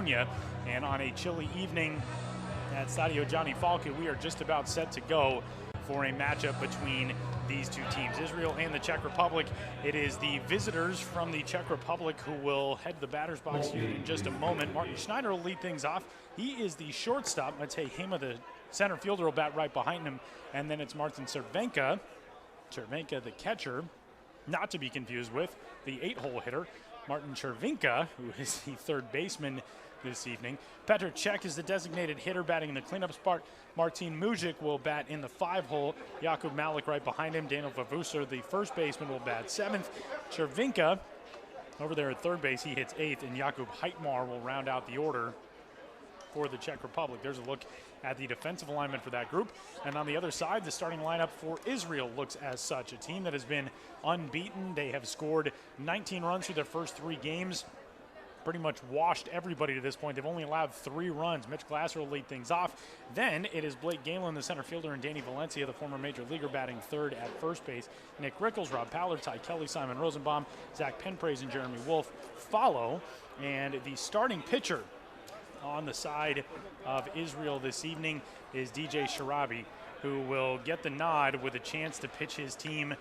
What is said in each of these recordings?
Bologna. And on a chilly evening at Stadio Gianni Falchi, we are just about set to go for a matchup between these two teams, Israel and the Czech Republic. It is the visitors from the Czech Republic who will head to the batter's box here in just a moment. Martin Schneider will lead things off. He is the shortstop. Matej Hema, the center fielder, will bat right behind him. And then it's Martin Červenka, the catcher, not to be confused with the 8-hole hitter, Martin Červenka, who is the third baseman this evening. Petr Cech is the designated hitter, batting in the cleanup spot. Martin Mujic will bat in the 5-hole. Jakub Malik right behind him. Daniel Vavusar, the first baseman, will bat 7th. Červenka over there at third base, he hits 8th, and Jakub Hydemar will round out the order for the Czech Republic. There's a look at the defensive alignment for that group. And on the other side, the starting lineup for Israel looks as such. A team that has been unbeaten. They have scored 19 runs through their first 3 games. Pretty much washed everybody to this point. They've only allowed 3 runs. Mitch Glasser will lead things off. Then it is Blake Galen, the center fielder, and Danny Valencia, the former major leaguer, batting third at first base. Nick Rickles, Rob Pallard, Ty Kelly, Simon Rosenbaum, Zach Penpraise, and Jeremy Wolfe follow. And the starting pitcher on the side of Israel this evening is DJ Sharabi, who will get the nod with a chance to pitch his team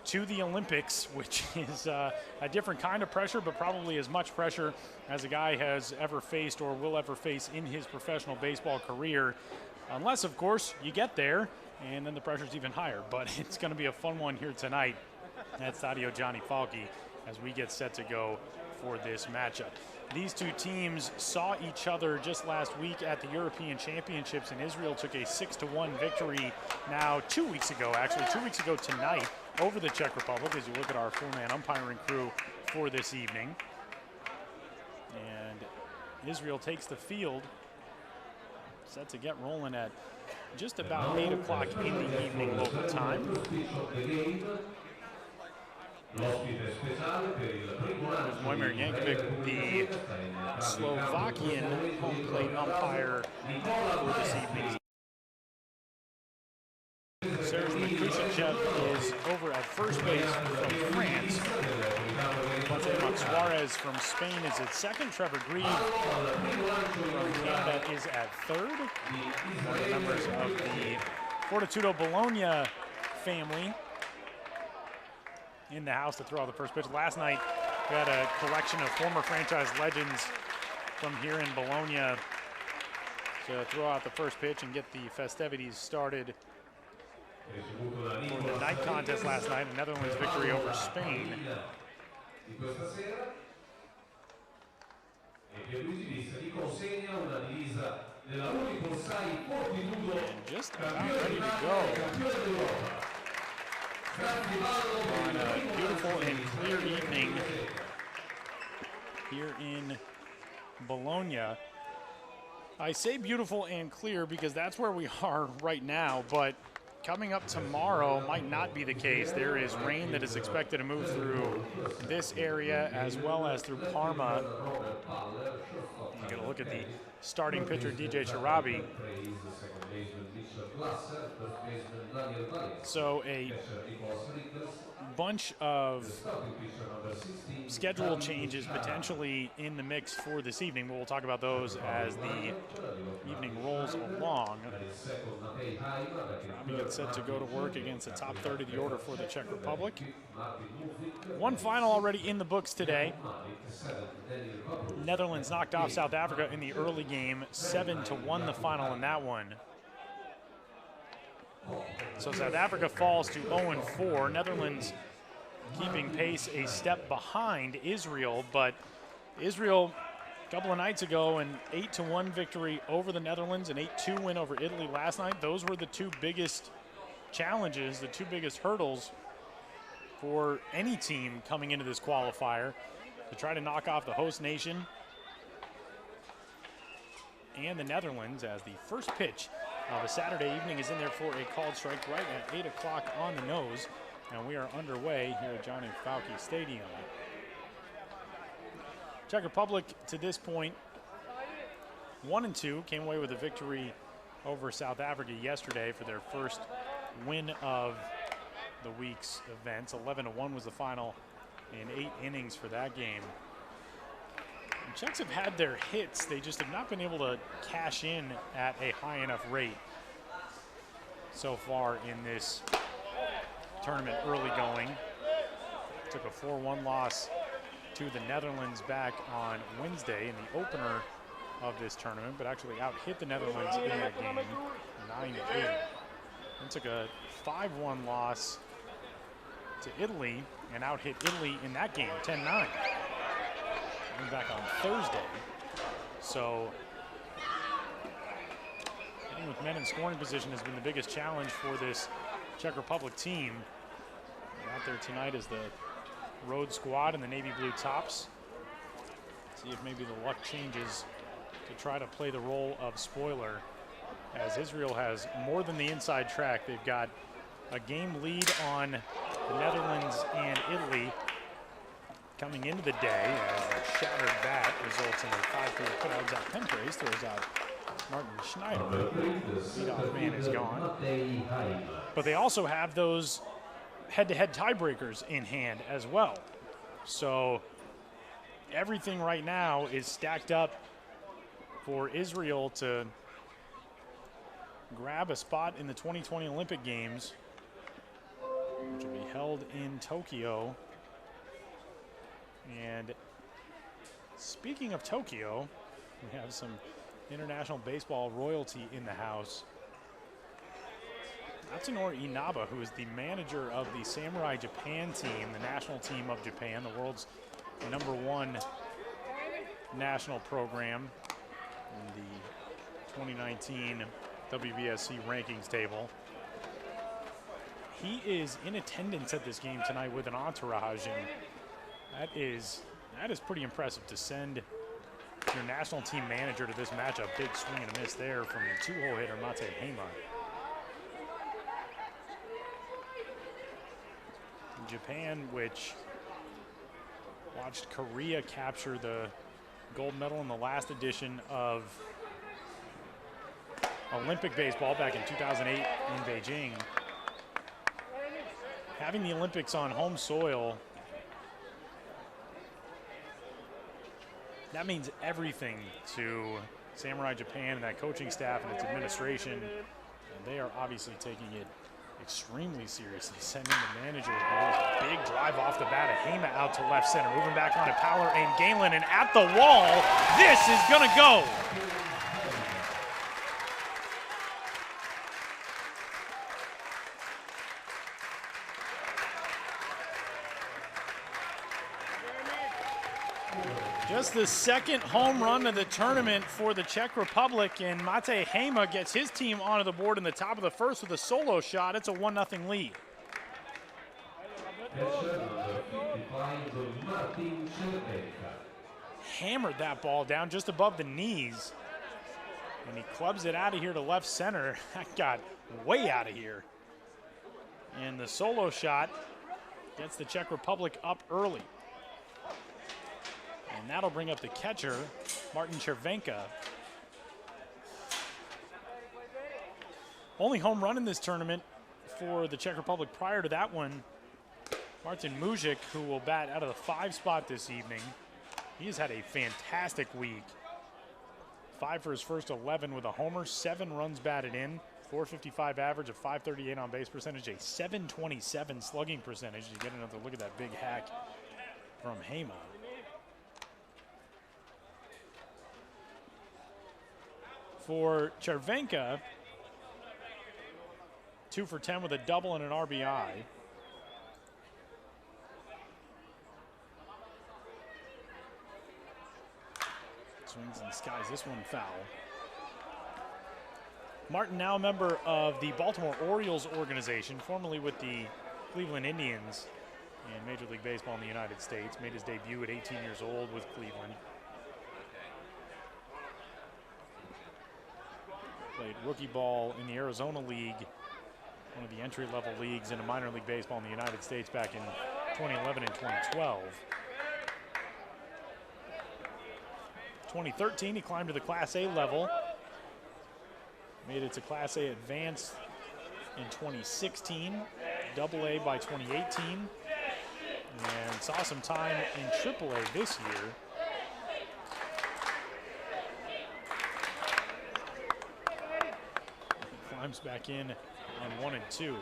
to the Olympics, which is a different kind of pressure, but probably as much pressure as a guy has ever faced or will ever face in his professional baseball career. Unless, of course, you get there, and then the pressure's even higher. But it's going to be a fun one here tonight at Stadio Gianni Falchi as we get set to go for this matchup. These two teams saw each other just last week at the European Championships, and Israel took a 6-1 victory now 2 weeks ago, actually 2 weeks ago tonight, over the Czech Republic, as you look at our 4-man umpiring crew for this evening. And Israel takes the field, set to get rolling at just about 8 o'clock in the evening local time. Wojmir Jankovic, the Slovakian home plate umpire for this evening. Serge Mikushchev is over at first base from France. Jose Suarez from Spain is at second. Trevor Grieve from Canada is at third. One of the members of the Fortitudo Bologna family in the house to throw out the first pitch. Last night, we had a collection of former franchise legends from here in Bologna to throw out the first pitch and get the festivities started for the night contest last night, the Netherlands victory over Spain. And just about ready to go on a beautiful and clear evening here in Bologna. I say beautiful and clear because that's where we are right now, but coming up tomorrow might not be the case. There is rain that is expected to move through this area as well as through Parma. You're going to look at the starting pitcher, DJ Sharabi. So a bunch of schedule changes potentially in the mix for this evening. We'll talk about those as the evening rolls along. Sharabi gets set to go to work against the top third of the order for the Czech Republic. One final already in the books today. Netherlands knocked off South Africa in the early game, 7-1 the final in that one. So South Africa falls to 0-4. Netherlands keeping pace a step behind Israel, but Israel a couple of nights ago an 8-1 victory over the Netherlands, an 8-2 win over Italy last night. Those were the two biggest challenges, the two biggest hurdles for any team coming into this qualifier, to try to knock off the host nation and the Netherlands, as the first pitch of a Saturday evening is in there for a called strike right at 8 o'clock on the nose. And we are underway here at Gianni Falchi Stadium. Czech Republic to this point 1-2, came away with a victory over South Africa yesterday for their first win of the week's events. 11-1 was the final in 8 innings for that game. Czechs have had their hits. They just have not been able to cash in at a high enough rate so far in this tournament early going. Took a 4-1 loss to the Netherlands back on Wednesday in the opener of this tournament, but actually out-hit the Netherlands in that game, 9-8. And took a 5-1 loss to Italy and out-hit Italy in that game, 10-9. Coming back on Thursday. So getting with men in scoring position has been the biggest challenge for this Czech Republic team. And out there tonight is the road squad in the navy blue tops. See if maybe the luck changes to try to play the role of spoiler, as Israel has more than the inside track. They've got a game lead on the Netherlands and Italy coming into the day, as a shattered bat results in a 5-3 putout. Zach Pentrace throws out Martin Schneider. Leadoff man is gone. But they also have those head-to-head tiebreakers in hand as well. So everything right now is stacked up for Israel to grab a spot in the 2020 Olympic Games, which will be held in Tokyo. And speaking of Tokyo, we have some international baseball royalty in the house. Atsunori Inaba, who is the manager of the Samurai Japan team, the national team of Japan, the world's #1 national program in the 2019 WBSC rankings table. He is in attendance at this game tonight with an entourage, and that is pretty impressive to send your national team manager to this matchup. Big swing and a miss there from two-hole hitter Mate Hema. Japan, which watched Korea capture the gold medal in the last edition of Olympic baseball back in 2008 in Beijing. Having the Olympics on home soil, that means everything to Samurai Japan and that coaching staff and its administration. And they are obviously taking it extremely seriously, sending the manager a big drive off the bat of Hema out to left center, moving back on to Powler and Galen, and at the wall, this is gonna go. Just the second home run of the tournament for the Czech Republic, and Mate Hema gets his team onto the board in the top of the first with a solo shot. It's a 1-0 lead. Hammered that ball down just above the knees, and he clubs it out of here to left center. That got way out of here. And the solo shot gets the Czech Republic up early. And that'll bring up the catcher, Martin Červenka. Only home run in this tournament for the Czech Republic prior to that one, Martin Mujic, who will bat out of the 5 spot this evening. He has had a fantastic week. 5 for his first 11 with a homer, 7 runs batted in, 455 average, a 538 on base percentage, a 727 slugging percentage. You get another look at that big hack from Hema. For Červenka, 2 for 10 with a double and an RBI. Swings and skies this one foul. Martin, now a member of the Baltimore Orioles organization, formerly with the Cleveland Indians in Major League Baseball in the United States. Made his debut at 18 years old with Cleveland. Played rookie ball in the Arizona League, one of the entry-level leagues into minor league baseball in the United States back in 2011 and 2012. 2013, he climbed to the Class A level. Made it to Class A Advanced in 2016, Double A by 2018, and saw some time in Triple A this year. Climbs back in on 1 and 2.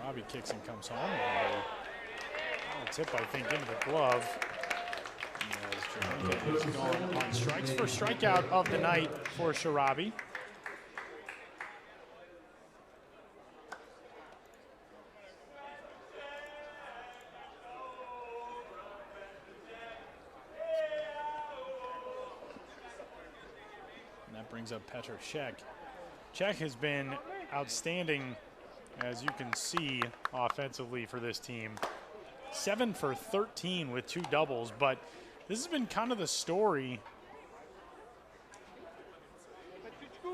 Robbie kicks and comes home. And a tip, I think, into the glove. As Jamaica is gone on strikes. First strikeout of the night for Sharabi. And that brings up Petr Czech. Czech has been outstanding, as you can see, offensively for this team. 7 for 13 with 2 doubles, but this has been kind of the story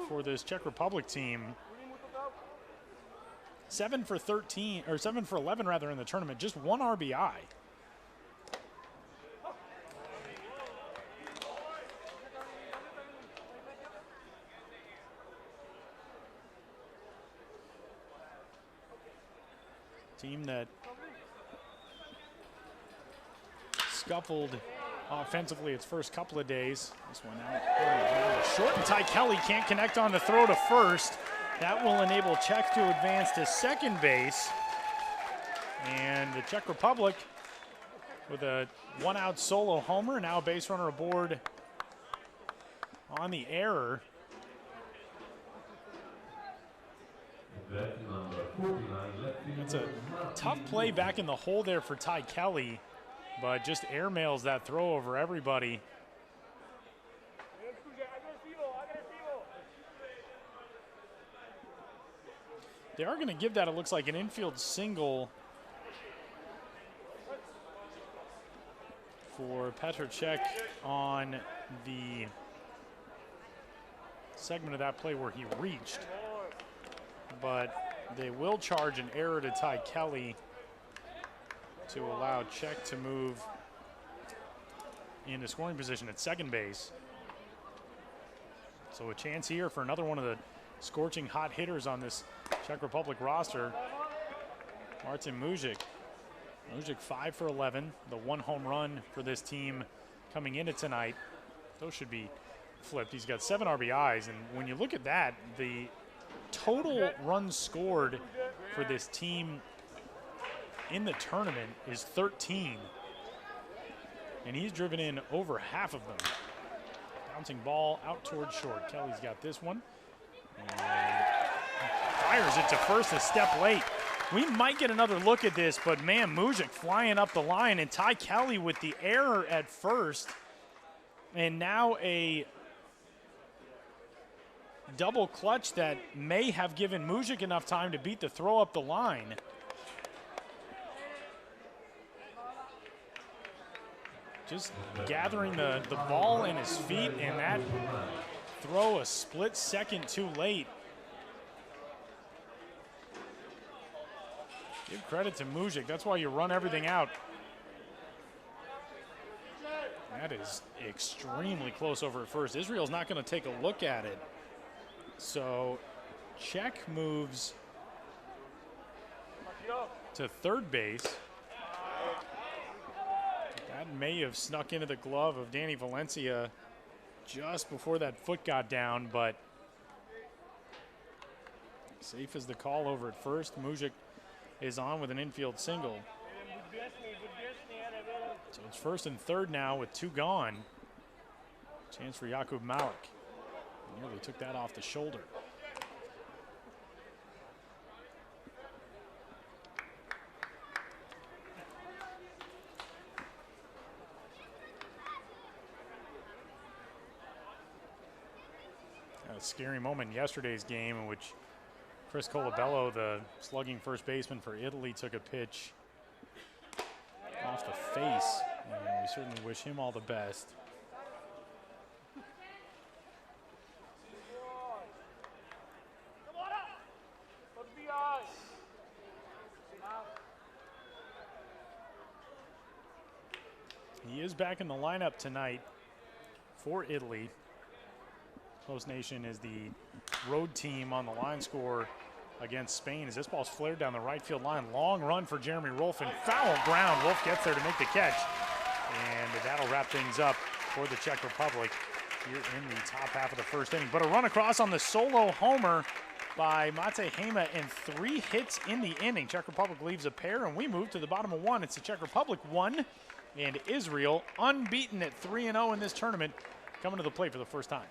for this Czech Republic team. 7 for 13, or 7 for 11 rather, in the tournament, just 1 RBI. Team that scuffled offensively its first couple of days. This one out short, and Ty Kelly can't connect on the throw to first. That will enable Czech to advance to second base. And the Czech Republic with a 1-out solo homer, now a base runner aboard on the error. It's a tough play back in the hole there for Ty Kelly, but just airmails that throw over everybody. They are going to give that, it looks like, an infield single for Petr Czech on the segment of that play where he reached. But they will charge an error to Ty Kelly to allow Czech to move into scoring position at second base. So a chance here for another one of the scorching hot hitters on this Czech Republic roster, Martin Mujic. Mujic 5 for 11, the 1 home run for this team coming into tonight. Those should be flipped. He's got 7 RBIs, and when you look at that, the total runs scored for this team in the tournament is 13. And he's driven in over half of them. Bouncing ball out towards short. Kelly's got this one. And fires it to first a step late. We might get another look at this, but man, Mujic flying up the line, and Ty Kelly with the error at first. And now a double clutch that may have given Mujic enough time to beat the throw up the line. Just gathering the ball in his feet, and that throw a split second too late. Give credit to Mujic. That's why you run everything out. That is extremely close over at first. Israel's not going to take a look at it. So Czech moves to third base. That may have snuck into the glove of Danny Valencia just before that foot got down, but safe as the call over at first. Mujic is on with an infield single. So it's first and third now with 2 gone. Chance for Jakub Malik. Nearly took that off the shoulder. A scary moment in yesterday's game in which Chris Colabello, the slugging first baseman for Italy, took a pitch off the face, and we certainly wish him all the best. He is back in the lineup tonight for Italy. Host nation is the road team on the line score against Spain as this ball's flared down the right field line. Long run for Jeremy Wolfe and foul ground. Wolfe gets there to make the catch, and that'll wrap things up for the Czech Republic here in the top half of the first inning. But a run across on the solo homer by Mate Hema and 3 hits in the inning. Czech Republic leaves a pair, and we move to the bottom of 1. It's the Czech Republic 1 and Israel unbeaten at 3-0 in this tournament, coming to the plate for the first time.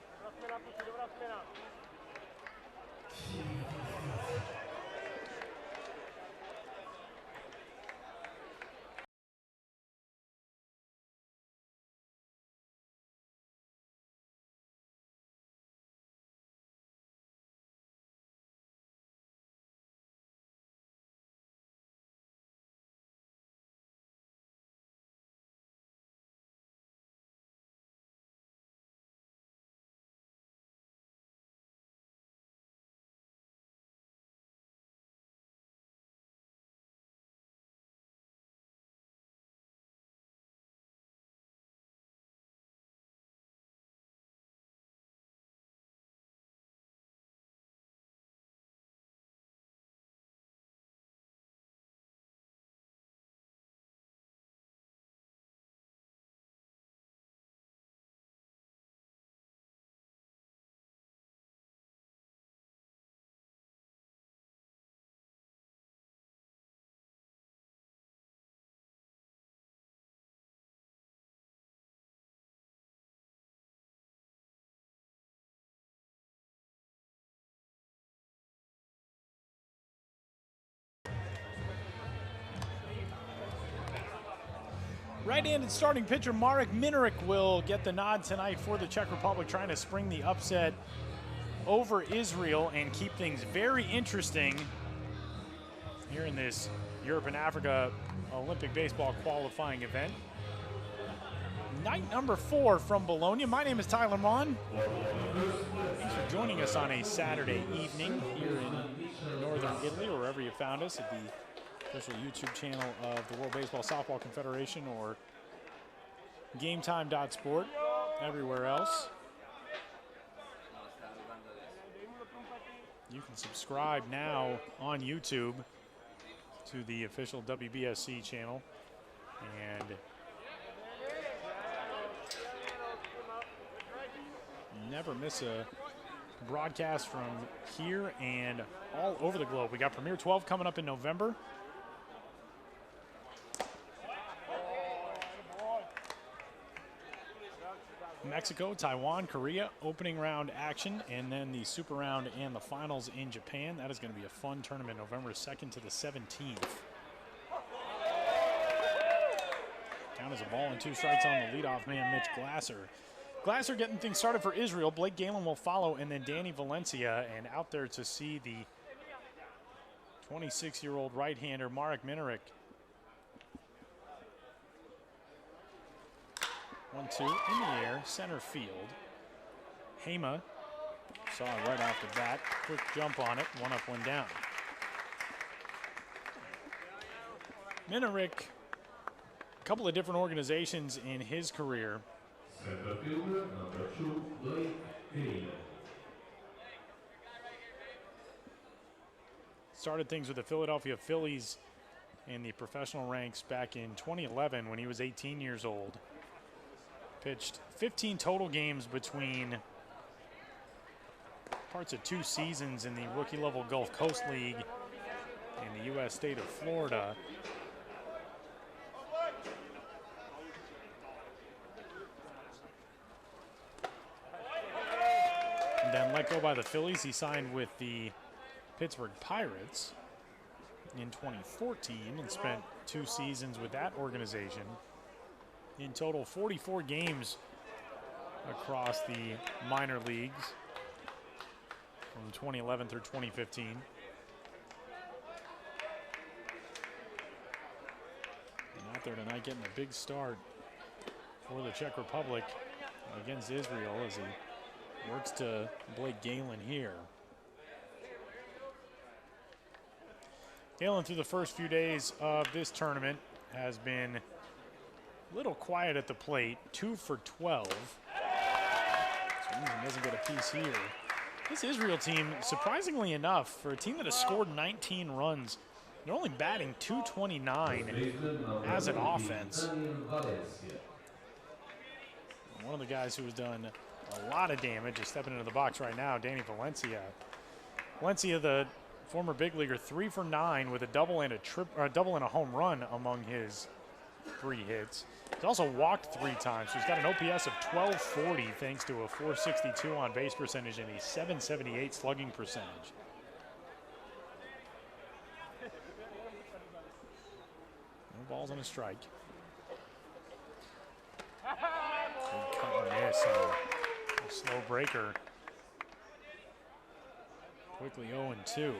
Right-handed starting pitcher Marek Minarek will get the nod tonight for the Czech Republic, trying to spring the upset over Israel and keep things very interesting here in this Europe and Africa Olympic baseball qualifying event. Night number 4 from Bologna. My name is Tyler Mon. Thanks for joining us on a Saturday evening here in northern Italy, or wherever you found us, at the official YouTube channel of the World Baseball Softball Confederation, or GameTime.sport, everywhere else. You can subscribe now on YouTube to the official WBSC channel and never miss a broadcast from here and all over the globe. We got Premier 12 coming up in November. Mexico, Taiwan, Korea, opening round action, and then the super round and the finals in Japan. That is going to be a fun tournament, November 2nd to the 17th. Count as a ball and 2 strikes on the leadoff man, Mitch Glasser. Glasser getting things started for Israel. Blake Galen will follow, and then Danny Valencia. And out there to see the 26-year-old right-hander, Marek Minarek. 1-2 in the air, center field. Hema saw it right off the bat. Quick jump on it, 1 up, 1 down. Minarek, a couple of different organizations in his career. Started things with the Philadelphia Phillies in the professional ranks back in 2011 when he was 18 years old. Pitched 15 total games between parts of 2 seasons in the rookie-level Gulf Coast League in the U.S. state of Florida. And then let go by the Phillies. He signed with the Pittsburgh Pirates in 2014 and spent 2 seasons with that organization. In total, 44 games across the minor leagues from 2011 through 2015. And out there tonight getting a big start for the Czech Republic against Israel as he works to Blake Galen here. Galen, through the first few days of this tournament, has been a little quiet at the plate, 2 for 12. So he doesn't get a piece here. This Israel team, surprisingly enough, for a team that has scored 19 runs, they're only batting .229 as an offense. one of the guys who has done a lot of damage is stepping into the box right now, Danny Valencia. Valencia, the former big leaguer, 3 for 9 with a double and a home run among his 3 hits. He's also walked 3 times, so he's got an OPS of 1240 thanks to a 462 on base percentage and a 778 slugging percentage. No balls and a strike. Good cut and miss on a slow breaker. Quickly 0-2.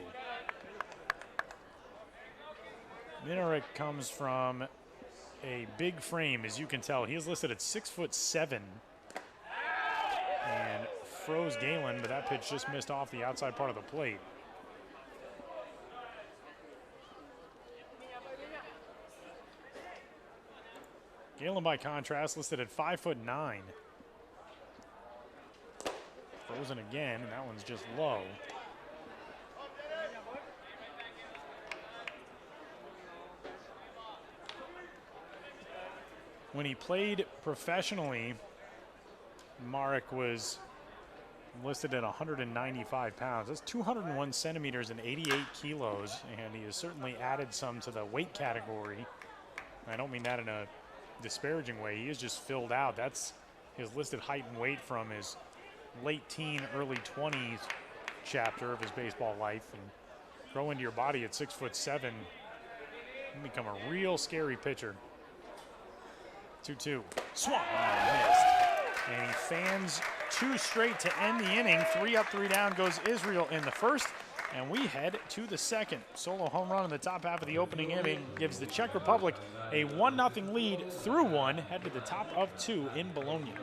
Mujic comes from a big frame, as you can tell. He is listed at 6'7", and froze Galen, but that pitch just missed off the outside part of the plate. Galen, by contrast, listed at 5'9". Frozen again, and that one's just low. When he played professionally, Mujic was listed at 195 pounds. That's 201 centimeters and 88 kilos, and he has certainly added some to the weight category. I don't mean that in a disparaging way. He is just filled out. That's his listed height and weight from his late teen, early 20s chapter of his baseball life. And grow into your body at 6'7", and become a real scary pitcher. 2-2. Swung and missed. And he fans 2 straight to end the inning. 3 up, 3 down goes Israel in the first. And we head to the second. Solo home run in the top half of the opening inning gives the Czech Republic a 1-0 lead through 1. Head to the top of 2 in Bologna.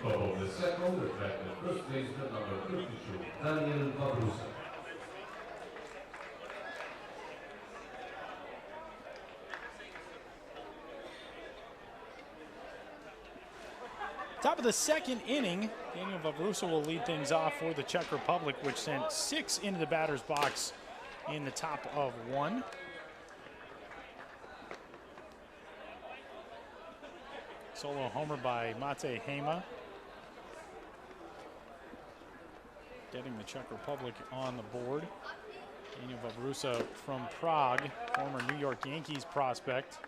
Of the second, reflected first baseman number 32, Daniel Babrusa. Top of the second inning, Daniel Babrusa will lead things off for the Czech Republic, which sent 6 into the batter's box in the top of 1. Solo homer by Mate Hema, getting the Czech Republic on the board. Daniel Babrusa from Prague, former New York Yankees prospect.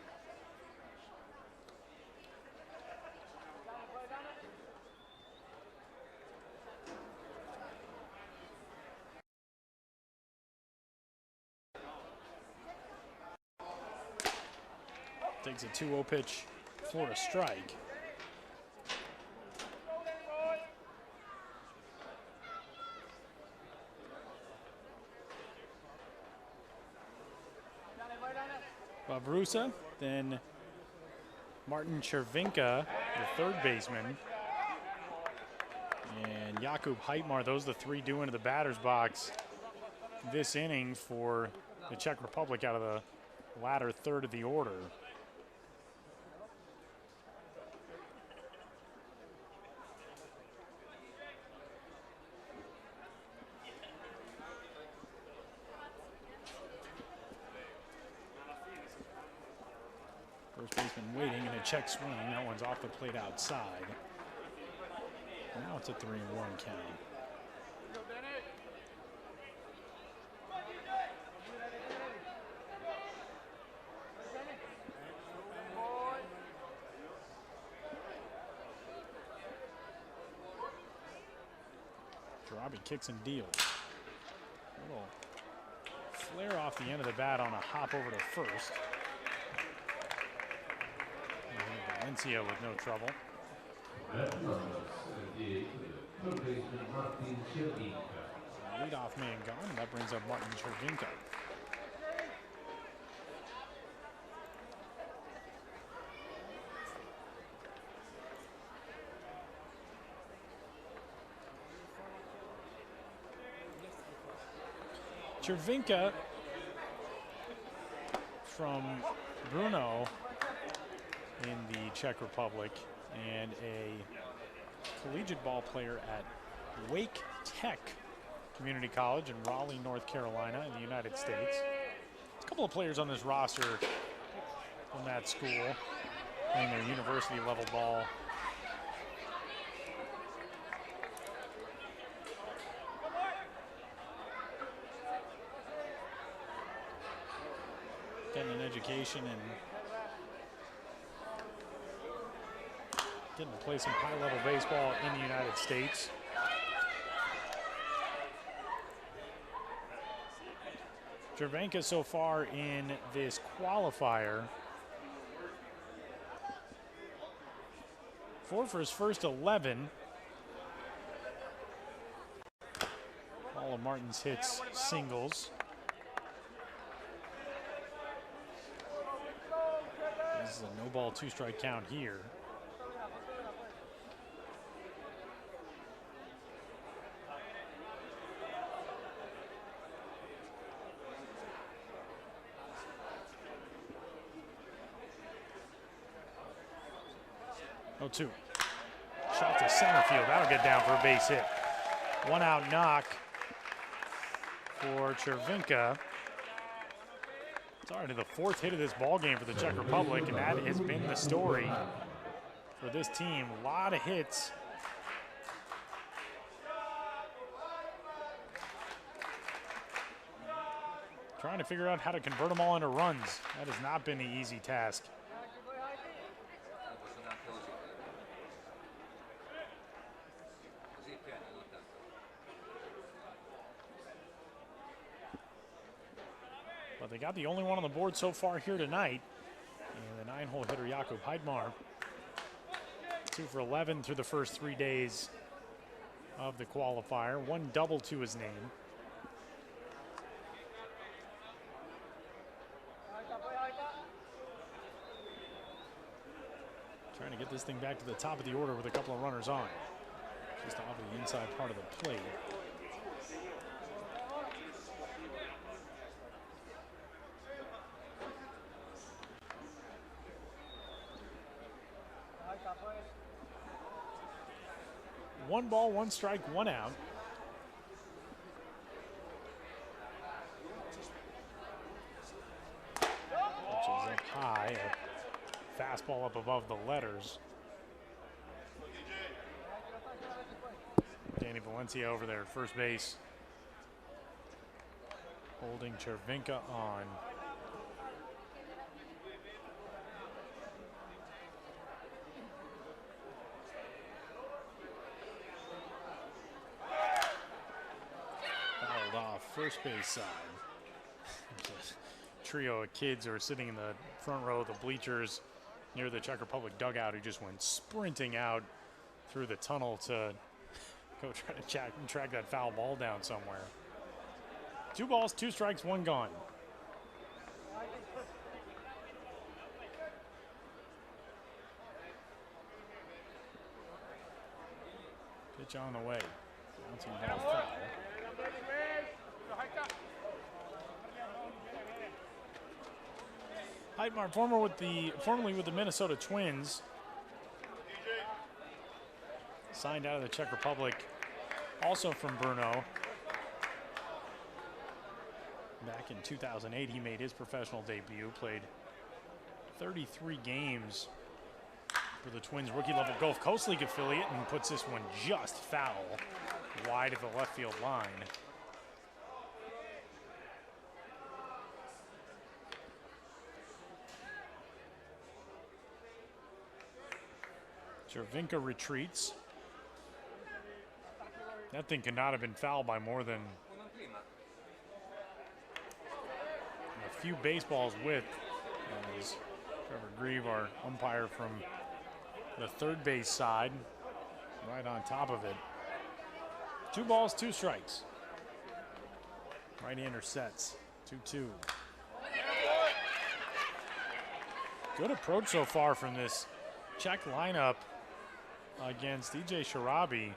Takes a 2-0 pitch for a strike. Babrusa, then Martin Chervinka, the third baseman, and Jakub Hydemar. Those are the 3 due into the batter's box this inning for the Czech Republic out of the latter third of the order. First baseman waiting and a check swing. That one's off the plate outside. Now it's a 3-1 count. Robbie kicks and deals. A little flare off the end of the bat on a hop over to first. Valencia with no trouble. Leadoff man gone, and that brings up Martin Chervinka. Chervinka from Brno in the Czech Republic and a collegiate ball player at Wake Tech Community College in Raleigh, North Carolina in the United States. There's a couple of players on this roster from that school playing their university level ball. Getting an education and getting to play some high-level baseball in the United States. Chervinka so far in this qualifier. 4 for his first 11. All of Martin's hits singles. This is a no-ball, 2-strike count here. Oh, 2. Shot to center field. That'll get down for a base hit. 1-out knock for Chervinka. It's already the 4th hit of this ball game for the Czech Republic, and that has been the story for this team. A lot of hits. Trying to figure out how to convert them all into runs. That has not been the easy task. But they got the only one on the board so far here tonight. And the 9-hole hitter, Jakob Hydemar. 2 for 11 through the first 3 days of the qualifier. 1 double to his name. Trying to get this thing back to the top of the order with a couple of runners on. Just off of the inside part of the plate. One ball, 1 strike, 1 out. Which is up high, a fastball up above the letters. Danny Valencia over there at first base, holding Chervinka on. First base side. Trio of kids who are sitting in the front row of the bleachers near the Czech Republic dugout who just went sprinting out through the tunnel to go try to track that foul ball down somewhere. 2 balls, 2 strikes, 1 gone. Pitch on the way. Bouncing ball foul. Hydemar, formerly with the Minnesota Twins, signed out of the Czech Republic, also from Brno. Back in 2008, he made his professional debut, played 33 games for the Twins rookie-level Gulf Coast League affiliate, and puts this one just foul wide of the left field line. Cervinka retreats. That thing could not have been fouled by more than a few baseballs width. As Trevor Grieve, our umpire from the third base side, right on top of it. 2 balls, 2 strikes. Right-hander sets, 2-2. Good approach so far from this Czech lineup against DJ Sharabi.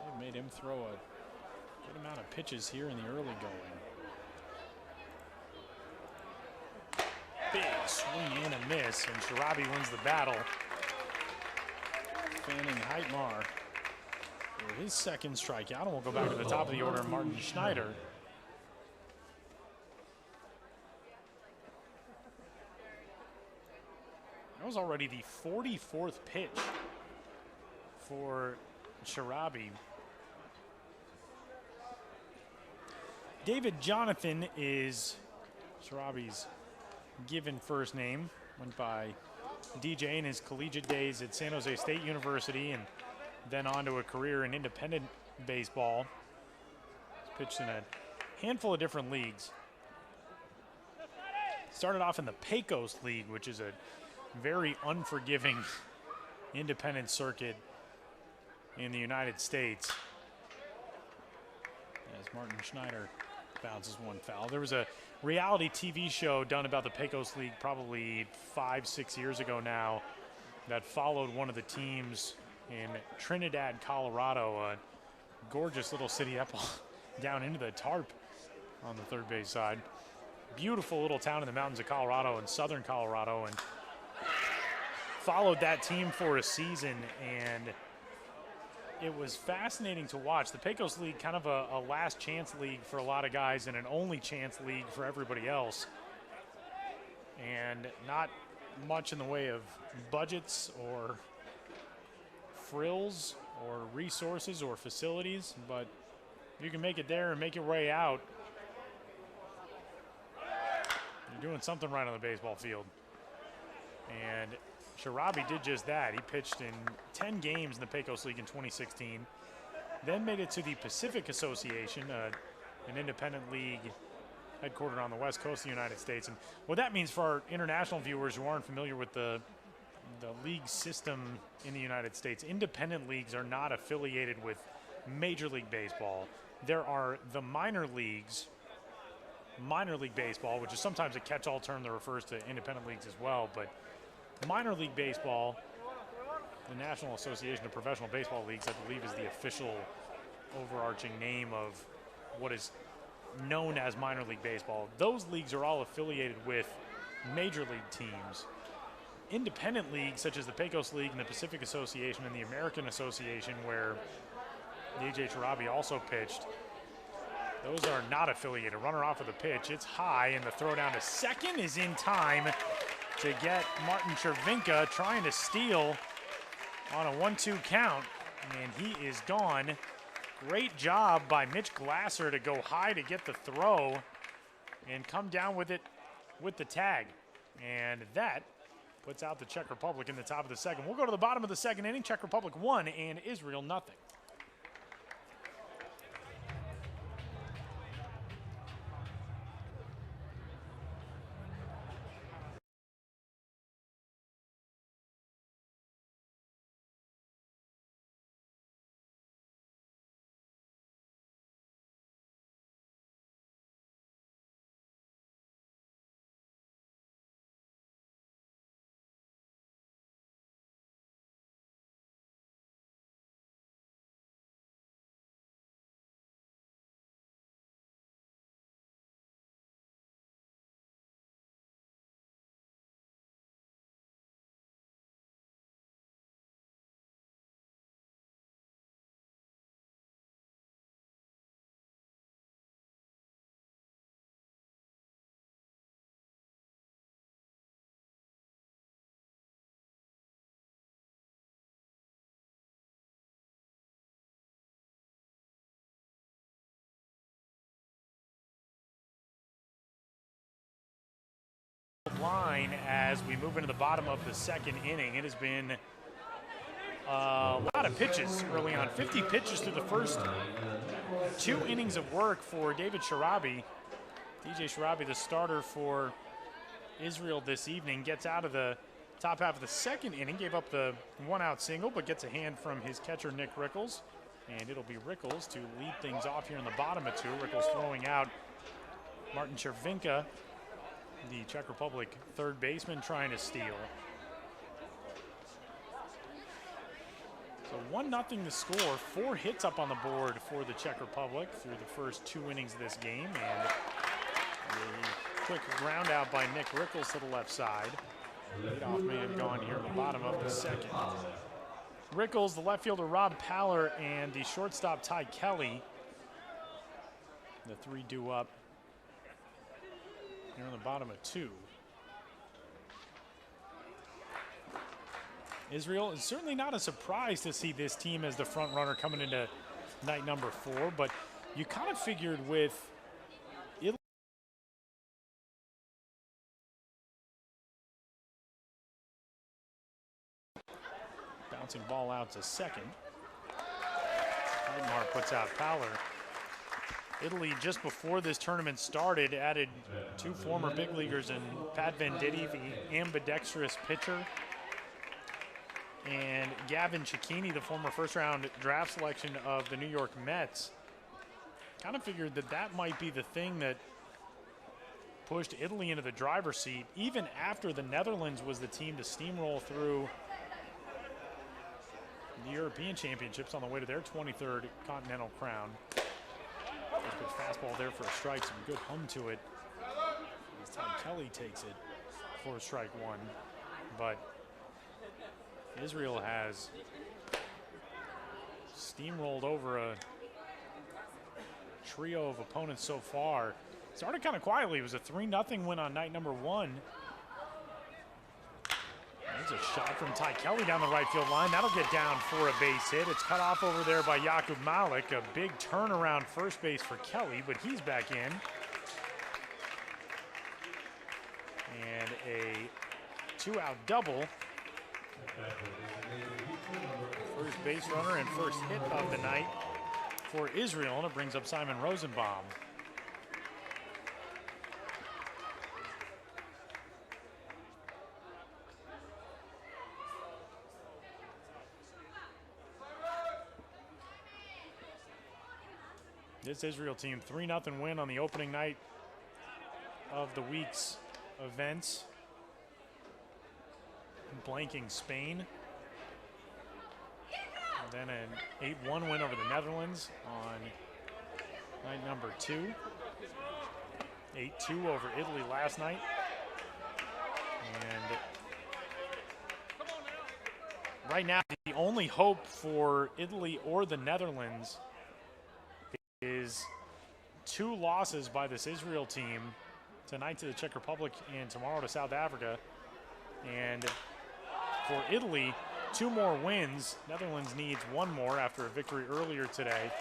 They made him throw a good amount of pitches here in the early going. Big swing and a miss, and Sharabi wins the battle. Fanning Hydemar for his second strikeout, and we'll go back to the top of the order, Martin Schneider. That was already the 44th pitch for Sharabi. David Jonathan is Sharabi's given first name. Went by DJ in his collegiate days at San Jose State University, and then on to a career in independent baseball. He's pitched in a handful of different leagues. Started off in the Pecos League, which is a very unforgiving independent circuit in the United States. As Martin Schneider bounces one foul. There was a reality TV show done about the Pecos League probably 5-6 years ago now that followed one of the teams in Trinidad, Colorado, a gorgeous little city up down into the tarp on the third base side. Beautiful little town in the mountains of Colorado, in southern Colorado, and followed that team for a season, and it was fascinating to watch. The Pecos League, kind of a last chance league for a lot of guys and an only chance league for everybody else. And not much in the way of budgets or frills or resources or facilities, but you can make it there and make your way out. You're doing something right on the baseball field. And Sharabi did just that. He pitched in 10 games in the Pecos League in 2016, then made it to the Pacific Association, an independent league headquartered on the west coast of the United States. And what that means for our international viewers who aren't familiar with the league system in the United States, independent leagues are not affiliated with Major League Baseball. There are the minor leagues, minor league baseball, which is sometimes a catch-all term that refers to independent leagues as well, but minor league baseball, the National Association of Professional Baseball Leagues, I believe, is the official overarching name of what is known as minor league baseball. Those leagues are all affiliated with major league teams. Independent leagues such as the Pecos League and the Pacific Association and the American Association, where DJ Sharabi also pitched, those are not affiliated. Runner off of the pitch, it's high, and the throw down to second is in time to get Martin Cervinka trying to steal on a 1-2 count, and he is gone. Great job by Mitch Glasser to go high to get the throw and come down with it with the tag. And that puts out the Czech Republic in the top of the second. We'll go to the bottom of the second inning. Czech Republic 1 and Israel 0. move into the bottom of the second inning. It has been a lot of pitches early on. 50 pitches through the first 2 innings of work for David Sharabi. DJ Sharabi, the starter for Israel this evening, gets out of the top half of the second inning, gave up the 1-out single, but gets a hand from his catcher, Nick Rickles. And it'll be Rickles to lead things off here in the bottom of 2. Rickles throwing out Martin Chervinka, the Czech Republic third baseman, trying to steal. So 1-0 the score. 4 hits up on the board for the Czech Republic through the first 2 innings of this game. And a quick ground out by Nick Rickles to the left side. Leadoff man gone here in the bottom of the second. Rickles, the left fielder Rob Paller, and the shortstop Ty Kelly. The 3 due up here in the bottom of 2. Israel is certainly not a surprise to see this team as the front runner coming into night number 4, but you kind of figured with Italy. Bouncing ball out to second. Hydemar puts out Paller. Italy, just before this tournament started, added 2 former big leaguers in Pat Venditti, the ambidextrous pitcher, and Gavin Cecchini, the former first-round draft selection of the New York Mets. Kind of figured that that might be the thing that pushed Italy into the driver's seat, even after the Netherlands was the team to steamroll through the European Championships on the way to their 23rd Continental crown. Good fastball there for a strike, some good hum to it. As Ty Kelly takes it for strike 1. But Israel has steamrolled over a trio of opponents so far. Started kind of quietly. It was a 3-0 win on night number 1. There's a shot from Ty Kelly down the right field line. That'll get down for a base hit. It's cut off over there by Jakub Malik. A big turnaround first base for Kelly, but he's back in. And a 2-out double. First base runner and first hit of the night for Israel, and it brings up Simon Rosenbaum. This Israel team, 3-0 win on the opening night of the week's events. Blanking Spain. And then an 8-1 win over the Netherlands on night number 2. 8-2 over Italy last night. And right now, the only hope for Italy or the Netherlands is 2 losses by this Israel team tonight to the Czech Republic and tomorrow to South Africa. And for Italy, 2 more wins. Netherlands needs 1 more after a victory earlier today.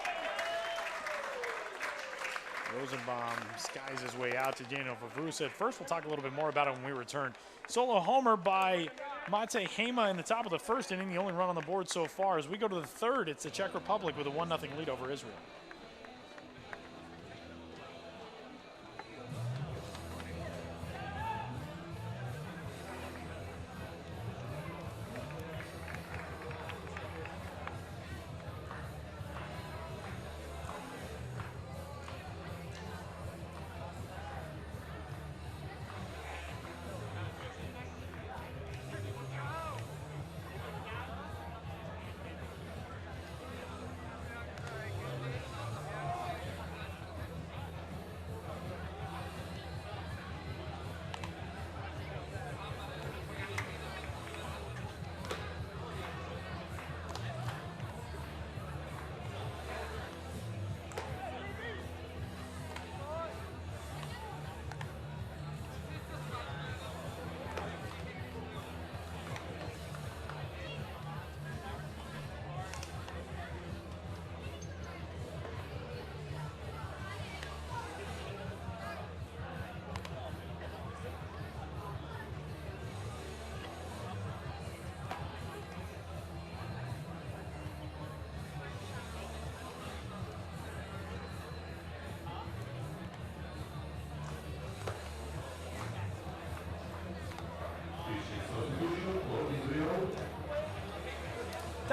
Rosenbaum skies his way out to Daniel Vavrusa. First, we'll talk a little bit more about it when we return. Solo homer by Mate Hema in the top of the first inning, the only run on the board so far. As we go to the third, it's the Czech Republic with a 1-0 lead over Israel.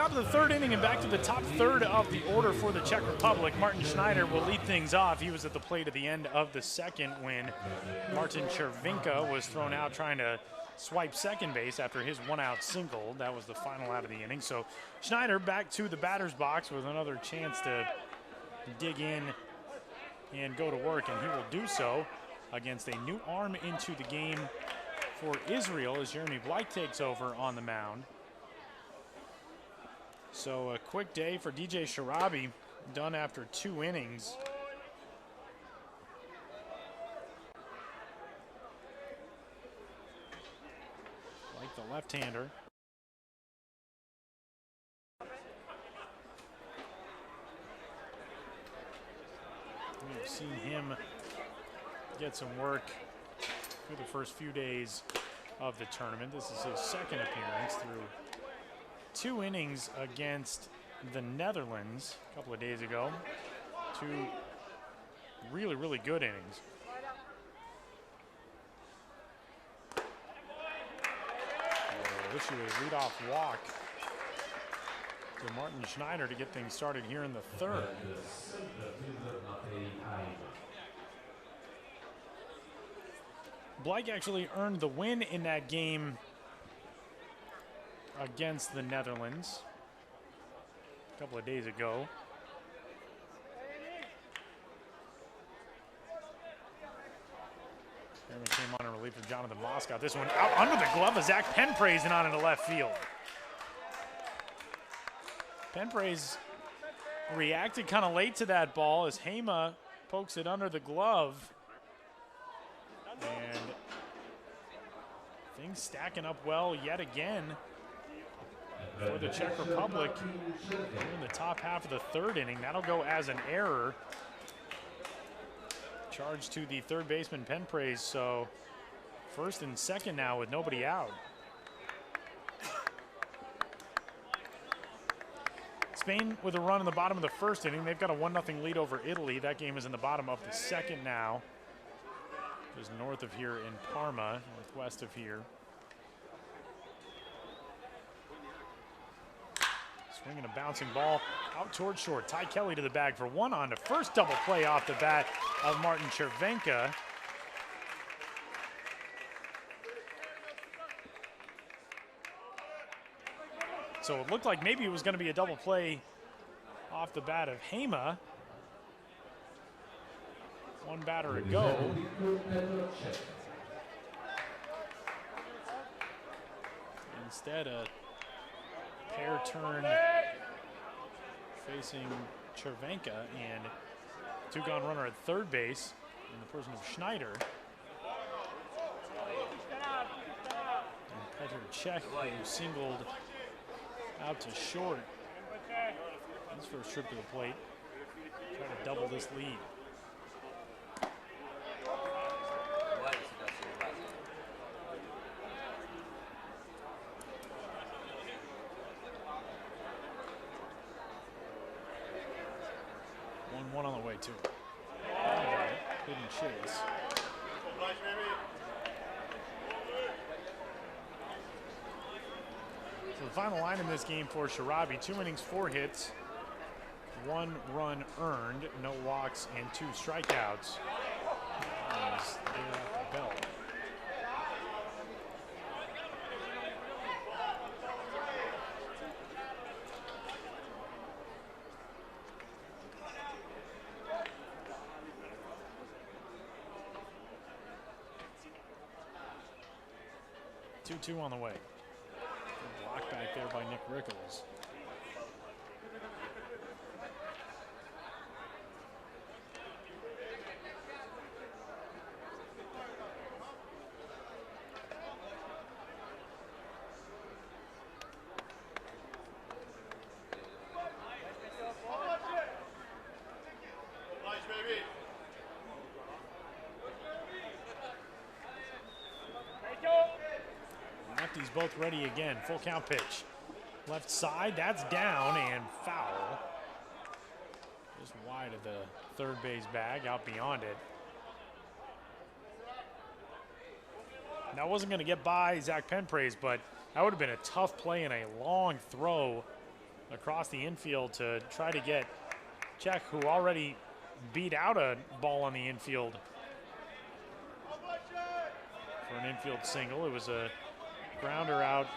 Top of the third inning and back to the top third of the order for the Czech Republic. Martin Schneider will lead things off. He was at the plate at the end of the second when Martin Červinka was thrown out trying to swipe second base after his one-out single. That was the final out of the inning. So Schneider back to the batter's box with another chance to dig in and go to work, and he will do so against a new arm into the game for Israel as Jeremy Blythe takes over on the mound. So a quick day for DJ Sharabi, done after 2 innings. Like the left-hander. We've seen him get some work through the first few days of the tournament. This is his second appearance through 2 innings against the Netherlands a couple of days ago. 2 really, really good innings. We'll issue a leadoff walk to Martin Schneider to get things started here in the third. Blythe actually earned the win in that game against the Netherlands a couple of days ago. Harriman came on in relief of Jonathan Moscott. This one out under the glove of Zach Penpraise and on into left field. Penpraise reacted kind of late to that ball as Hema pokes it under the glove. And things stacking up well yet again for the Czech Republic in the top half of the third inning. That'll go as an error. Charge to the third baseman, Penpraise. So first and second now with nobody out. Spain with a run in the bottom of the first inning. They've got a 1-0 lead over Italy. That game is in the bottom of the second now. Just north of here in Parma, northwest of here. Swinging a bouncing ball out towards short. Ty Kelly to the bag for 1 on. The first double play off the bat of Martin Červinka. So it looked like maybe it was going to be a double play off the bat of Hema. 1 batter to go. Instead, a pair turn facing Červinka and 2-gone runner at third base in the person of Schneider. And Petr Czech, who singled out to short his first trip to the plate. Try to double this lead. One on the way to it. Hidden chase. So the final line in this game for Sharabi: 2 innings, 4 hits, 1 run earned, no walks, and 2 strikeouts. As they're at the bell. Two on the way. Blocked back there by Nick Rickles. Lefties both ready again. Full count pitch. Left side, that's down and foul. Just wide of the third base bag, out beyond it. That wasn't going to get by Zach Penpraise, but that would have been a tough play and a long throw across the infield to try to get Czech, who already beat out a ball on the infield for an infield single. It was a grounder out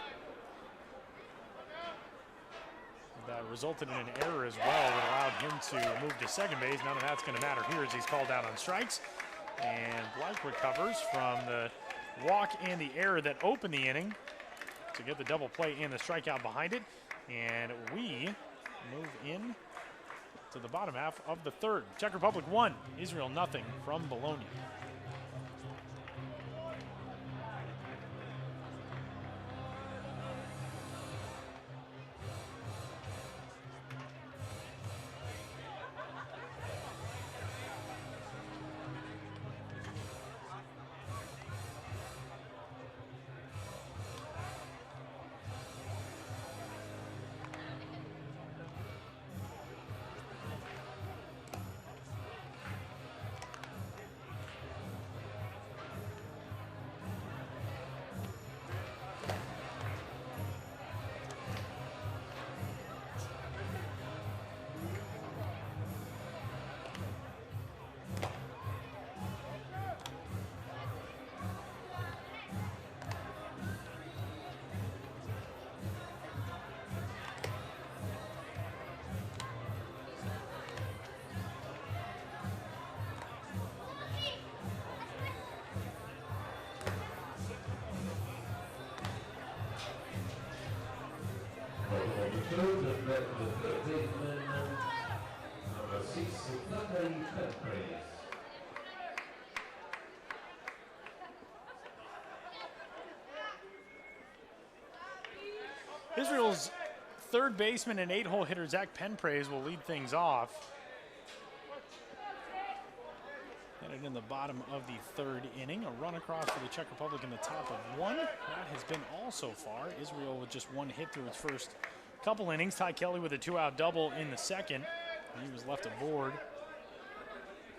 that resulted in an error as well that allowed him to move to second base. None of that's going to matter here as he's called out on strikes. And Blythe recovers from the walk and the error that opened the inning to get the double play and the strikeout behind it. And we move in to the bottom half of the third. Czech Republic 1, Israel 0 from Bologna. The third baseman, number 6, Untitled Chapter. Israel's third baseman and 8-hole hitter Zach Penpraise will lead things off. Headed in the bottom of the third inning. A run across for the Czech Republic in the top of 1. That has been all so far. Israel with just 1 hit through its first couple innings. Ty Kelly with a 2-out double in the second. He was left aboard.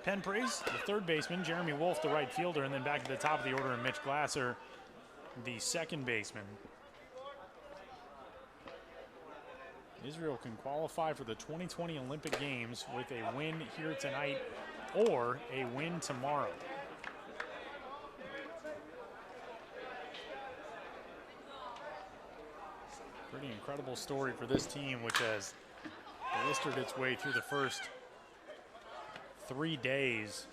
Penpraise, the third baseman. Jeremy Wolfe, the right fielder. And then back to the top of the order, and Mitch Glasser, the second baseman. Israel can qualify for the 2020 Olympic Games with a win here tonight or a win tomorrow. Pretty incredible story for this team, which has blistered its way through the first 3 days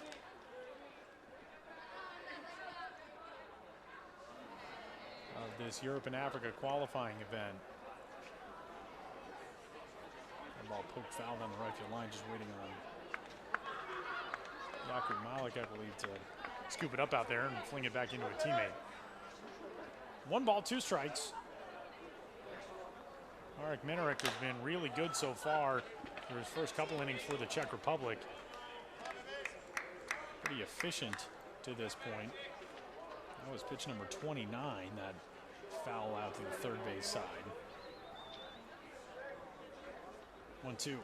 of this Europe and Africa qualifying event. That ball poked foul on the right field line, just waiting on Jakub Malik, I believe, to scoop it up out there and fling it back into a teammate. 1 ball, 2 strikes. Marek Minarek has been really good so far for his first couple innings for the Czech Republic. Pretty efficient to this point. That was pitch number 29, that foul out to the third base side. 1-2.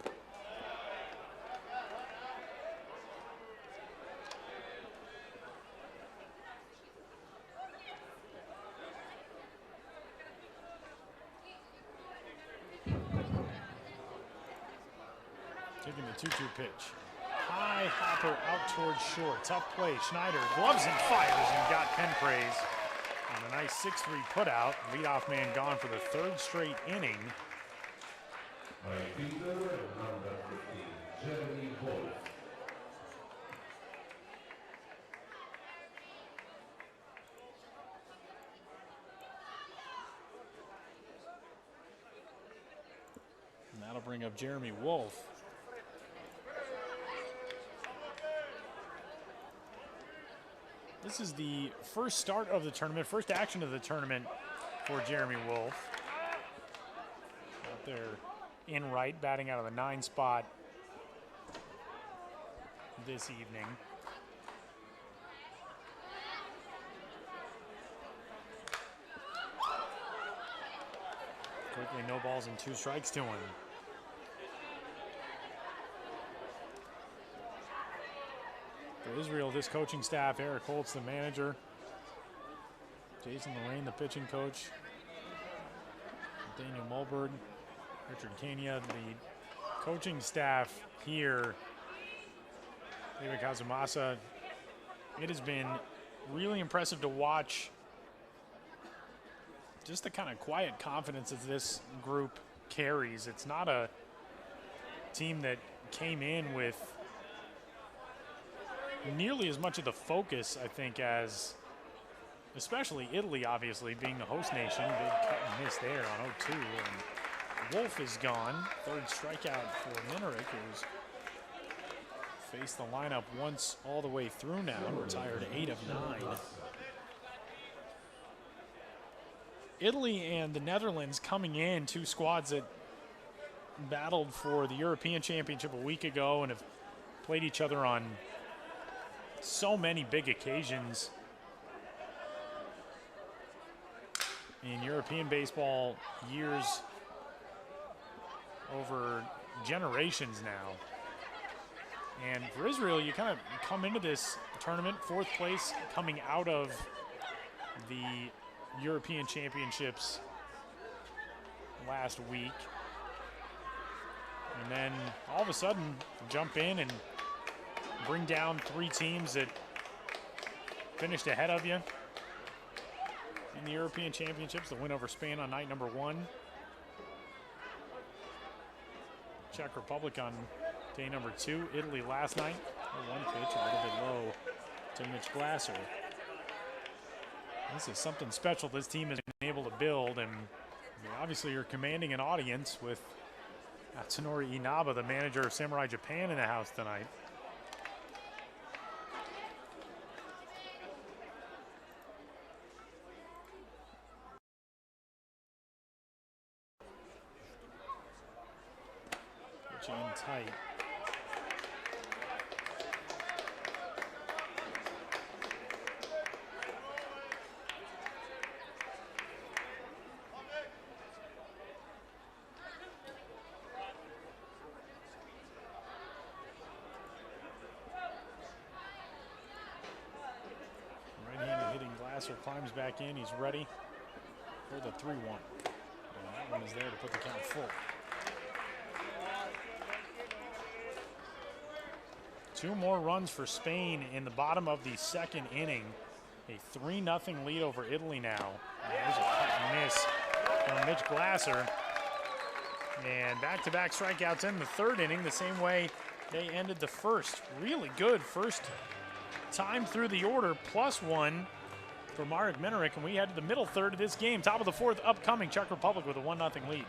Taking the 2-2 pitch. High hopper out towards short. Tough play. Schneider gloves and fires and got Penpraise on a nice 6-3 putout. Leadoff man gone for the 3rd straight inning. Right fielder, number 15, Jeremy Wolfe. And that'll bring up Jeremy Wolfe. This is the first start of the tournament, first action of the tournament for Jeremy Wolfe. Out there in right, batting out of the 9 spot this evening. Quickly, no balls and 2 strikes to him. For Israel, this coaching staff, Eric Holtz, the manager, Jason Lorraine, the pitching coach, Daniel Mulberg, Richard Kania, the coaching staff here, David Kazumasa. It has been really impressive to watch just the kind of quiet confidence that this group carries. It's not a team that came in with nearly as much of the focus, I think, as especially Italy, obviously, being the host nation. Big cut and miss there on 0-2. And Wolfe is gone. Third strikeout for Minerick, who's faced the lineup once all the way through now, retired 8 of 9. Italy and the Netherlands coming in, two squads that battled for the European Championship a week ago and have played each other on so many big occasions in European baseball, years over generations now. And for Israel, you kind of come into this tournament, 4th place, coming out of the European Championships last week. And then all of a sudden, jump in and bring down 3 teams that finished ahead of you in the European Championships. The win over Spain on night number 1. Czech Republic on day number 2. Italy last night. 1 pitch, a little bit low to Mitch Glasser. This is something special this team has been able to build, and obviously you're commanding an audience with Atsunori Inaba, the manager of Samurai Japan, in the house tonight. Pitch in tight. Climbs back in. He's ready for the 3-1. And that one is there to put the count full. 2 more runs for Spain in the bottom of the 2nd inning. A 3-0 lead over Italy now. There's a cut and miss from Mitch Glasser. And back-to-back strikeouts in the 3rd inning, the same way they ended the 1st. Really good first time through the order, +1 for Marek Minerick, and we head to the middle 3rd of this game. Top of the 4th upcoming. Czech Republic with a 1-0 lead.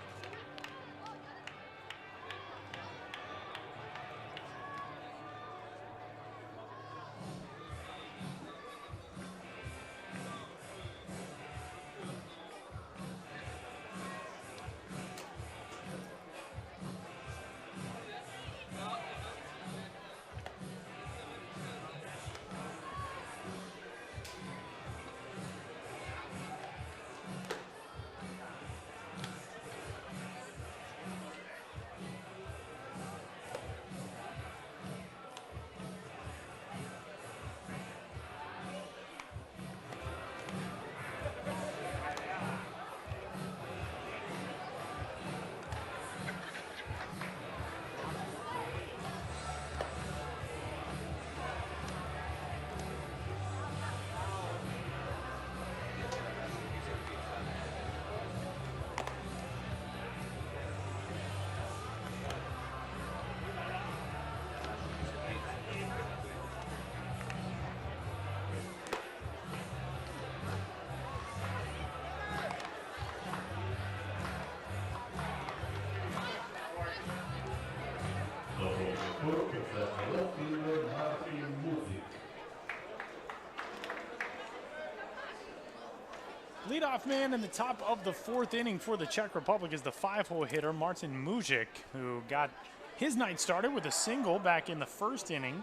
Leadoff man in the top of the 4th inning for the Czech Republic is the 5-hole hitter Martin Mujic, who got his night started with a single back in the 1st inning.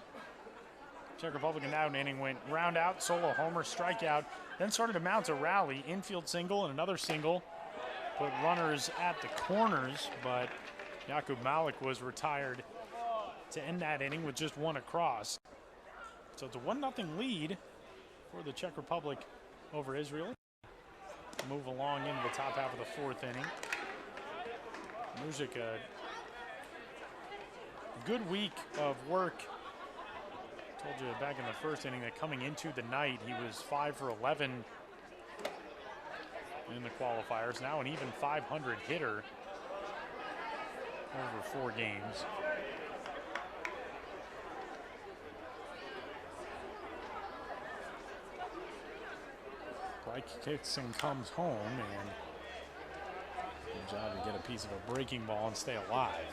Czech Republic in that inning went ground out, solo homer, strikeout, then started to mount a rally, infield single and another single. Put runners at the corners, but Jakub Malik was retired to end that inning with just 1 across. So it's a 1-0 lead for the Czech Republic over Israel. Move along into the top half of the 4th inning. Mujic, a good week of work. Told you back in the first inning that coming into the night, he was 5 for 11 in the qualifiers. Now an even 500 hitter over 4 games. Blake kicks and comes home, and good job to get a piece of a breaking ball and stay alive.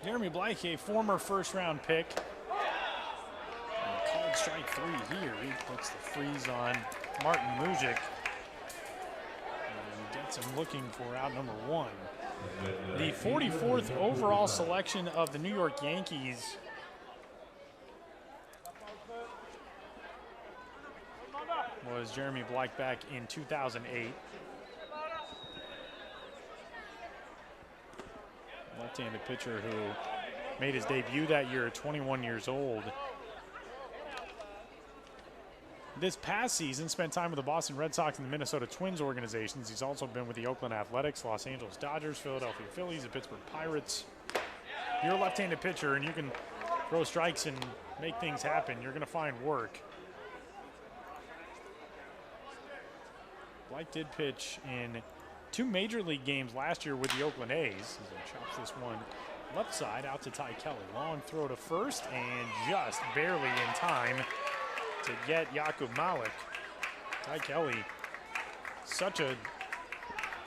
Jeremy Blake, a former first-round pick. Called strike 3 here. He puts the freeze on Martin Mujic and gets him looking for out number 1. The 44th overall selection of the New York Yankees. Was Jeremy Blake back in 2008. Left-handed pitcher who made his debut that year at 21 years old. This past season, spent time with the Boston Red Sox and the Minnesota Twins organizations. He's also been with the Oakland Athletics, Los Angeles Dodgers, Philadelphia Phillies, the Pittsburgh Pirates. You're a left-handed pitcher and you can throw strikes and make things happen. You're going to find work. Blake did pitch in 2 major league games last year with the Oakland A's. He chops this one left side out to Ty Kelly. Long throw to first and just barely in time to get Jakub Malik. Ty Kelly, such a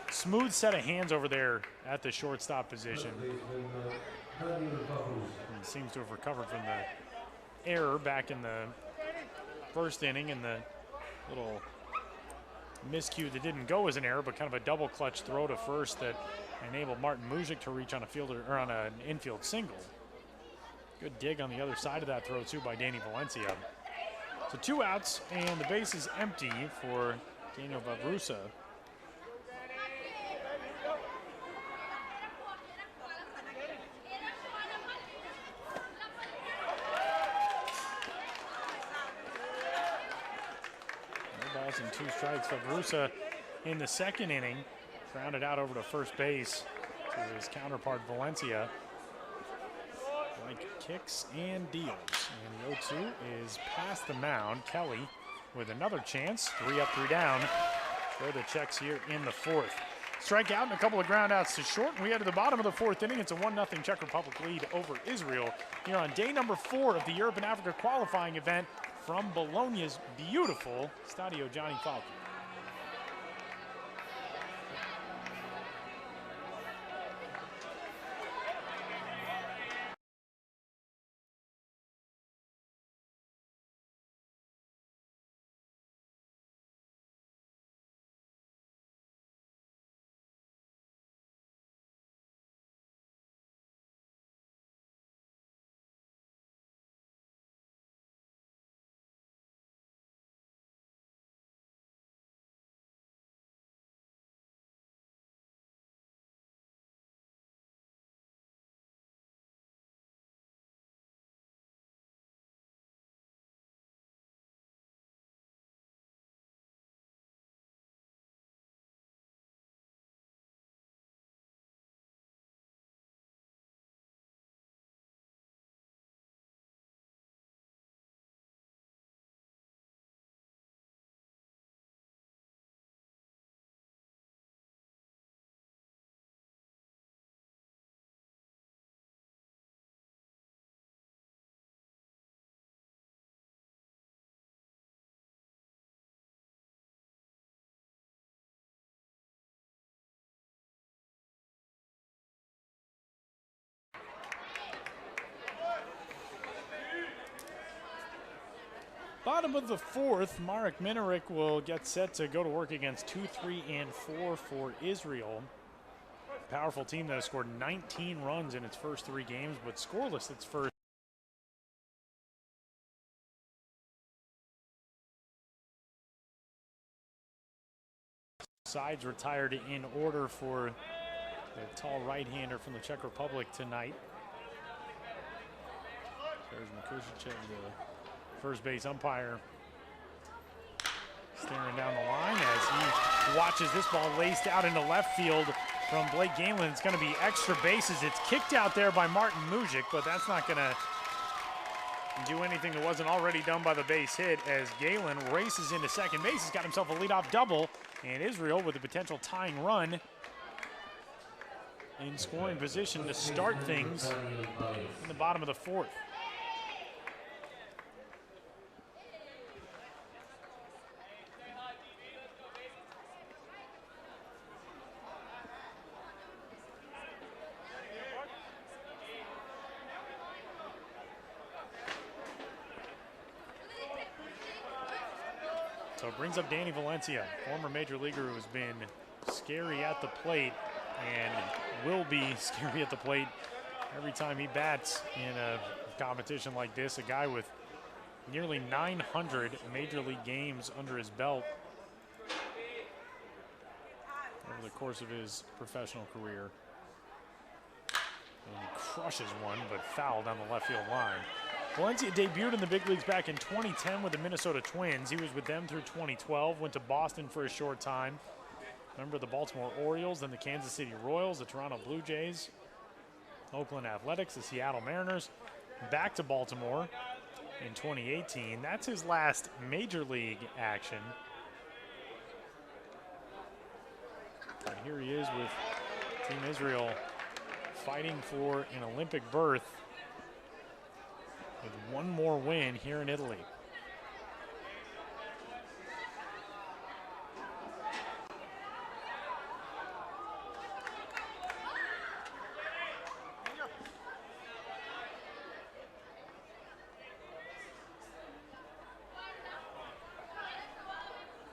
smooth set of hands over there at the shortstop position. He seems to have recovered from the error back in the first inning and the little miscue that didn't go as an error, but kind of a double clutch throw to first that enabled Martin Mujic to reach on a fielder or on an infield single. Good dig on the other side of that throw too by Danny Valencia. So 2 outs and the base is empty for Daniel Vavrusa. And 2 strikes. Vavrusa in the second inning grounded out over to first base to his counterpart Valencia. Blake kicks and deals. And the 0-2 is past the mound. Kelly with another chance. 3 up, 3 down for the Czechs here in the 4th. Strikeout and a couple of ground outs to short. And we head to the bottom of the 4th inning. It's a 1-0 Czech Republic lead over Israel here on day number 4 of the Europe and Africa qualifying event from Bologna's beautiful Stadio Johnny Falchi. Bottom of the 4th, Marek Minarik will get set to go to work against 2, 3, and 4 for Israel. Powerful team that has scored 19 runs in its first 3 games, but scoreless its first. Sides retired in order for the tall right-hander from the Czech Republic tonight. There's Mujic, the first base umpire, staring down the line as he watches this ball laced out into left field from Blake Galen. It's going to be extra bases. It's kicked out there by Martin Mujic, but that's not going to do anything that wasn't already done by the base hit as Galen races into second base. He's got himself a leadoff double, and Israel with a potential tying run in scoring position to start things in the bottom of the fourth. So it brings up Danny Valencia, former major leaguer who has been scary at the plate and will be scary at the plate every time he bats in a competition like this. A guy with nearly 900 major league games under his belt over the course of his professional career. And he crushes one, but foul down the left field line. Valencia debuted in the big leagues back in 2010 with the Minnesota Twins. He was with them through 2012, went to Boston for a short time. Member of the Baltimore Orioles, then the Kansas City Royals, the Toronto Blue Jays, Oakland Athletics, the Seattle Mariners, back to Baltimore in 2018. That's his last major league action. And here he is with Team Israel fighting for an Olympic berth with one more win here in Italy.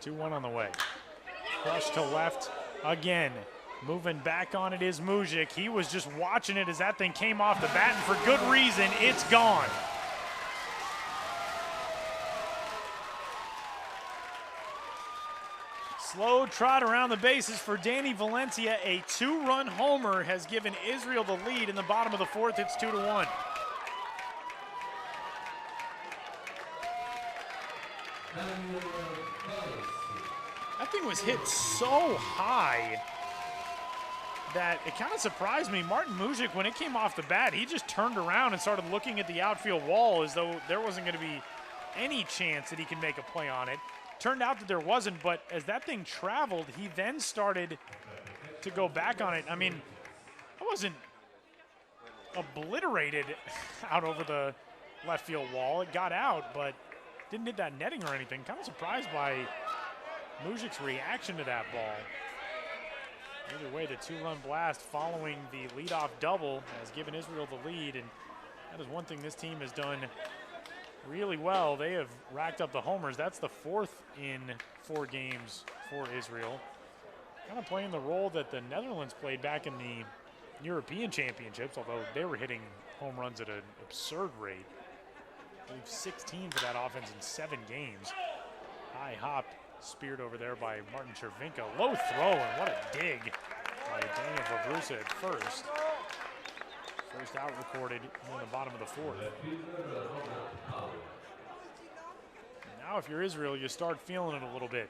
Two-one on the way. Crush to left again. Moving back on it is Mujic. He was just watching it as that thing came off the bat, and for good reason, it's gone. Slow trot around the bases for Danny Valencia. A two-run homer has given Israel the lead in the bottom of the fourth. It's 2-1. That thing was hit so high that it kind of surprised me. Martin Mujic, when it came off the bat, he just turned around and started looking at the outfield wall as though there wasn't going to be any chance that he could make a play on it. Turned out that there wasn't, but as that thing traveled, he then started to go back on it. I mean, I wasn't obliterated out over the left field wall. It got out, but didn't hit that netting or anything. Kind of surprised by Mujic's reaction to that ball. Either way, the two-run blast following the leadoff double has given Israel the lead, and that is one thing this team has done really well. They have racked up the homers. That's the fourth in 4 games for Israel. Kind of playing the role that the Netherlands played back in the European Championships, although they were hitting home runs at an absurd rate. I believe 16 for that offense in 7 games. High hop speared over there by Martin Chervinka. Low throw, and what a dig by Daniel Vavrusa at first. First out recorded in the bottom of the fourth. Now if you're Israel, you start feeling it a little bit.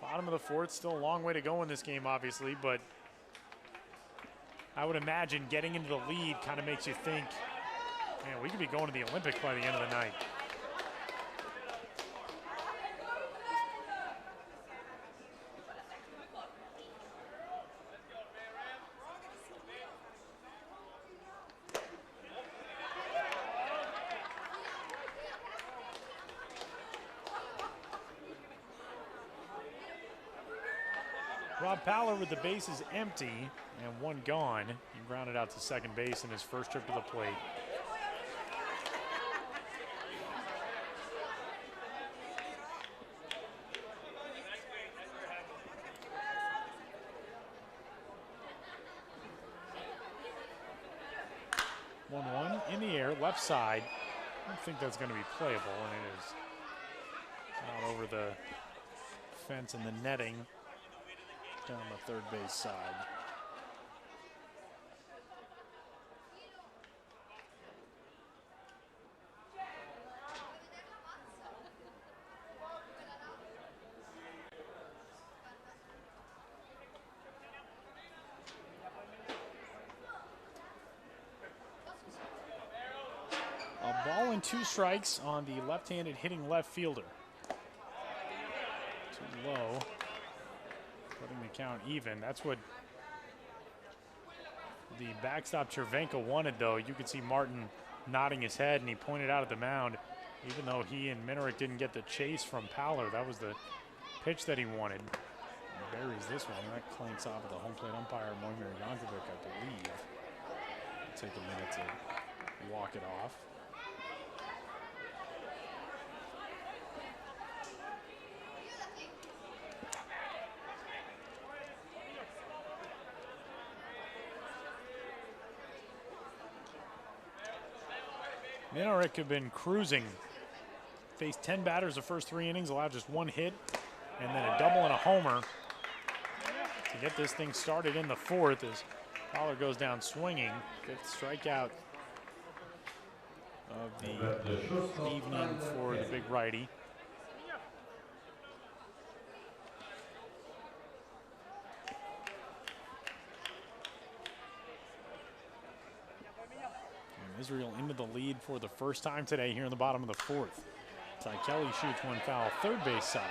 Bottom of the fourth, still a long way to go in this game, obviously, but I would imagine getting into the lead kind of makes you think, man, we could be going to the Olympics by the end of the night. Rob Powler with the bases empty and 1 gone. He grounded out to second base in his first trip to the plate. One in the air, left side. I don't think that's going to be playable, and it is out over the fence and the netting down the third base side. and 2 strikes on the left-handed hitting left fielder. Too low. Putting the count even. That's what the backstop Cervenka wanted, though. You could see Martin nodding his head, and he pointed out at the mound, even though he and Minarek didn't get the chase from Powler, that was the pitch that he wanted. He buries this one. That clanks off of the home plate umpire, Mojmir Jankovic, I believe. It'll take a minute to walk it off. Minarek had been cruising. Faced 10 batters the first 3 innings, allowed just 1 hit, and then a double and a homer to get this thing started in the 4th as Fowler goes down swinging. 5th strikeout of the evening for the big righty. Israel into the lead for the first time today here in the bottom of the 4th. Ty Kelly shoots one foul, third base side.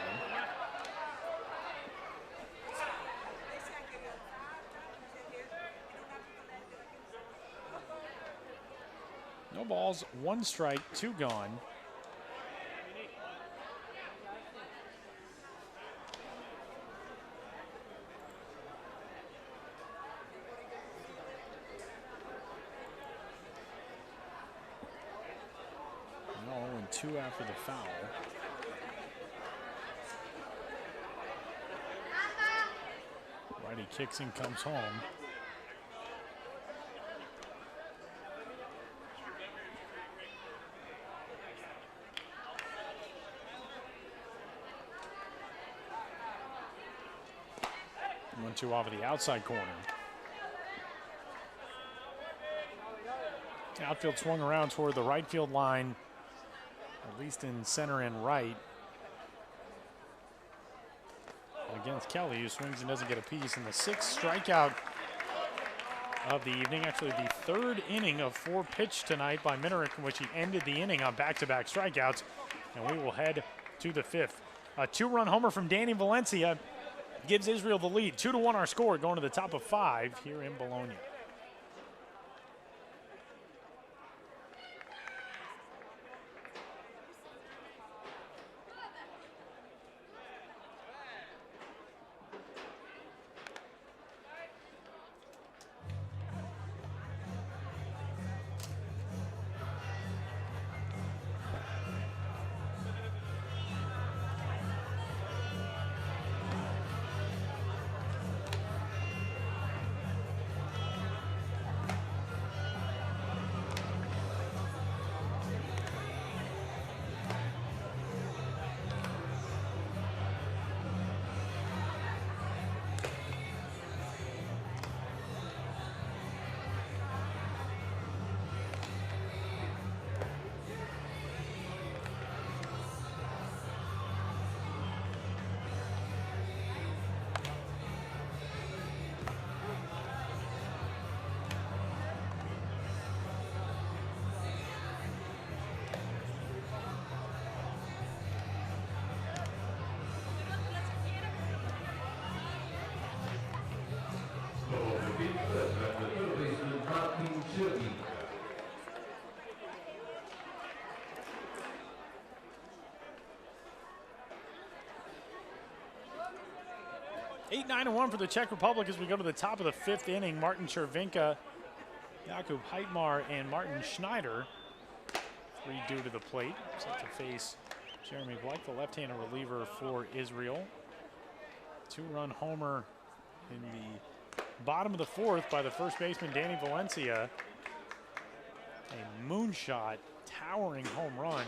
No balls, 1 strike, 2 gone. Two after the foul. Righty kicks and comes home. One, two off of the outside corner. Outfield swung around toward the right field line, at least in center and right. Against Kelly, who swings and doesn't get a piece. And the 6th strikeout of the evening, actually the 3rd inning of 4 pitched tonight by Minarek, in which he ended the inning on back-to-back strikeouts. And we will head to the 5th. A 2-run homer from Danny Valencia gives Israel the lead. 2-1 our score, going to the top of 5 here in Bologna. Eight, 9-1 for the Czech Republic as we go to the top of the 5th inning. Martin Cervenka, Jakub Hydemar, and Martin Schneider. 3 due to the plate. Set to face Jeremy Blake, the left-handed reliever for Israel. 2-run homer in the bottom of the 4th by the first baseman, Danny Valencia. A moonshot, towering home run.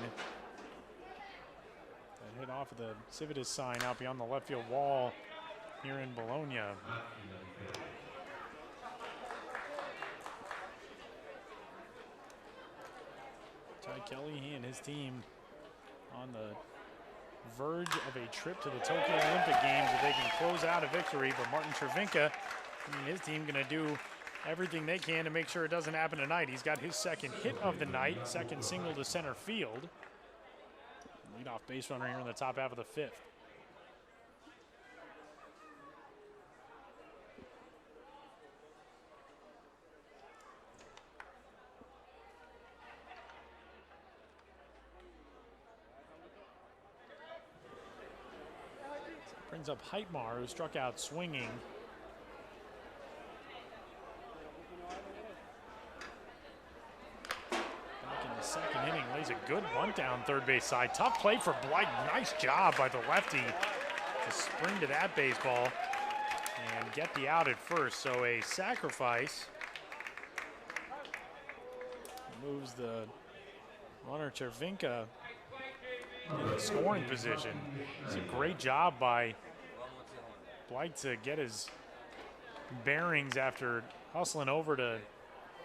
That hit off of the Civitas sign out beyond the left field wall here in Bologna. Ty Kelly, he and his team on the verge of a trip to the Tokyo Olympic Games if they can close out a victory. But Martin Cervenka and his team going to do everything they can to make sure it doesn't happen tonight. He's got his second hit of the night, second single to center field. Leadoff base runner here in the top half of the fifth. Brings up Hydemar, who struck out swinging. Back in the second inning, lays a good bunt down third base side. Tough play for Blight. Nice job by the lefty to spring to that baseball and get the out at first. So a sacrifice moves the runner Chervinka in the scoring position. It's a great job by Blight to get his bearings after hustling over to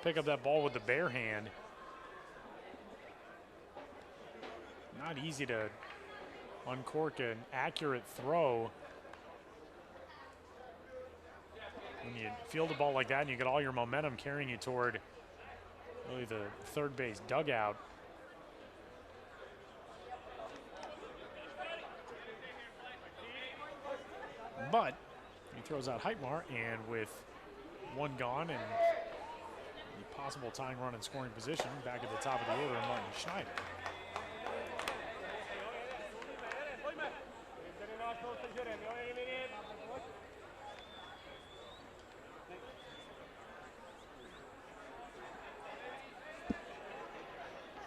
pick up that ball with the bare hand. Not easy to uncork an accurate throw. When you field a ball like that and you get all your momentum carrying you toward really the third base dugout. But he throws out Hydemar, and with one gone and the possible tying run in scoring position, back at the top of the order, Martin Schneider.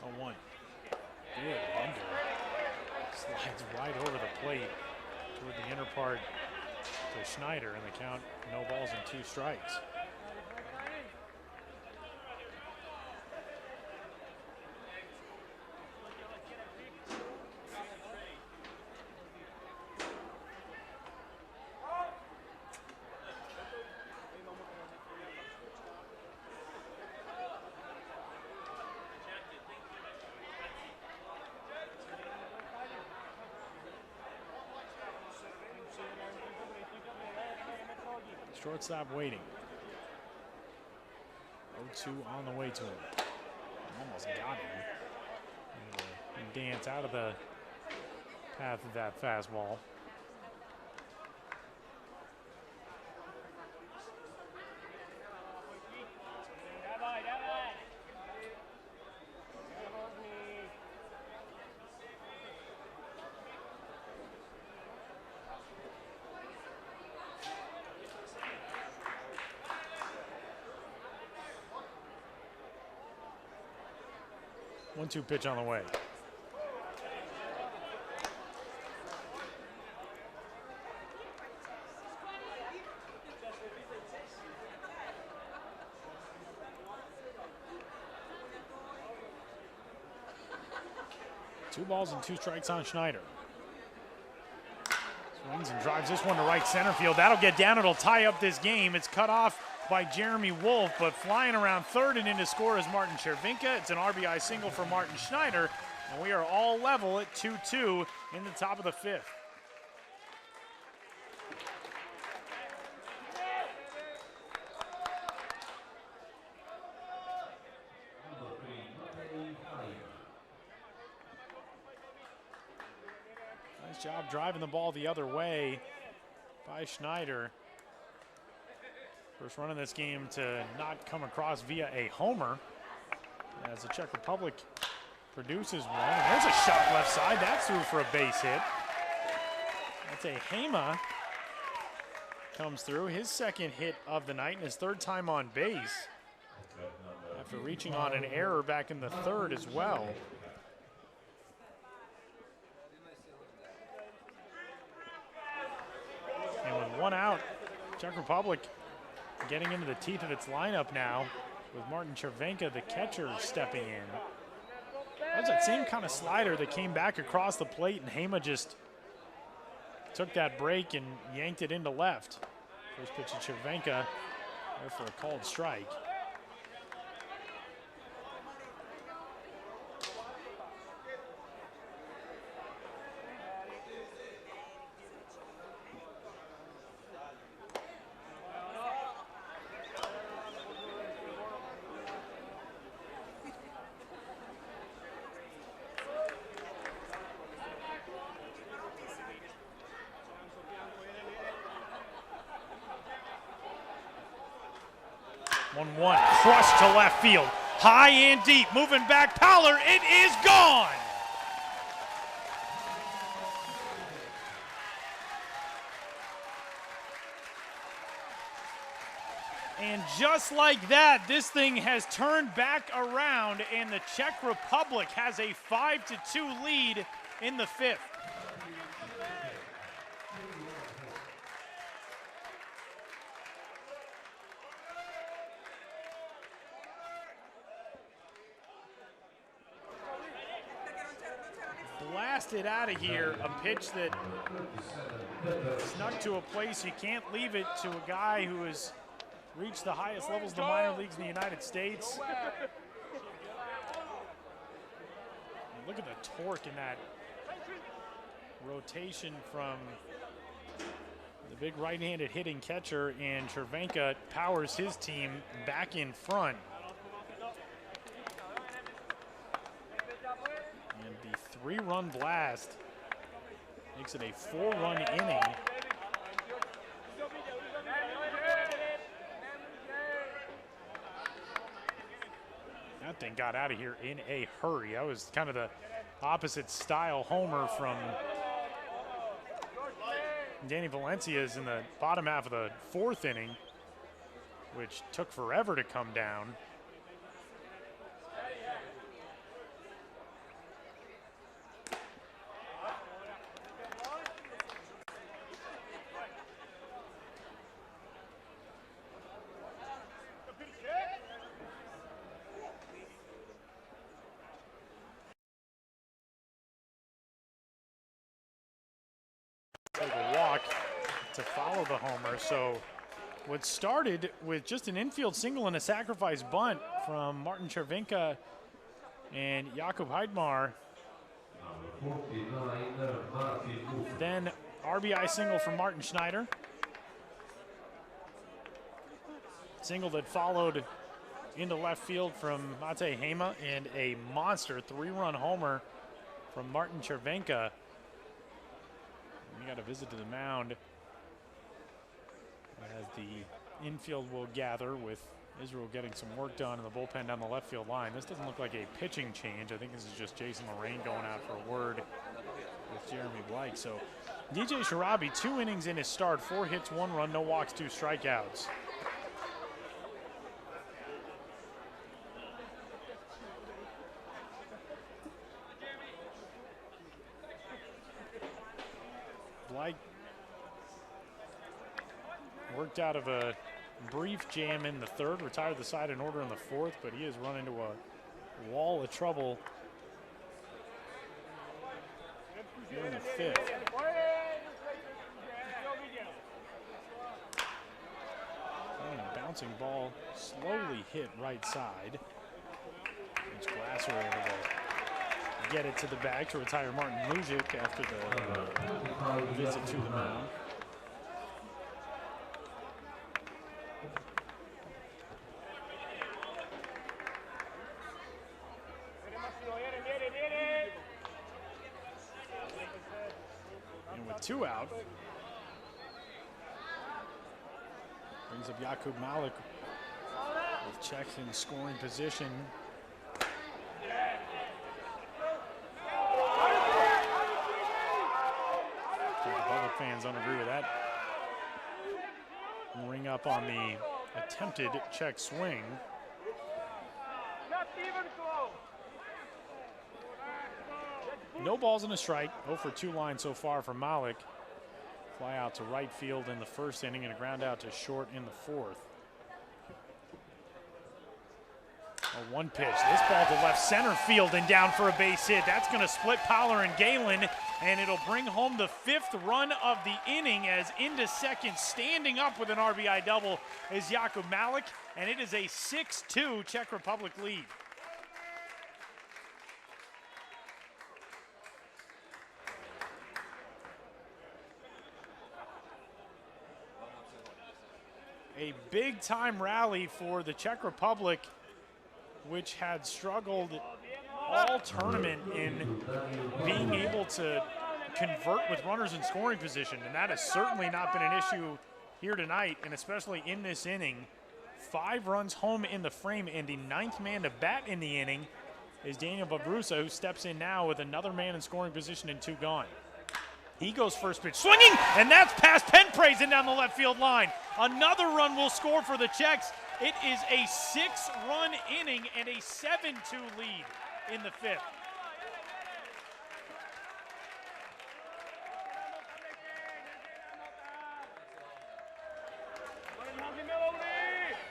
Oh, one. Good under. Slides right over the plate toward the inner part to Schneider, and the count, no balls and 2 strikes. Shortstop waiting. 0-2 on the way to him. Almost got him. And dance out of the path of that fastball. One-two pitch on the way. Two balls and 2 strikes on Schneider. Swings and drives this one to right center field. That'll get down. It'll tie up this game. It's cut off by Jeremy Wolfe, but flying around third and in to score is Martin Chervinka. It's an RBI single for Martin Schneider, and we are all level at 2-2 in the top of the fifth. Nice job driving the ball the other way by Schneider. First run in this game to not come across via a homer as the Czech Republic produces one. And there's a shot left side. That's through for a base hit. That's a Hydemar. Comes through his second hit of the night and his 3rd time on base after reaching on an error back in the 3rd as well. And with 1 out, Czech Republic getting into the teeth of its lineup now with Martin Chervinka, the catcher, stepping in. That was that same kind of slider that came back across the plate, and Hydemar just took that break and yanked it into left. First pitch to Chervinka, there for a called strike. 1-1, crushed to left field. High and deep, moving back, Powler, it is gone! And just like that, this thing has turned back around, and the Czech Republic has a 5-2 lead in the fifth. Blasted out of here, a pitch that snuck to a place you can't leave it, to a guy who has reached the highest levels of the minor leagues in the United States. Look at the torque in that rotation from the big right-handed hitting catcher, and Cervenka powers his team back in front. And the 3-run blast makes it a 4-run inning. That thing got out of here in a hurry. That was kind of the opposite style homer from Danny Valencia's in the bottom half of the fourth inning, which took forever to come down. Take a walk to follow the homer. So what started with just an infield single and a sacrifice bunt from Martin Cervenka and Jakub Hydemar, then RBI single from Martin Schneider, single that followed into left field from Mate Hema, and a monster 3-run homer from Martin Cervenka. We got a visit to the mound as the infield will gather, with Israel getting some work done in the bullpen down the left field line. This doesn't look like a pitching change. I think this is just Jason Lorraine going out for a word with Jeremy Blake. So DJ Sharabi, 2 innings in his start, 4 hits, 1 run, no walks, 2 strikeouts. Blake worked out of a brief jam in the third, retired the side in order in the fourth, but he has run into a wall of trouble here in the fifth. And a bouncing ball slowly hit right side. It's Glasser able to get it to the bag to retire Martin Mujic after the visit to the mound. And with 2 out, brings up Jakub Malik with Czech in scoring position. Fans don't agree with that. Ring up on the attempted check swing. No balls and a strike. 0 for 2 line so far for Malik. Fly out to right field in the first inning and a ground out to short in the fourth. A 1 pitch. This ball to left center field and down for a base hit. That's going to split Powler and Galen, and it'll bring home the 5th run of the inning, as into second, standing up with an RBI double, is Jakub Malik, and it is a 6-2 Czech Republic lead. A big-time rally for the Czech Republic, which had struggled all tournament in being able to convert with runners in scoring position, and that has certainly not been an issue here tonight, and especially in this inning. 5 runs home in the frame, and the 9th man to bat in the inning is Daniel Babrusa, who steps in now with another man in scoring position and 2 gone. He goes first pitch, swinging, and that's past Penpraise and down the left field line. Another run will score for the Czechs. It is a 6-run inning and a 7-2 lead in the 5th.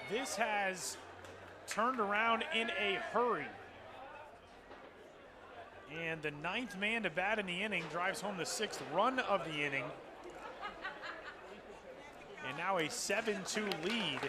This has turned around in a hurry. And the 9th man to bat in the inning drives home the 6th run of the inning. And now a 7-2 lead.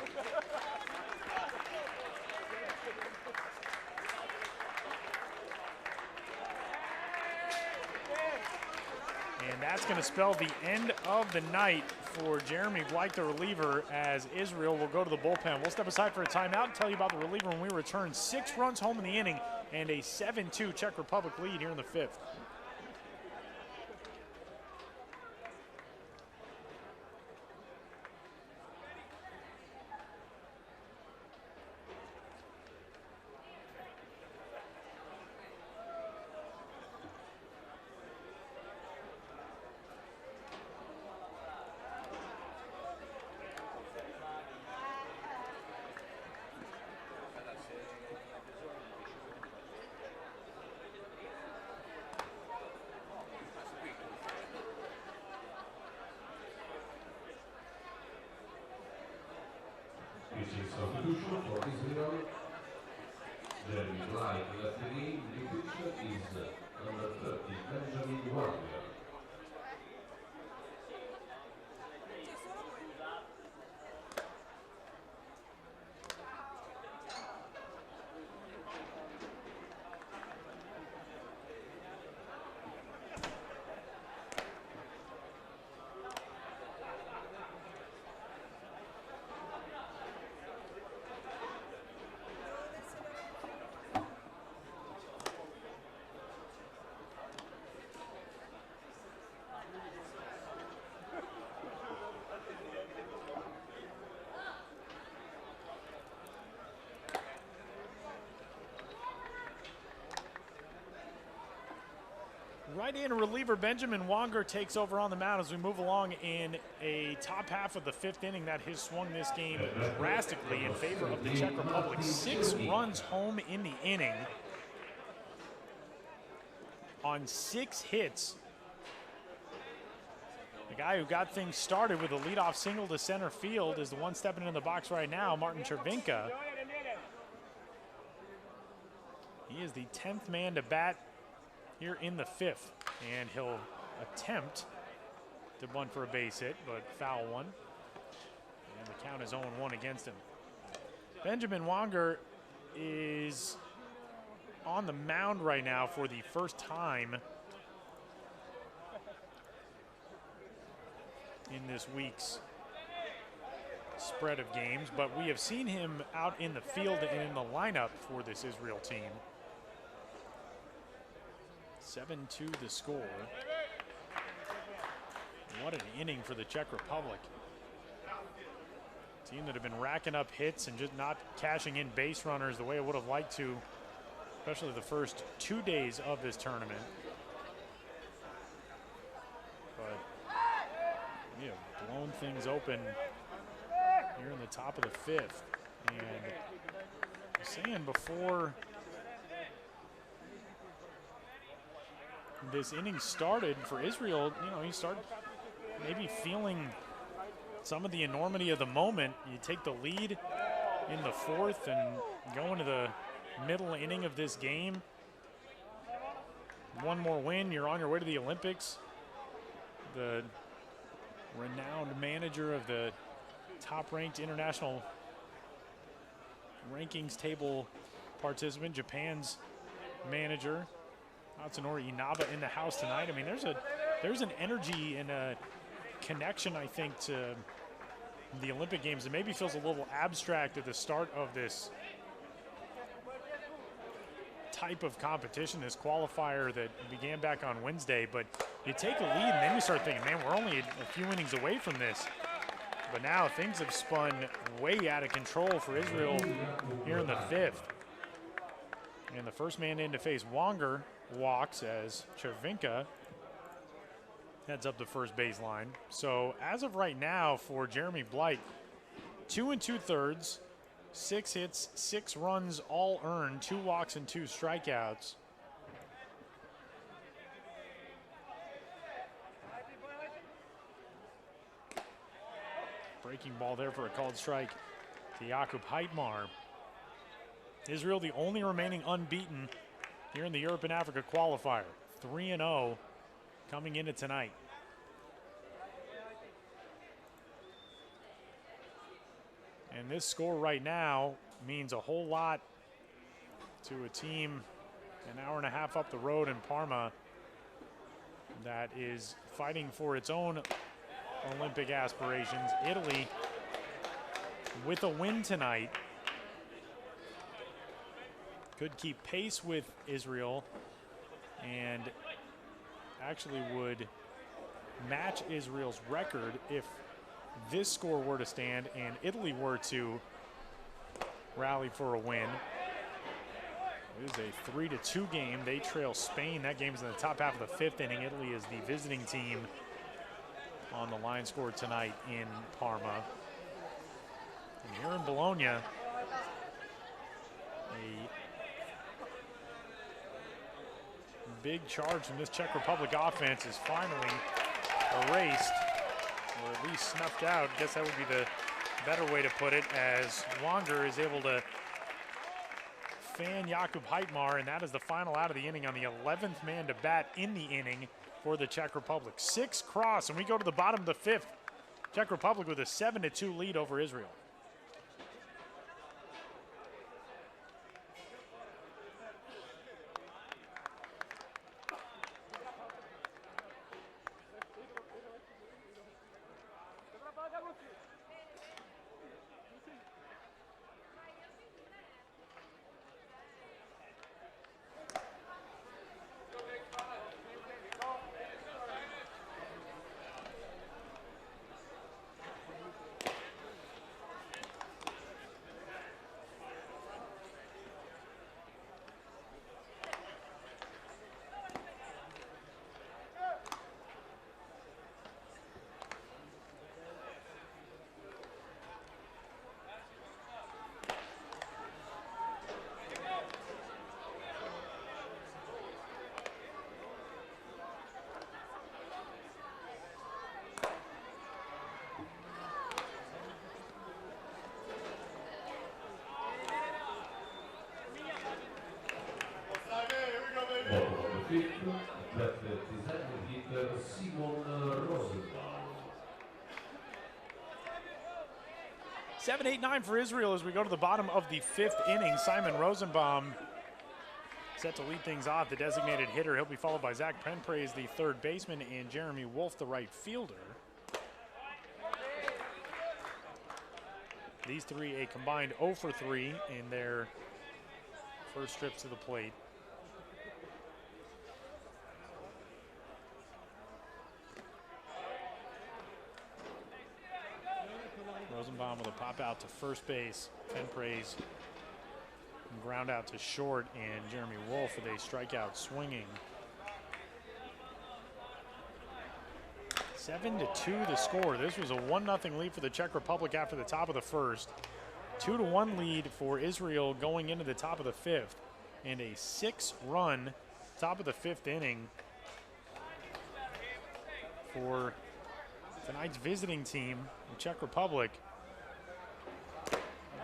And that's going to spell the end of the night for Jeremy Bleich, the reliever, as Israel will go to the bullpen. We'll step aside for a timeout and tell you about the reliever when we return. 6 runs home in the inning and a 7-2 Czech Republic lead here in the 5th. Substitution for Israel. Jeremy Bleich, left again. The pitcher is number 30, Benjamin Wolfe. Right-hand reliever Benjamin Wonger takes over on the mound as we move along in a top half of the 5th inning that has swung this game drastically in favor of the Czech Republic. 6 runs home in the inning on 6 hits. The guy who got things started with a leadoff single to center field is the one stepping in the box right now, Martin Chervinka. He is the 10th man to bat here in the 5th, and he'll attempt to bunt for a base hit, but foul one. And the count is 0-1 against him. Benjamin Wonger is on the mound right now for the first time in this week's spread of games, but we have seen him out in the field and in the lineup for this Israel team. 7-2 the score. What an inning for the Czech Republic. Team that have been racking up hits and just not cashing in base runners the way I would have liked to, especially the first 2 days of this tournament. But we have blown things open here in the top of the 5th. And I was saying before this inning started for Israel, you know, you start maybe feeling some of the enormity of the moment. You take the lead in the 4th and go into the middle inning of this game. One more win, you're on your way to the Olympics. The renowned manager of the top-ranked international rankings table participant, Japan's manager, Atsunori Inaba, in the house tonight. I mean, there's an energy and a connection, I think, to the Olympic Games that maybe feels a little abstract at the start of this type of competition, this qualifier that began back on Wednesday. But you take a lead and then you start thinking, man, we're only a few innings away from this. But now things have spun way out of control for Israel here in the 5th. And the first man in to face Wonger walks as Chervinka heads up the first baseline. So as of right now for Jeremy Blight, 2 2/3, 6 hits, 6 runs, all earned, 2 walks and 2 strikeouts. Breaking ball there for a called strike to Jakub Hydemar. Israel the only remaining unbeaten here in the Europe and Africa qualifier. 3-0 coming into tonight. And this score right now means a whole lot to a team an hour and a half up the road in Parma that is fighting for its own Olympic aspirations. Italy, with a win tonight, could keep pace with Israel and actually would match Israel's record if this score were to stand and Italy were to rally for a win. It is a 3-2 game. They trail Spain. That game's in the top half of the 5th inning. Italy is the visiting team on the line score tonight in Parma. And here in Bologna, a big charge from this Czech Republic offense is finally erased, or at least snuffed out. Guess that would be the better way to put it, as Wonger is able to fan Jakub Hydemar, and that is the final out of the inning on the 11th man to bat in the inning for the Czech Republic. 6 cross, and we go to the bottom of the 5th. Czech Republic with a 7-2 lead over Israel. Seven, 8, 9 for Israel as we go to the bottom of the 5th inning. Simon Rosenbaum set to lead things off, the designated hitter. He'll be followed by Zach Penpraise, the third baseman, and Jeremy Wolfe, the right fielder. These three a combined 0 for 3 in their first trips to the plate. Rosenbaum with a pop out to first base. Penpraise ground out to short, and Jeremy Wolfe with a strikeout swinging. 7-2 the score. This was a 1-0 lead for the Czech Republic after the top of the first. 2-1 lead for Israel going into the top of the 5th, and a 6-run top of the 5th inning for tonight's visiting team, the Czech Republic.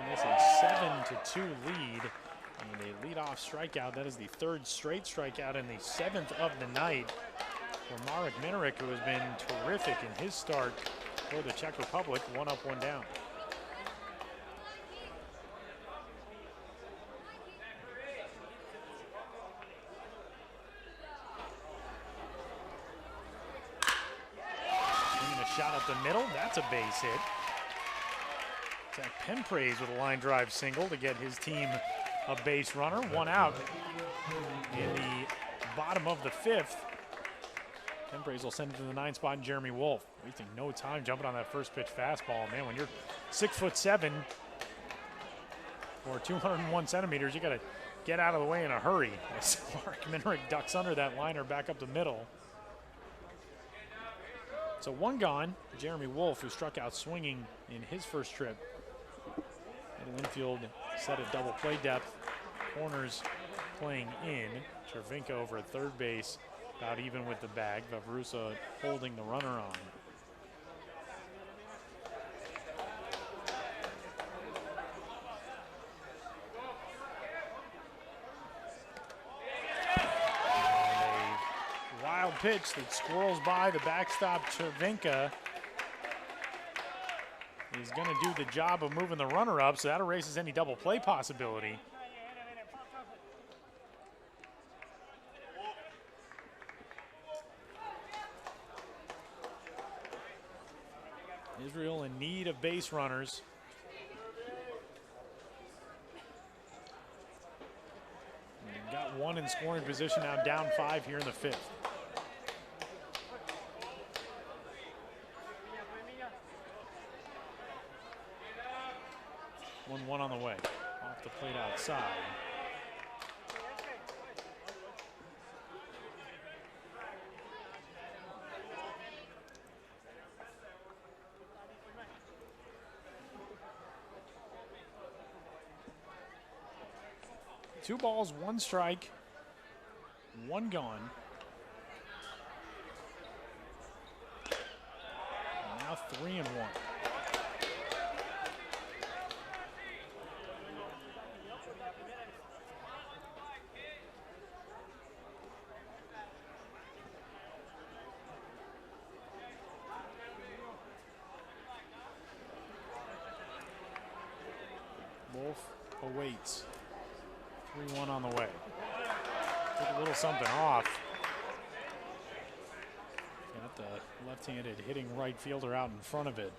And it's a 7-2 lead and a leadoff strikeout. That is the 3rd straight strikeout and the 7th of the night for Marek Minarek, who has been terrific in his start for the Czech Republic. 1 up, 1 down. Swinging a shot up the middle. That's a base hit. Zach Penpraise with a line drive single to get his team a base runner. 1 out in the bottom of the 5th. Temprays will send it to the 9 spot, and Jeremy Wolfe wasting no time jumping on that first pitch fastball. Man, when you're 6'7" or 201 centimeters, you got to get out of the way in a hurry. As Mark Minerick ducks under that liner back up the middle. So 1 gone. Jeremy Wolfe, who struck out swinging in his first trip. Middle infield set at double play depth. Corners playing in. Cervinka over at third base, about even with the bag. Vavrusa holding the runner on. Wild pitch that squirrels by the backstop. Cervinka is going to do the job of moving the runner up, so that erases any double play possibility. Israel in need of base runners. And got 1 in scoring position, now down 5 here in the 5th. 1-1 on the way. Off the plate outside. Two balls, 1 strike, 1 gone. And now 3-1. Wolfe awaits. 3-1 on the way. Took a little something off. Got the left-handed hitting right fielder out in front of it.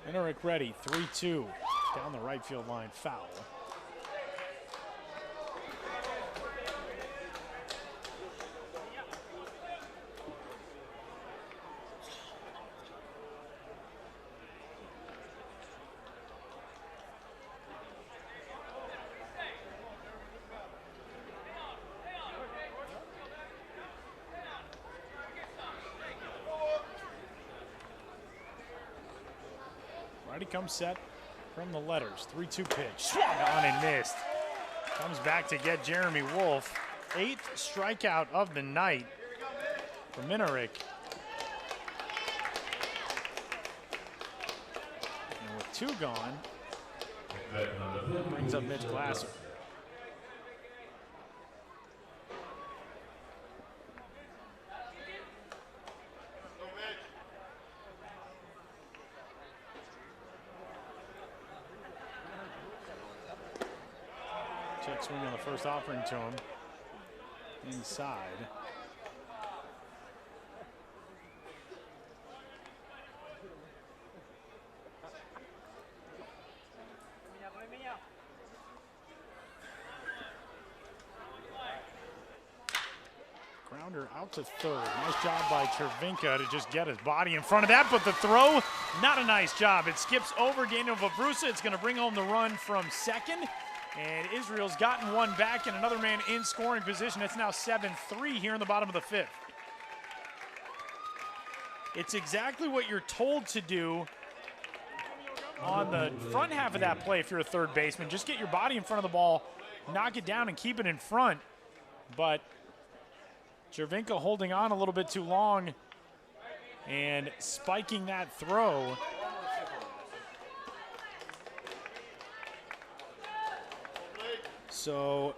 Minerick ready, 3-2. Down the right field line, foul. Righty comes set from the letters. 3-2 pitch. Swung on and missed. Comes back to get Jeremy Wolfe. 8th strikeout of the night for Minerick. And with 2 gone, brings up Mitch Glasser. Check swing on the first offering to him. Inside. Grounder out to third. Nice job by Cervinka to just get his body in front of that, but the throw, not a nice job. It skips over Daniel Vavrusa. It's going to bring home the run from second. And Israel's gotten 1 back and another man in scoring position. It's now 7-3 here in the bottom of the 5th. It's exactly what you're told to do on the front half of that play if you're a third baseman. Just get your body in front of the ball, knock it down, and keep it in front. But Cervinka holding on a little bit too long and spiking that throw. So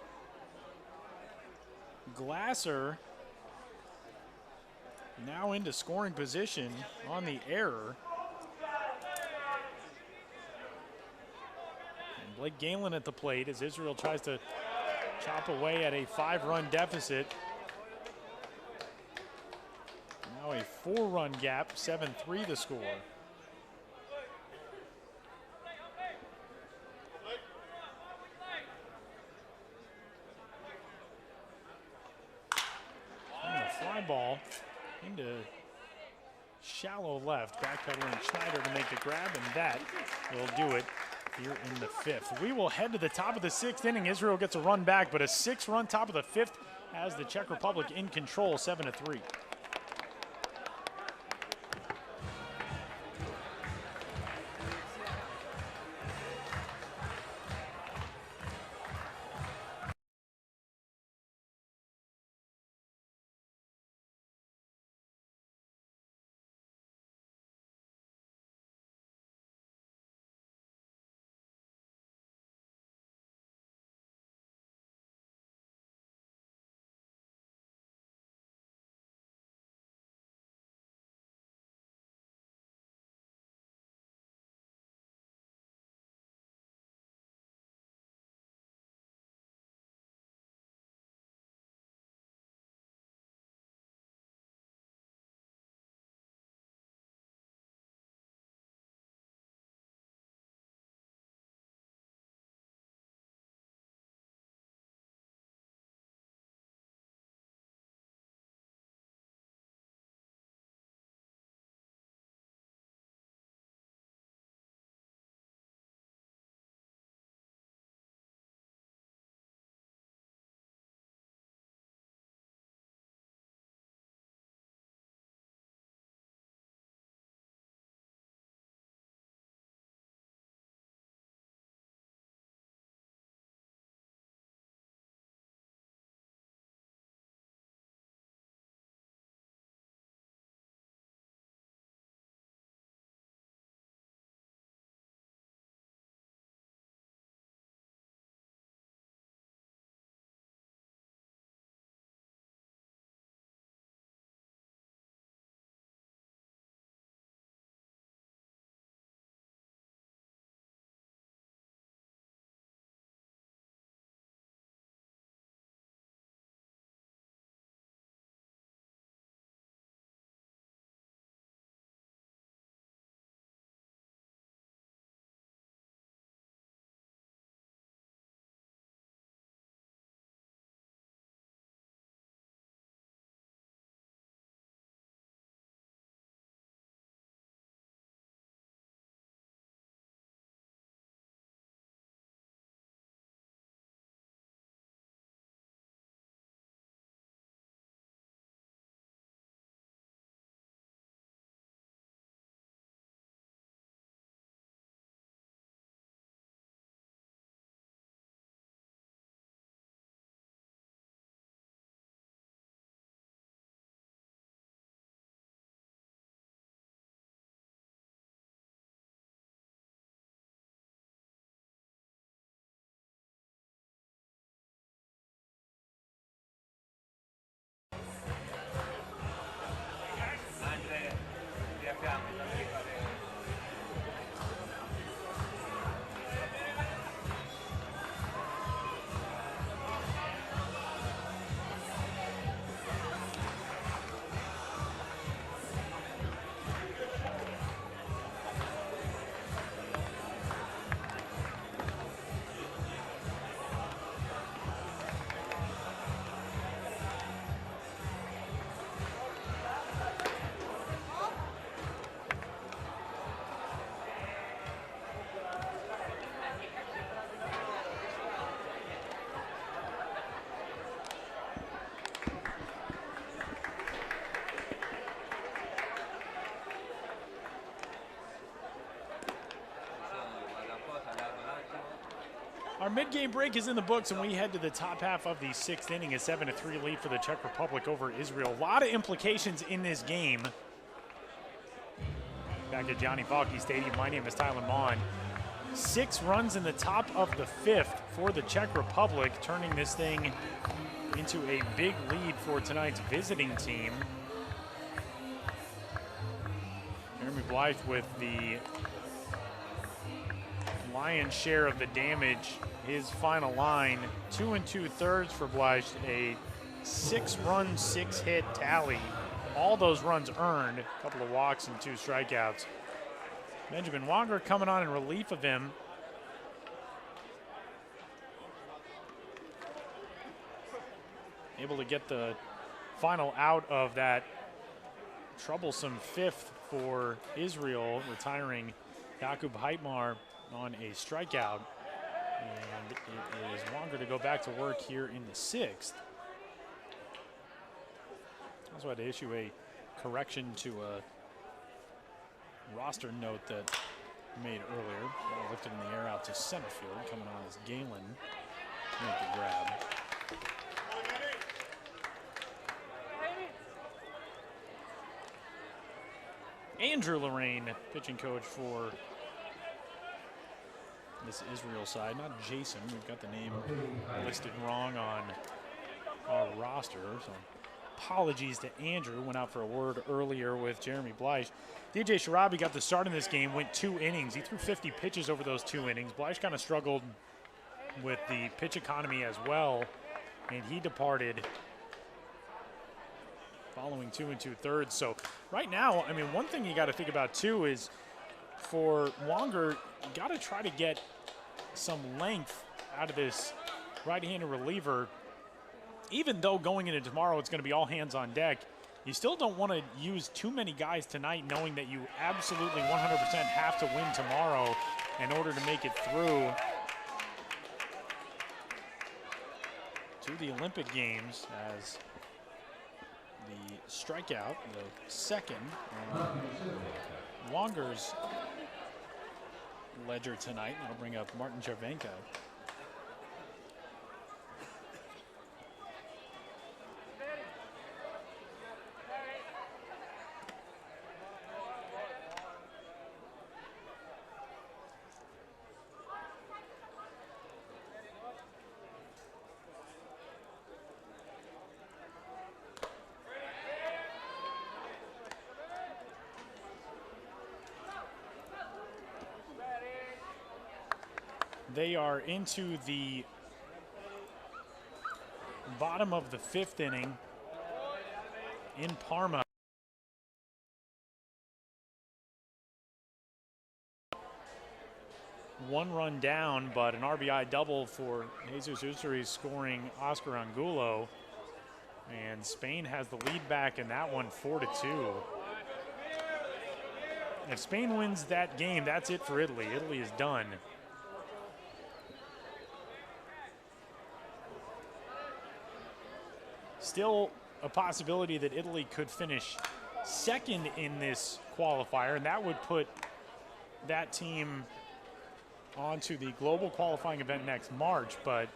Glasser now into scoring position on the error. And Blake Galen at the plate as Israel tries to chop away at a 5-run deficit. Now Now a 4-run gap, 7-3 the score. And a fly ball into shallow left. Backpedaling Schneider to make the grab, and that will do it here in the 5th. We will head to the top of the 6th inning. Israel gets a run back, but a 6-run top of the 5th has the Czech Republic in control, 7-3. Our mid-game break is in the books, and we head to the top half of the 6th inning. A 7-3 lead for the Czech Republic over Israel. A lot of implications in this game. Back at Johnny Falke Stadium, my name is Tyler Maughan. 6 runs in the top of the 5th for the Czech Republic, turning this thing into a big lead for tonight's visiting team. Jeremy Blythe with the lion's share of the damage. His final line, 2 2/3 for Blythe, a 6-run, 6-hit tally all those runs earned, a couple of walks and 2 strikeouts. Benjamin Wonger coming on in relief of him. Able to get the final out of that troublesome 5th for Israel, retiring Jakub Hydemar on a strikeout. And it is Wonger to go back to work here in the 6th. Also had to issue a correction to a roster note that made earlier. Ball lifted in the air out to center field. Coming on is Galen to make the grab. Andrew Lorraine, pitching coach for this Israel side, not Jason. We've got the name listed wrong on our roster, so apologies to Andrew. Went out for a word earlier with Jeremy Bleish. DJ Sharabi got the start in this game, went 2 innings. He threw 50 pitches over those 2 innings. Bleish kind of struggled with the pitch economy as well, and he departed following 2 2/3. So right now, I mean, one thing you got to think about too is for Wonger, you got to try to get some length out of this right-handed reliever. Even though going into tomorrow it's going to be all hands on deck, you still don't want to use too many guys tonight, knowing that you absolutely 100% have to win tomorrow in order to make it through to the Olympic Games, as the strikeout, the second on Wonger's ledger tonight. That'll bring up Martin Chervenka. They are into the bottom of the 5th inning in Parma. One run down, but an RBI double for Jesus Usuri, scoring Oscar Angulo. And Spain has the lead back in that one, 4-2. If Spain wins that game, that's it for Italy. Italy is done. Still a possibility that Italy could finish second in this qualifier, and that would put that team onto the global qualifying event next March. But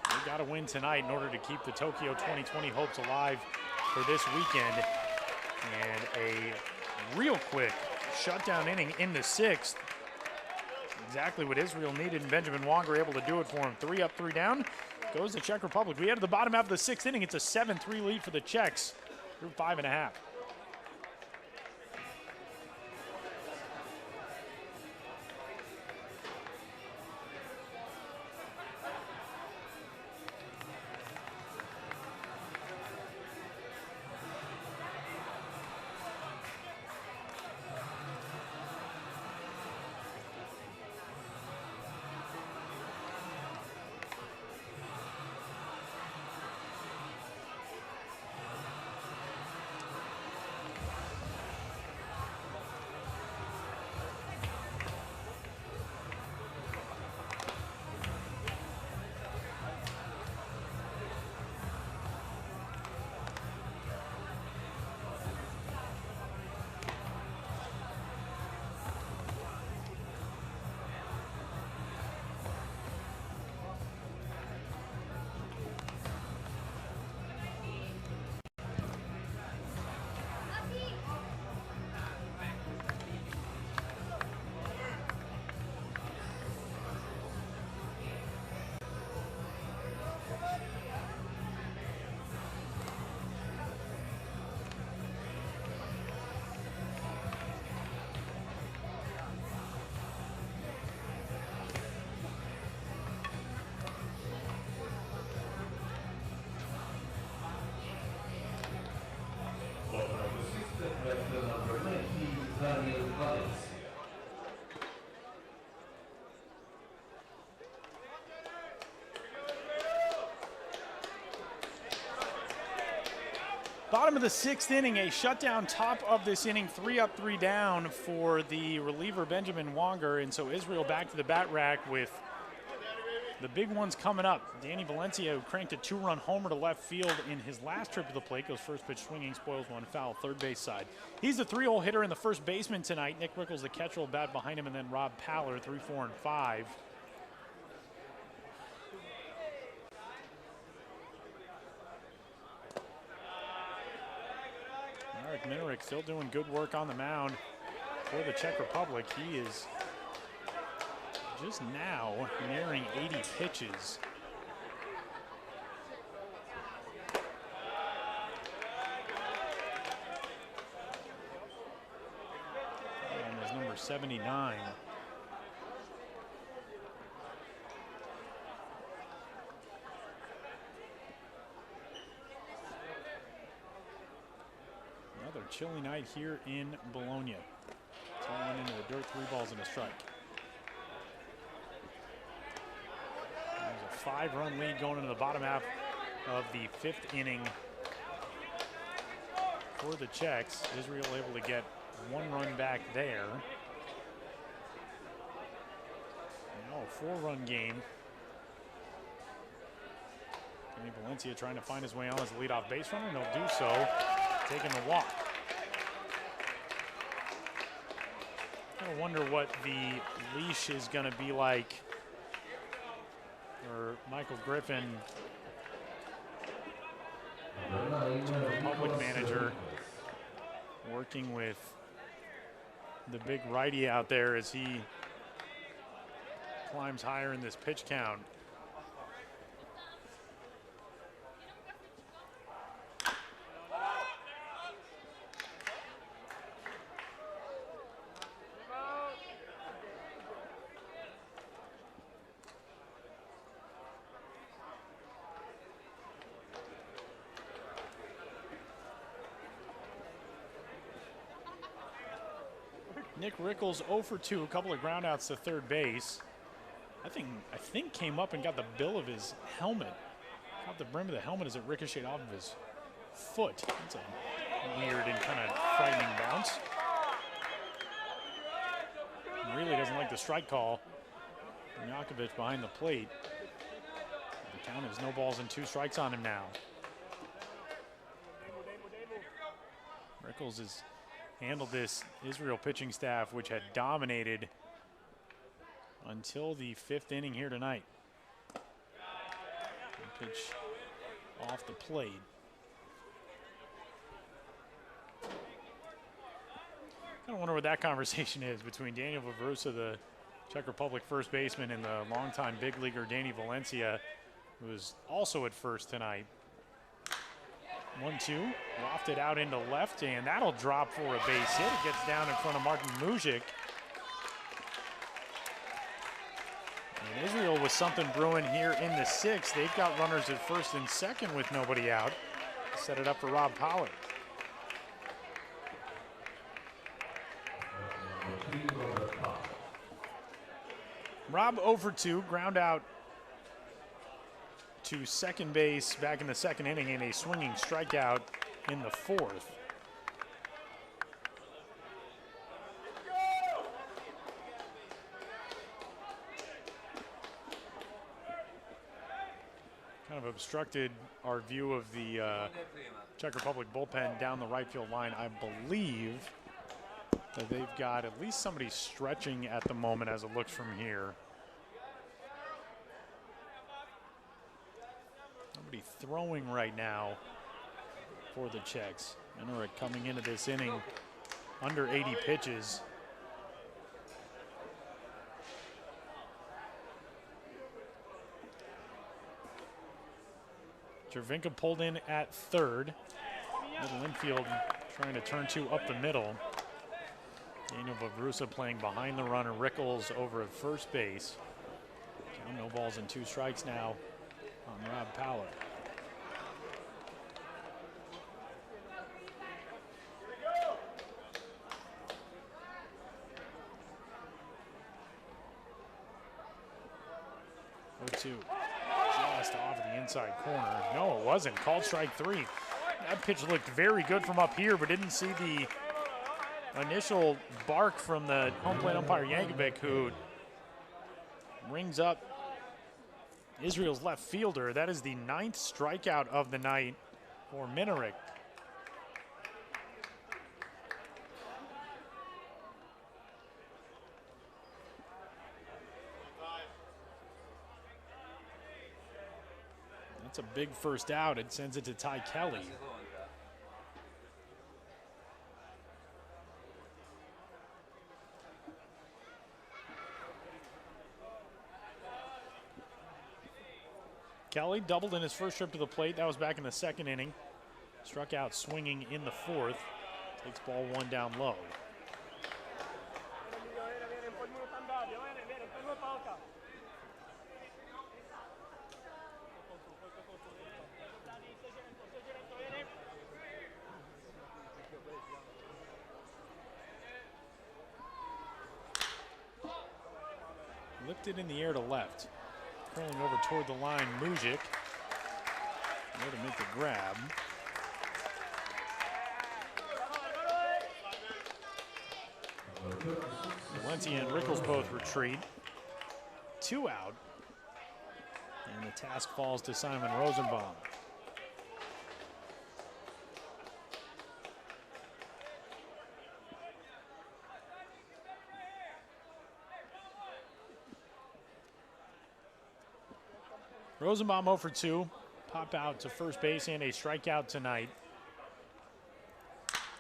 they got to win tonight in order to keep the Tokyo 2020 hopes alive for this weekend. And a real quick shutdown inning in the 6th. Exactly what Israel needed, and Benjamin Wonger able to do it for him. 3 up, 3 down. Goes the Czech Republic. We head to the bottom half of the 6th inning. It's a 7-3 lead for the Czechs through 5.5. Bottom of the 6th inning, a shutdown. Top of this inning, 3 up, 3 down for the reliever Benjamin Wonger. And so Israel back to the bat rack with the big ones coming up. Danny Valencia, who cranked a 2-run homer to left field in his last trip to the plate, goes first pitch swinging, spoils one foul, third base side. He's the 3-hole hitter and the first baseman tonight. Nick Rickles, the catcher, will bat behind him, and then Rob Paller, 3, 4, and 5. Marek Minarek still doing good work on the mound for the Czech Republic. He is just now nearing 80 pitches. And is number 79. Another chilly night here in Bologna. 2-1 into the dirt, 3 balls and a strike. There's a 5-run lead going into the bottom half of the 5th inning for the Czechs. Israel able to get 1 run back there. Now a 4-run game. Danny Valencia trying to find his way on as a leadoff base runner, and he'll do so, taking the walk. I wonder what the leash is going to be like for Michael Griffin, Republic manager, working with the big righty out there as he climbs higher in this pitch count. Nick Rickles 0 for 2, a couple of groundouts to third base. I think came up and got the bill of his helmet. Caught the brim of the helmet as it ricocheted off of his foot. That's a weird and kind of frightening bounce. Really doesn't like the strike call. Yakovich behind the plate. The count is no balls and 2 strikes on him now. Rickles has handled this Israel pitching staff, which had dominated until the 5th inning here tonight. And pitch off the plate. I kind of wonder what that conversation is between Daniel Vavrusa, the Czech Republic first baseman, and the longtime big leaguer Danny Valencia, who is also at first tonight. 1-2, lofted out into left, and that'll drop for a base hit. It gets down in front of Martin Mujic. And Israel with something brewing here in the 6th. They've got runners at first and second with nobody out. Set it up for Rob Pollard. Rob 0 for 2, ground out to second base back in the 2nd inning, and a swinging strikeout in the 4th. Kind of obstructed our view of the Czech Republic bullpen down the right field line. I believe that they've got at least somebody stretching at the moment as it looks from here. Nobody throwing right now for the Czechs. Minarek coming into this inning under 80 pitches. Jervinka pulled in at 3rd. Middle infield trying to turn 2 up the middle. Daniel Vavrusa playing behind the runner. Rickles over at first base. Count no balls and 2 strikes now on Rob Pollard. Just off of the inside corner. No, it wasn't. Called strike 3. That pitch looked very good from up here, but didn't see the initial bark from the home plate umpire Yankovic, who rings up Israel's left fielder. That is the 9th strikeout of the night for Minaric. That's a big first out. It sends it to Ty Kelly. Kelly doubled in his first trip to the plate. That was back in the 2nd inning. Struck out swinging in the 4th. Takes ball 1 down low. Lifted in the air to left. Curling over toward the line, Mujic. There to make the grab. Valencia and Rickles both retreat. 2 out. And the task falls to Simon Rosenbaum. Rosenbaum 0 for 2. Pop out to first base and a strikeout tonight.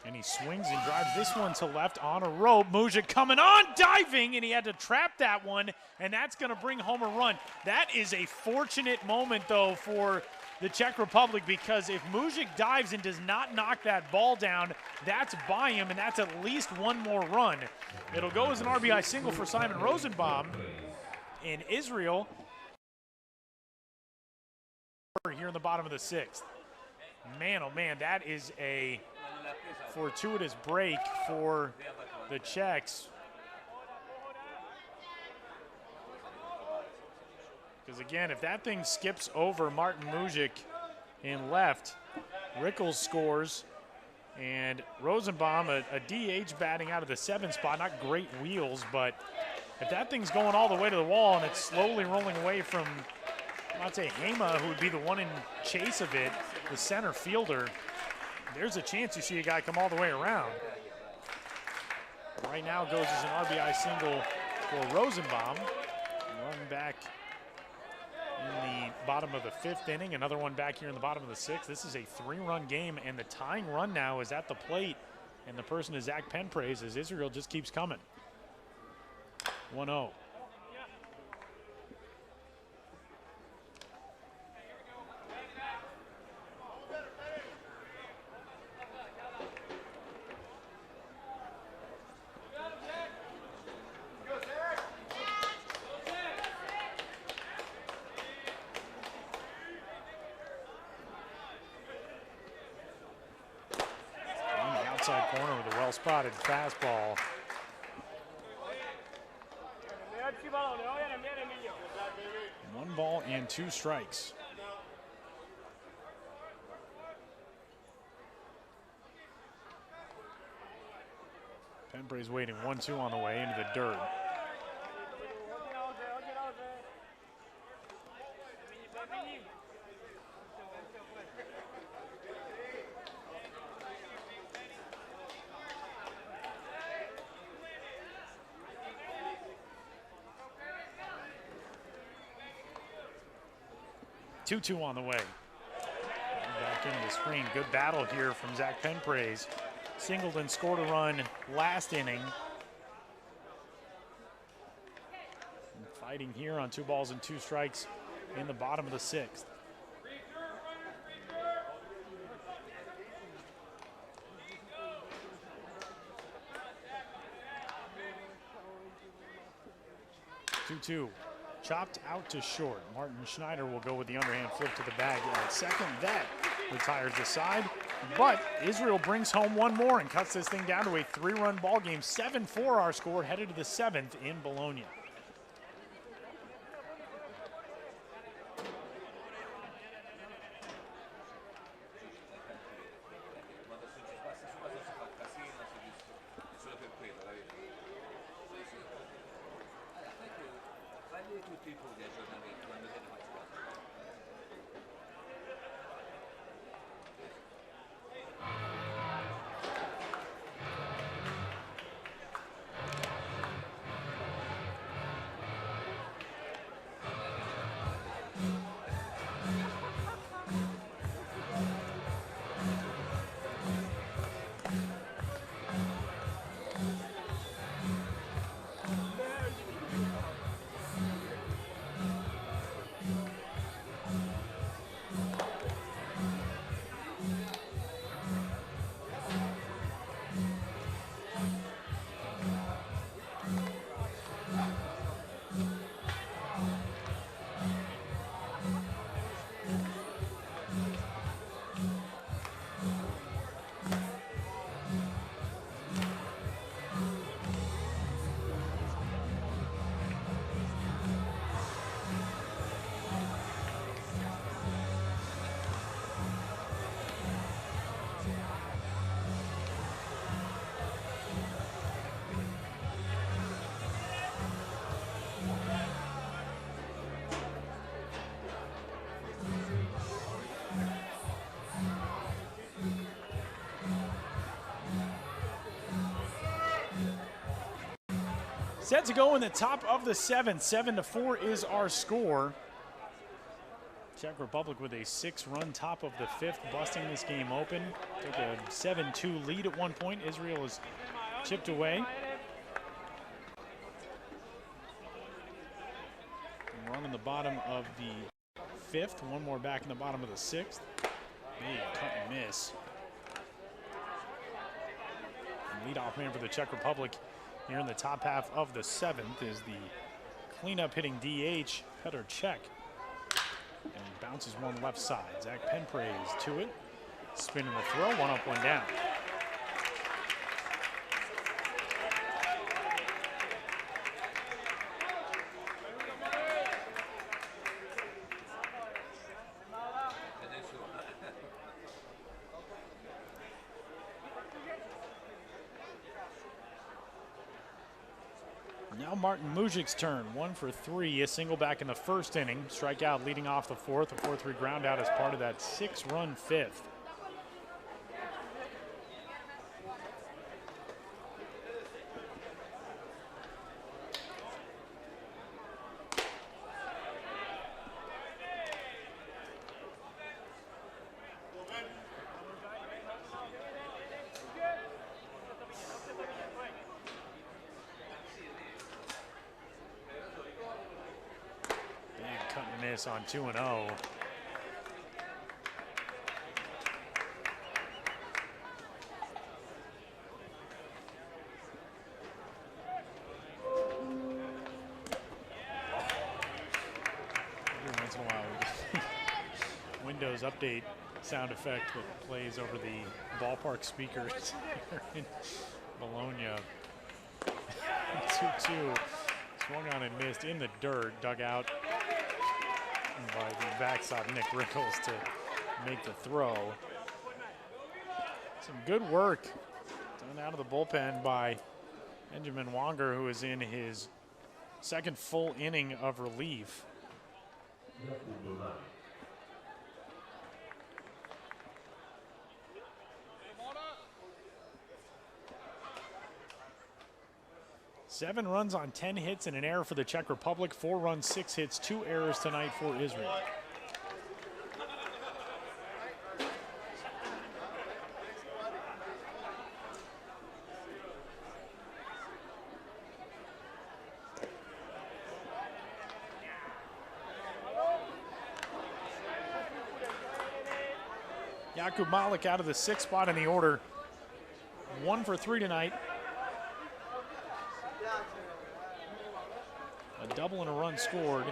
And he swings and drives this one to left on a rope. Mujic coming on, diving, and he had to trap that one, and that's going to bring home a run. That is a fortunate moment, though, for the Czech Republic, because if Mujic dives and does not knock that ball down, that's by him, and that's at least one more run. It'll go as an RBI single for Simon Rosenbaum. And Israel here in the bottom of the 6th. Man, oh man, that is a fortuitous break for the Czechs. Because again, if that thing skips over Martin Mujic in left, Rickles scores, and Rosenbaum, a DH batting out of the 7th spot, not great wheels, but if that thing's going all the way to the wall and it's slowly rolling away from Mate Hema, who would be the one in chase of it, the center fielder, there's a chance you see a guy come all the way around. Right now goes as an RBI single for Rosenbaum. Run back in the bottom of the 5th inning. Another one back here in the bottom of the 6th. This is a 3-run game, and the tying run now is at the plate, and the person is Zach Penpraise, as Israel just keeps coming. 1-0. Outside corner with a well-spotted fastball. One ball and 2 strikes. Penpraise waiting 1-2 on the way into the dirt. Two on the way. Back into the screen. Good battle here from Zach Penpraise. Singleton scored a run last inning. And fighting here on 2 balls and 2 strikes in the bottom of the 6th. Two. Chopped out to short. Martin Schneider will go with the underhand flip to the bag at second. That retires the side, but Israel brings home one more and cuts this thing down to a 3-run ball game. 7-4 our score, headed to the 7th in Bologna. Set to go in the top of the 7th. 7-4 is our score. Czech Republic with a 6-run top of the 5th, busting this game open. Took a 7-2 lead at one point. Israel is chipped away. Run in the bottom of the 5th. One more back in the bottom of the 6th. Big cut and miss. And leadoff man for the Czech Republic here in the top half of the 7th is the cleanup hitting DH, Petr Čech. And bounces one left side. Zach Penpraise to it. Spin in the throw, one up, one down. Now Martin Mujic's turn, 1 for 3, a single back in the 1st inning, strikeout leading off the 4th, a 4-3 ground out as part of that 6-run 5th. On 2-0. Every once in a while, Windows update sound effect that plays over the ballpark speakers here in Bologna. 2-2. Swung on and missed in the dirt, dug out by the backstop Nick Rickles to make the throw. Some good work done out of the bullpen by Benjamin Wonger, who is in his 2nd full inning of relief. Seven runs on 10 hits and an error for the Czech Republic. 4 runs, 6 hits, 2 errors tonight for Israel. Jakub Malik out of the 6th spot in the order. 1 for 3 tonight. A double and a run scored.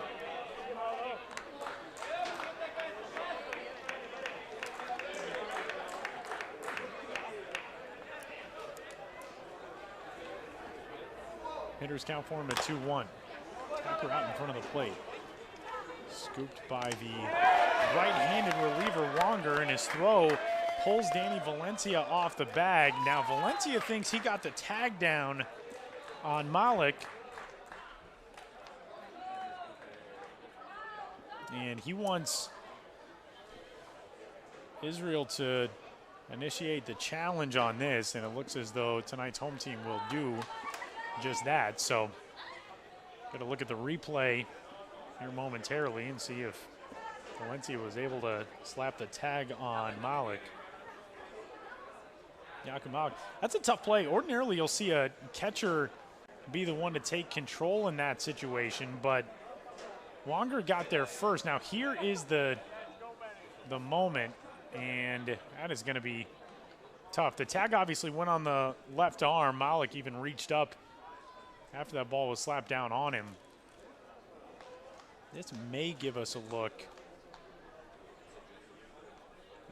Hitters count for him at 2-1. Tucker out in front of the plate. Scooped by the right-handed reliever Wonger, and his throw pulls Danny Valencia off the bag. Now Valencia thinks he got the tag down on Malik. And he wants Israel to initiate the challenge on this, and it looks as though tonight's home team will do just that. So, got to look at the replay here momentarily and see if Valencia was able to slap the tag on Malik. Jakub Malik. That's a tough play. Ordinarily, you'll see a catcher be the one to take control in that situation, but Wonger got there first. Now here is the moment, and that is going to be tough. The tag obviously went on the left arm. Malik even reached up after that ball was slapped down on him. This may give us a look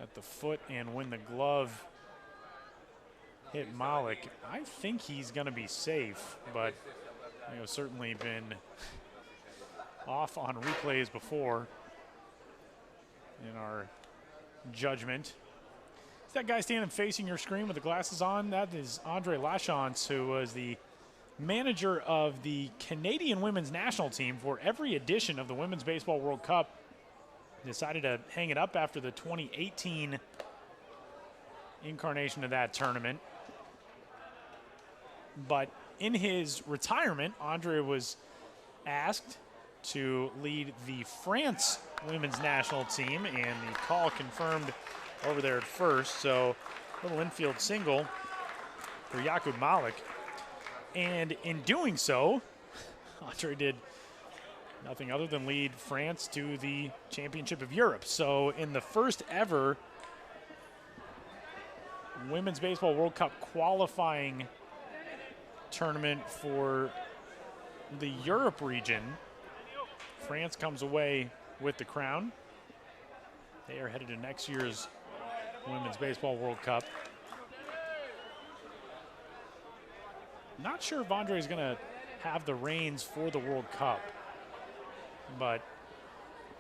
at the foot, and when the glove hit Malik, I think he's going to be safe, but certainly been off on replays before in our judgment. Is that guy standing facing your screen with the glasses on? That is Andre Lachance, who was the manager of the Canadian women's national team for every edition of the Women's Baseball World Cup. Decided to hang it up after the 2018 incarnation of that tournament. But in his retirement, Andre was asked to lead the France women's national team, and the call confirmed over there at first. So little infield single for Jakub Malik. And in doing so, Andre did nothing other than lead France to the Championship of Europe. So in the first ever Women's Baseball World Cup qualifying tournament for the Europe region, France comes away with the crown. They are headed to next year's Women's Baseball World Cup. Not sure if Andre is going to have the reins for the World Cup, but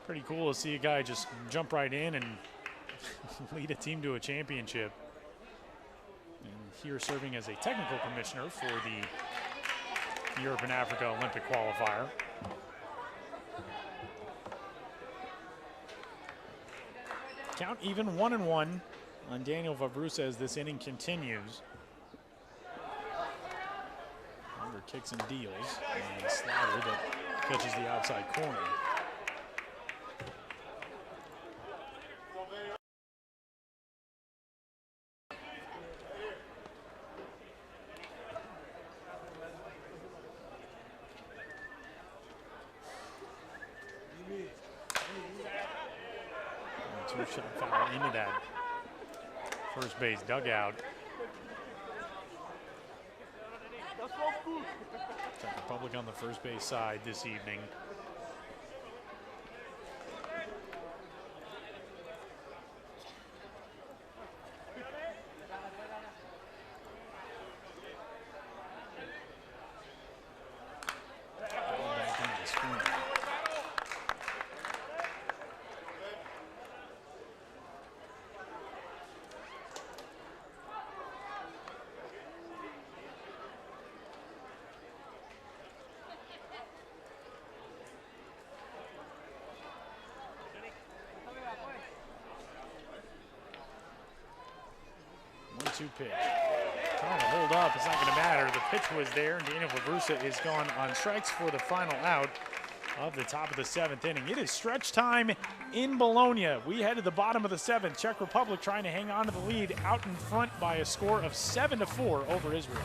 pretty cool to see a guy just jump right in and lead a team to a championship. And here serving as a technical commissioner for the Europe and Africa Olympic qualifier. Count even 1-1 on Daniel Vavrusa as this inning continues. Under kicks and deals, and a slider that catches the outside corner. Two-shot foul into that first base dugout. Czech Republic on the first base side this evening. Back into the screen. Pitch. Trying to hold up, it's not going to matter. The pitch was there, and Daniel Vavrusa is gone on strikes for the final out of the top of the 7th inning. It is stretch time in Bologna. We head to the bottom of the 7th. Czech Republic trying to hang on to the lead, out in front by a score of 7-4 over Israel.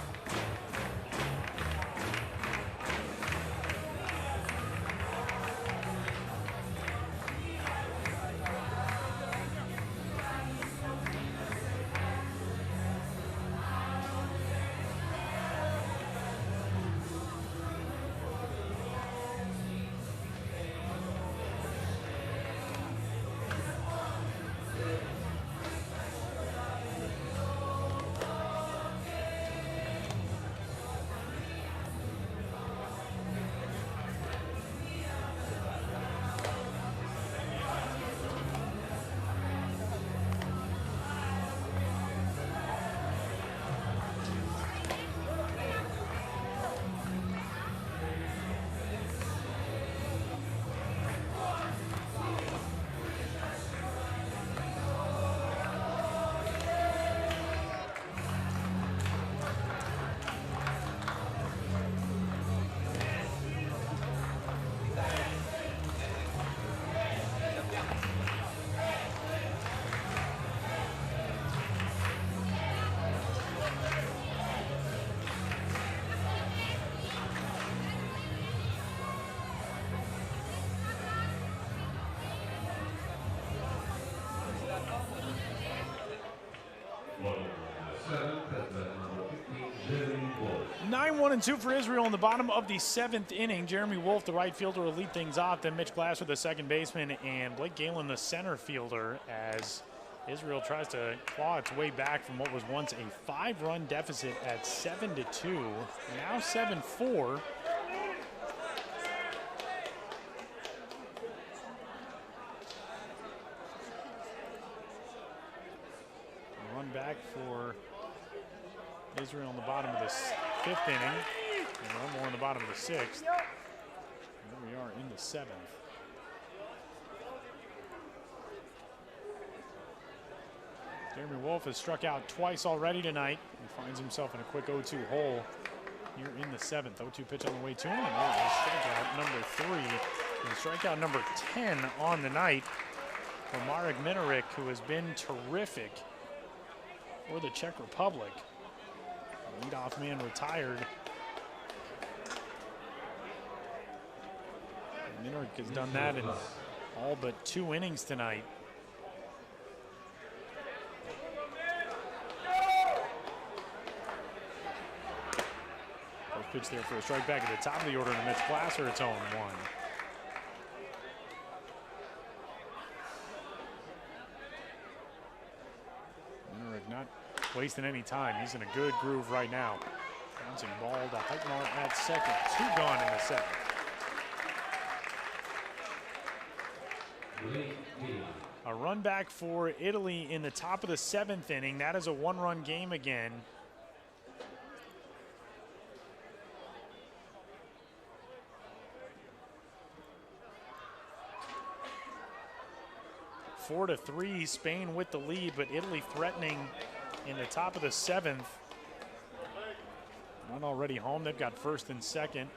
Nine, 1-2 for Israel in the bottom of the 7th inning. Jeremy Wolfe, the right fielder, will lead things off. Then Mitch Glasser, the second baseman, and Blake Galen, the center fielder, as Israel tries to claw its way back from what was once a 5-run deficit at 7-2. Now 7-4. Run back for Israel in the bottom of the 5th inning, and one more in the bottom of the 6th. And there we are in the 7th. Jeremy Wolfe has struck out twice already tonight. He finds himself in a quick 0-2 hole here in the 7th. 0-2 pitch on the way to him. And there's strikeout number 3. And strikeout number 10 on the night for Marek Minarek, who has been terrific for the Czech Republic. Leadoff man retired. Minarek has done that in all but 2 innings tonight. First pitch there for a strike back at the top of the order to Mitch Glasser. It's 0-1. Minarek not wasting any time. He's in a good groove right now. Bouncing ball to Hydemar at second. 2 gone in the 7th. A run back for Italy in the top of the 7th inning. That is a 1-run game again. Four to 3, Spain with the lead, but Italy threatening in the top of the 7th. Run already home. They've got first and second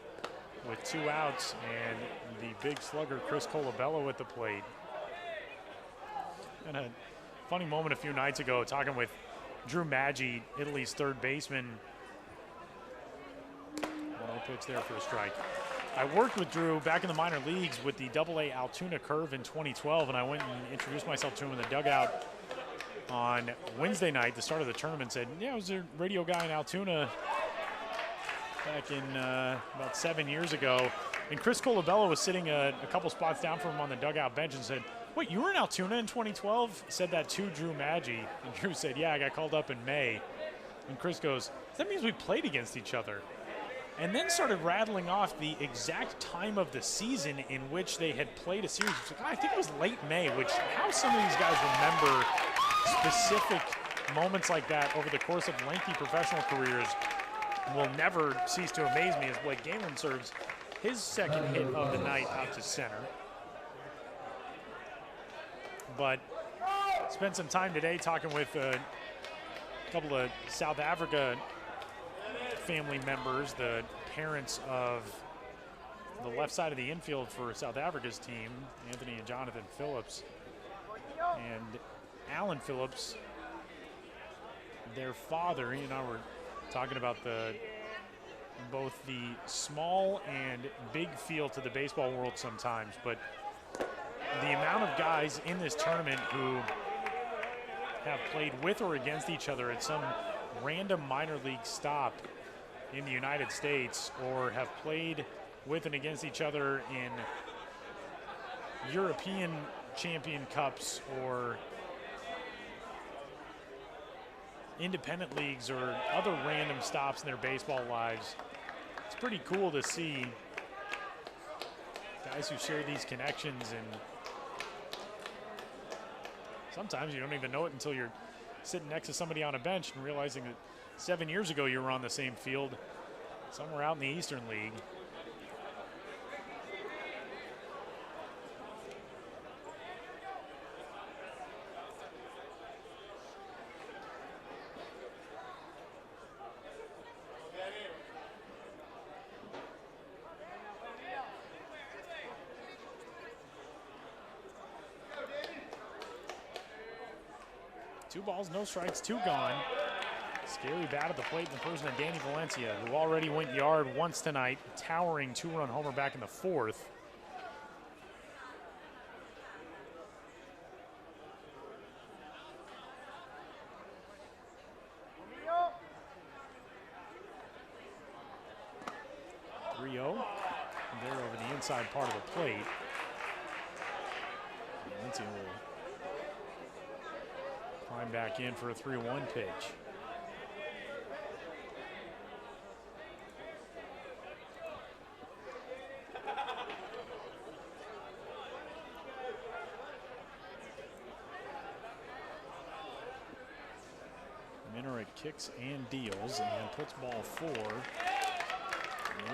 with 2 outs, and the big slugger Chris Colabello at the plate. And a funny moment a few nights ago talking with Drew Maggi, Italy's third baseman. 1-0 pitch there for a strike. I worked with Drew back in the minor leagues with the AA Altoona Curve in 2012, and I went and introduced myself to him in the dugout on Wednesday night, the start of the tournament. Said, yeah, I was a radio guy in Altoona back in about 7 years ago. And Chris Colabello was sitting a couple spots down from him on the dugout bench and said, wait, you were in Altoona in 2012? Said that to Drew Maggi. And Drew said, yeah, I got called up in May. And Chris goes, that means we played against each other. And then started rattling off the exact time of the season in which they had played a series. Like, I think it was late May, which how some of these guys remember specific moments like that over the course of lengthy professional careers will never cease to amaze me as Blake Galen serves his second hit of the night out to center. But spent some time today talking with a couple of South Africa family members, the parents of the left side of the infield for South Africa's team, Anthony and Jonathan Phillips. And Alan Phillips, their father, he and I were talking about both the small and big feel to the baseball world sometimes, but the amount of guys in this tournament who have played with or against each other at some random minor league stop in the United States, or have played with and against each other in European Champion Cups or independent leagues or other random stops in their baseball lives. It's pretty cool to see guys who share these connections, and sometimes you don't even know it until you're sitting next to somebody on a bench and realizing that 7 years ago you were on the same field somewhere out in the Eastern League. Two balls, no strikes, 2 gone. Scary bat at the plate in the person of Danny Valencia, who already went yard once tonight, towering 2-run homer back in the 4th. There over the inside part of the plate. Valencia will climb back in for a 3-1 pitch. Minarek kicks and deals and puts ball 4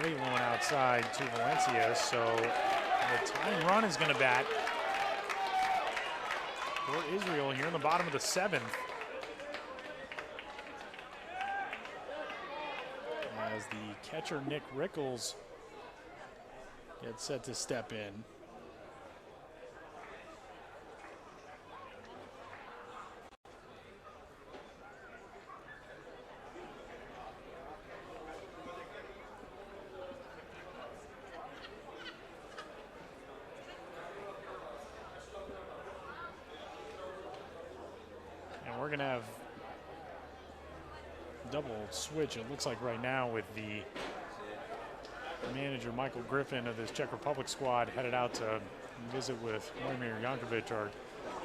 way low and outside to Valencia. So the tying run is going to bat for Israel here in the bottom of the 7th. as the catcher Nick Rickles gets set to step in. And we're going to have double switch, it looks like right now, with the manager Michael Griffin of this Czech Republic squad headed out to visit with Vladimir Jankovic, our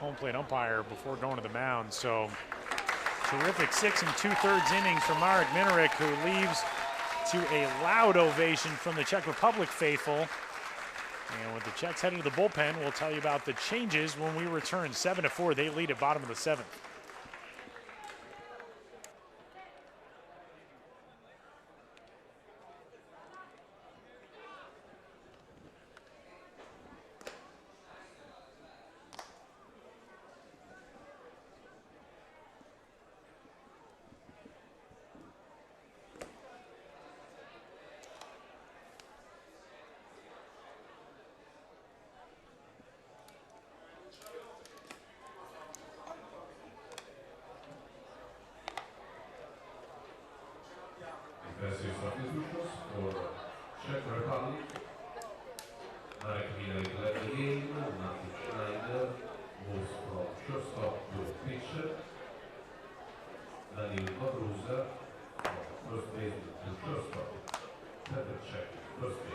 home plate umpire, before going to the mound. So terrific 6 2/3 innings from Marek Minarik, who leaves to a loud ovation from the Czech Republic faithful. And with the Czechs heading to the bullpen, we'll tell you about the changes when we return. 7-4, they lead at bottom of the 7th. Defensive substitutions for Czech Republic. Marek Minarik led the game. Matthew Schneider moves from shortstop to pitcher. Daniel Wawrusa from first base to shortstop. Petr Czech, first base.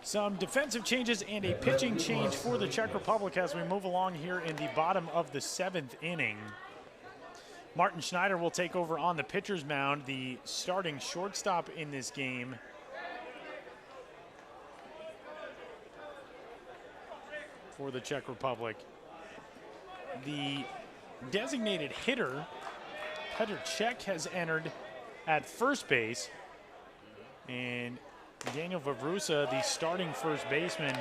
Some defensive changes and a pitching change for the Czech Republic as we move along here in the bottom of the 7th inning. Martin Schneider will take over on the pitcher's mound, the starting shortstop in this game. For the Czech Republic. The designated hitter, Petr Čech, has entered at first base. And Daniel Wawrusa, the starting first baseman,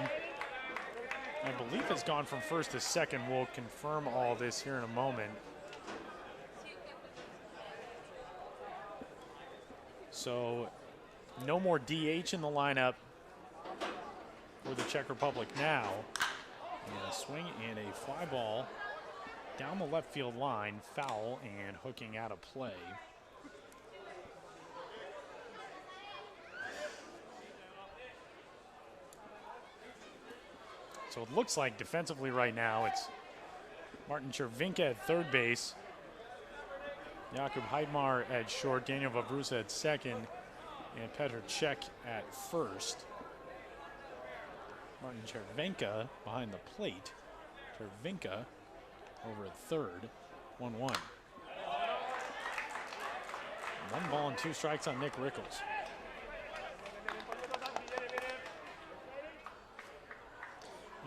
I believe has gone from first to second. We'll confirm all this here in a moment. So no more DH in the lineup for the Czech Republic now. And a swing and a fly ball down the left field line, foul and hooking out of play. So it looks like defensively right now it's Martin Chervinka at third base, Jakub Hydemar at short, Daniel Wawrusa at second, and Petr Čech at first. Martin Chervinka behind the plate. Chervinka over at third, 1-1. 1 ball and 2 strikes on Nick Rickles.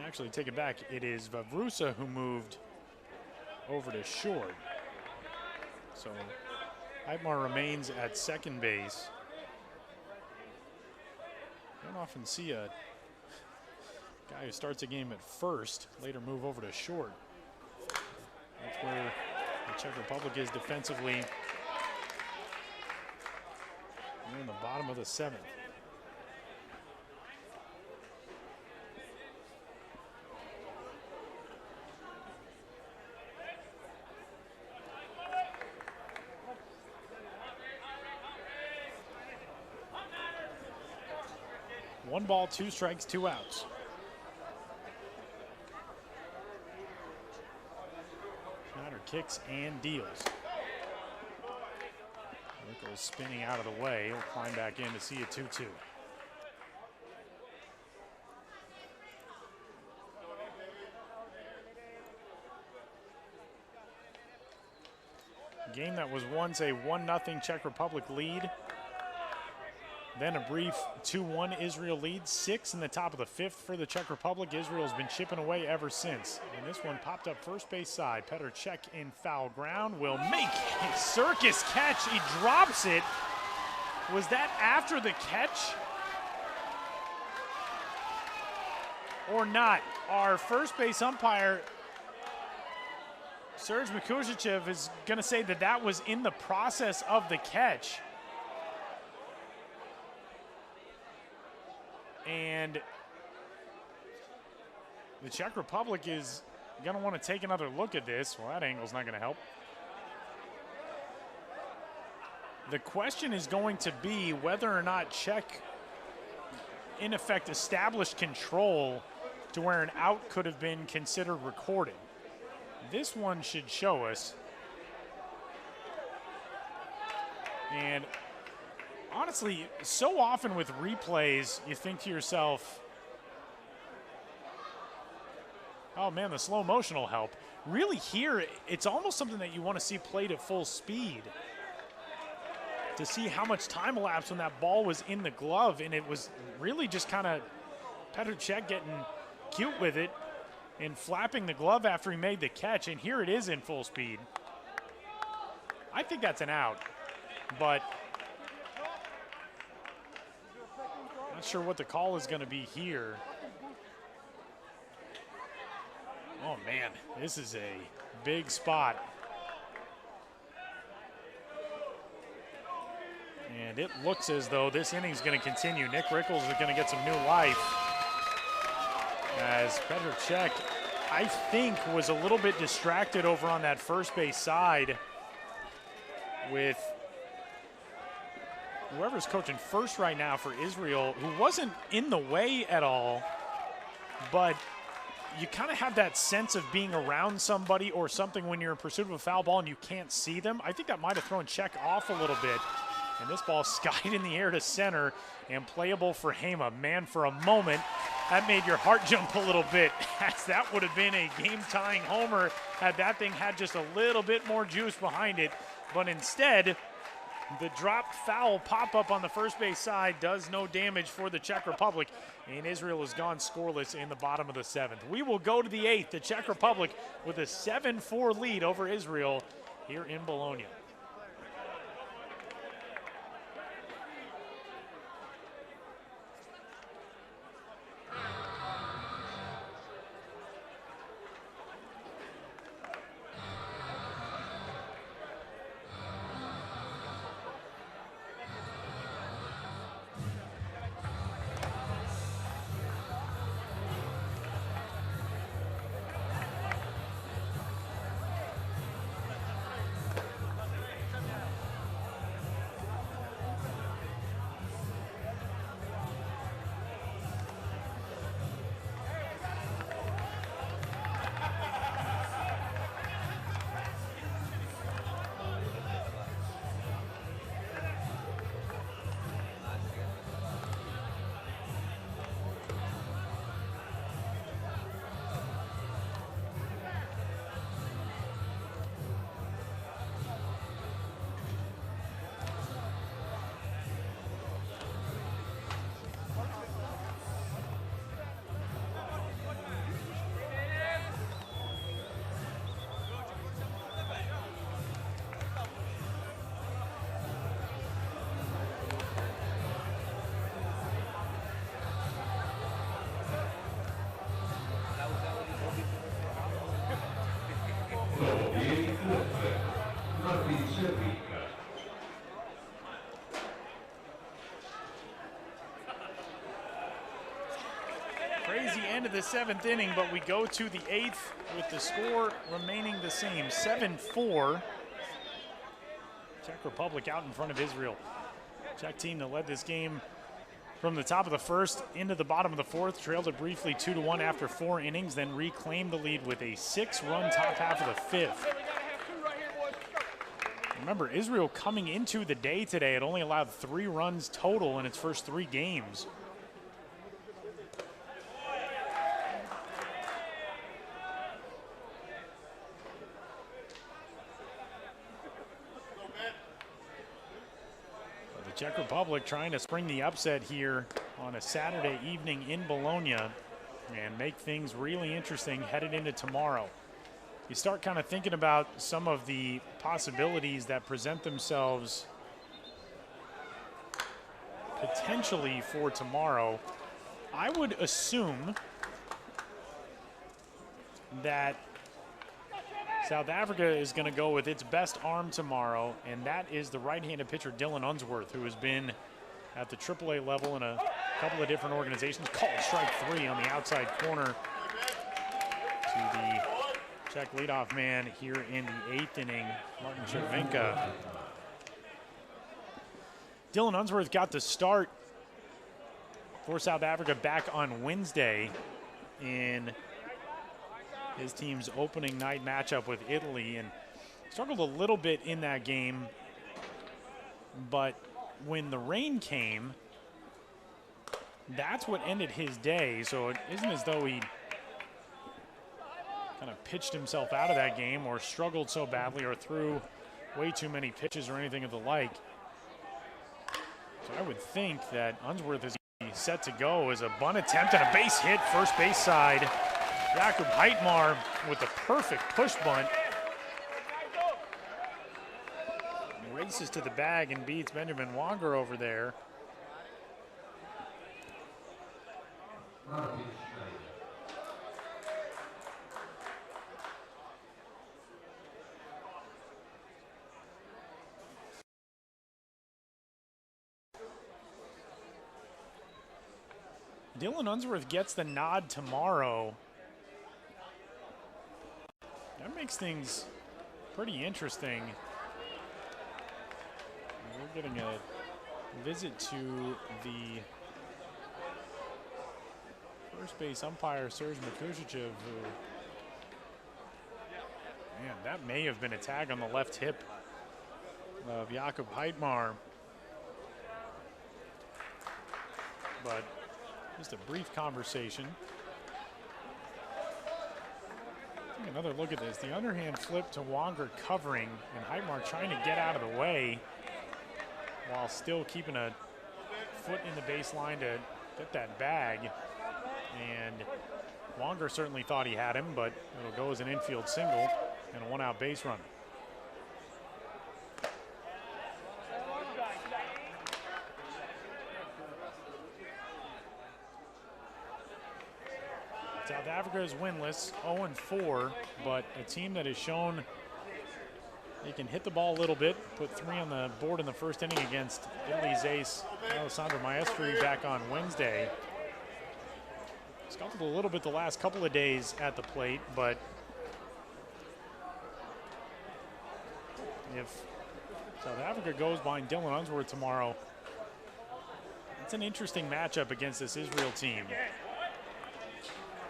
Actually, take it back. It is Wawrusa who moved over to short. So Hydemar remains at second base. You don't often see a guy who starts a game at first later move over to short. That's where the Czech Republic is defensively. We're in the bottom of the 7th. One ball, 2 strikes, 2 outs. Schneider kicks and deals. Rickles spinning out of the way. He'll climb back in to see a 2-2. Game that was once a 1-0 Czech Republic lead. Then a brief 2-1 Israel lead, 6 in the top of the 5th for the Czech Republic. Israel's been chipping away ever since. And this one popped up first base side. Petr Čech in foul ground will make a circus catch. He drops it Was that after the catch or not? Our first base umpire, Serge Mujic, is going to say that that was in the process of the catch. And the Czech Republic is going to want to take another look at this. Well, that angle's not going to help. The question is going to be whether or not Czech, in effect, established control to where an out could have been considered recorded. This one should show us. And honestly, so often with replays, you think to yourself, oh man, the slow motion will help. Really here, it's almost something that you want to see played at full speed to see how much time elapsed when that ball was in the glove, and it was really just kind of Petr Cech getting cute with it and flapping the glove after he made the catch, and here it is in full speed. I think that's an out, but not sure what the call is going to be here. Oh man, this is a big spot. And it looks as though this inning is going to continue. Nick Rickles is going to get some new life, as Petr Cech, I think, was a little bit distracted over on that first base side with whoever's coaching first right now for Israel, who wasn't in the way at all, but you kind of have that sense of being around somebody or something when you're in pursuit of a foul ball and you can't see them. I think that might have thrown Cech off a little bit. And this ball skied in the air to center and playable for Hema. Man, for a moment, that made your heart jump a little bit, as that would have been a game-tying homer had that thing had just a little bit more juice behind it. But instead, the dropped foul pop-up on the first base side does no damage for the Czech Republic, and Israel has gone scoreless in the bottom of the seventh. We will go to the eighth. The Czech Republic with a 7-4 lead over Israel here in Bologna. Crazy end of the seventh inning, but we go to the eighth with the score remaining the same, 7-4. Czech Republic out in front of Israel. Czech team that led this game from the top of the first into the bottom of the fourth, trailed it briefly 2-1 after 4 innings, then reclaimed the lead with a 6-run top half of the fifth. Remember, Israel coming into the day today had only allowed 3 runs total in its first 3 games. Czech Republic trying to spring the upset here on a Saturday evening in Bologna and make things really interesting headed into tomorrow. You start kind of thinking about some of the possibilities that present themselves potentially for tomorrow. I would assume that South Africa is going to go with its best arm tomorrow, and that is the right-handed pitcher Dylan Unsworth, who has been at the AAA level in a couple of different organizations. Called strike 3 on the outside corner to the Czech leadoff man here in the 8th inning, Martin Cervenka. Dylan Unsworth got the start for South Africa back on Wednesday in his team's opening night matchup with Italy, and struggled a little bit in that game, but when the rain came, that's what ended his day. So it isn't as though he kind of pitched himself out of that game or struggled so badly or threw way too many pitches or anything of the like. So I would think that Unsworth is set to go as a bunt attempt and a base hit, first base side. Jakob Hydemar with the perfect push bunt. Races to the bag and beats Benjamin Wonger over there. Dylan Unsworth gets the nod tomorrow. That makes things pretty interesting. We're getting a visit to the first base umpire, Serge Mikuzic, who, man, that may have been a tag on the left hip of Jakob Hydemar. But just a brief conversation. Take another look at this. The underhand flip to Wonger covering, and Hydemar trying to get out of the way while still keeping a foot in the baseline to get that bag. And Wonger certainly thought he had him, but it'll go as an infield single and a one-out base run. South Africa is winless, 0-4, but a team that has shown they can hit the ball a little bit, put 3 on the board in the first inning against Italy's ace, Alessandro Maestri, back on Wednesday. Scuffled a little bit the last couple of days at the plate, but if South Africa goes behind Dylan Unsworth tomorrow, it's an interesting matchup against this Israel team.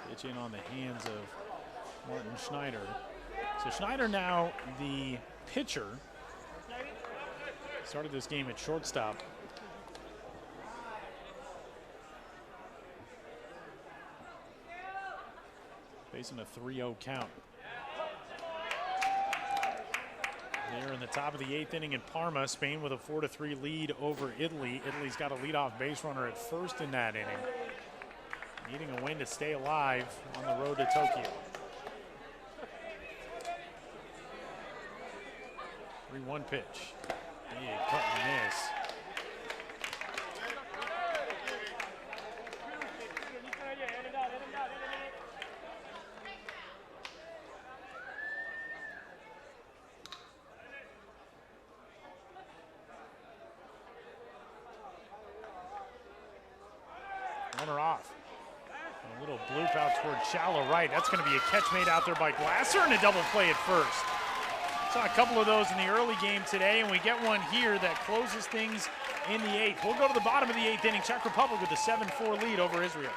Pitch in on the hands of Martin Schneider. So Schneider now the pitcher. Started this game at shortstop. Facing a 3-0 count. There in the top of the 8th inning in Parma, Spain with a 4-3 lead over Italy. Italy's got a leadoff base runner at first in that inning, needing a win to stay alive on the road to Tokyo. 3-1 pitch. Big cut and miss. Runner off. A little bloop out toward shallow right. That's going to be a catch made out there by Glasser and a double play at first. Saw a couple of those in the early game today, and we get one here that closes things in the 8th. We'll go to the bottom of the 8th inning. Czech Republic with a 7-4 lead over Israel.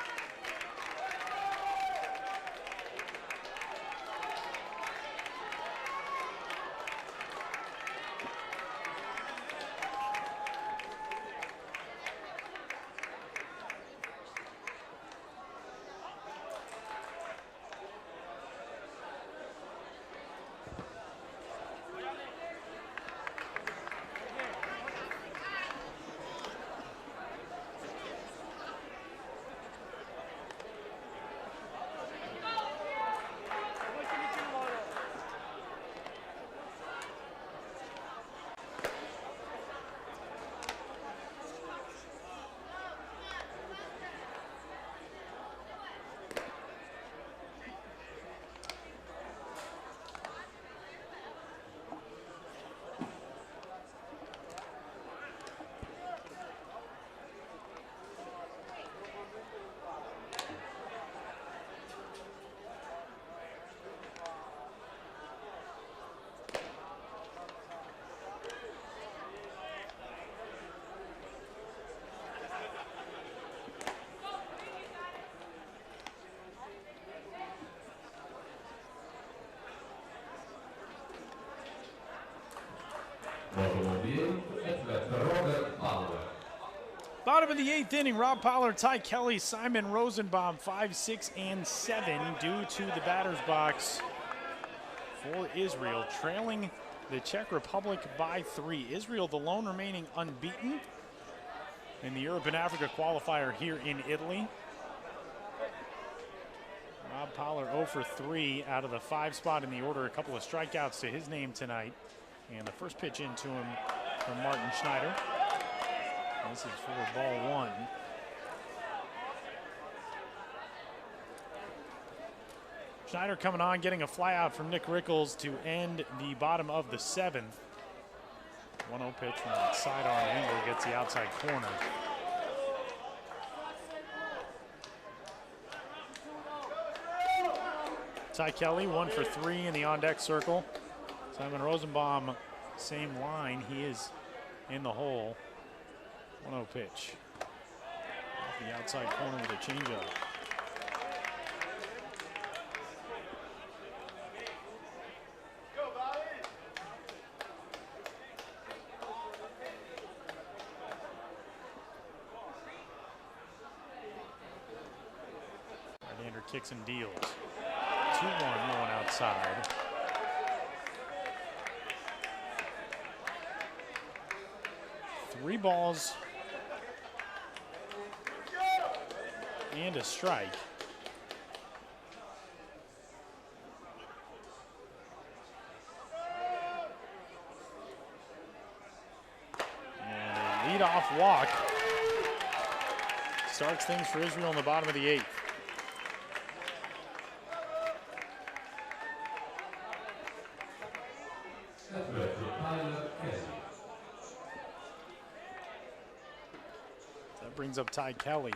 Bottom of the 8th inning, Rob Pollard, Ty Kelly, Simon Rosenbaum, 5, 6, and 7 due to the batter's box for Israel, trailing the Czech Republic by 3. Israel, the lone remaining unbeaten in the Europe and Africa qualifier here in Italy. Rob Pollard 0 for 3 out of the 5 spot in the order. A couple of strikeouts to his name tonight. And the first pitch into him from Martin Schneider. This is for ball 1. Schneider coming on, getting a fly out from Nick Rickles to end the bottom of the 7th. 1-0 pitch from the sidearm angle, gets the outside corner. Ty Kelly 1 for 3 in the on-deck circle. Simon Rosenbaum, same line. He is in the hole. 1-0 pitch. Off the outside corner with a changeup. Right-hander kicks and deals. 2-1 going outside. Three balls and a strike. And a leadoff walk starts things for Israel in the bottom of the 8th. That brings up Ty Kelly.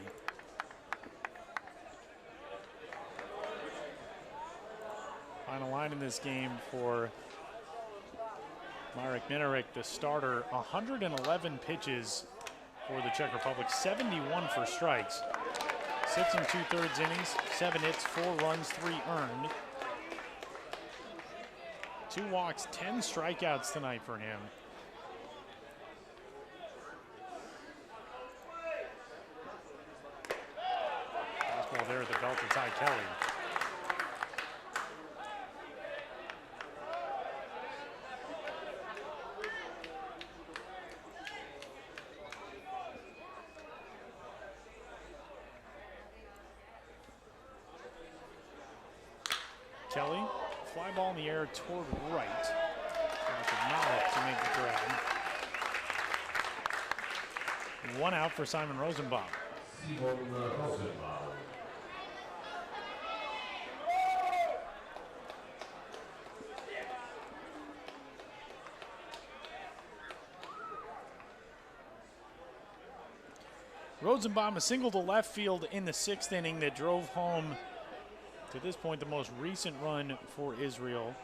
Final line in this game for Marek Minarik, the starter. 111 pitches for the Czech Republic, 71 for strikes. 6 2/3 innings, 7 hits, 4 runs, 3 earned. 2 walks, 10 strikeouts tonight for him. Fastball there at the belt of Ty Kelly. Kelly, fly ball in the air toward right. Mujic to make the grab. 1 out for Simon Rosenbaum. Rosenbaum a single to left field in the 6th inning that drove home, to this point, the most recent run for Israel,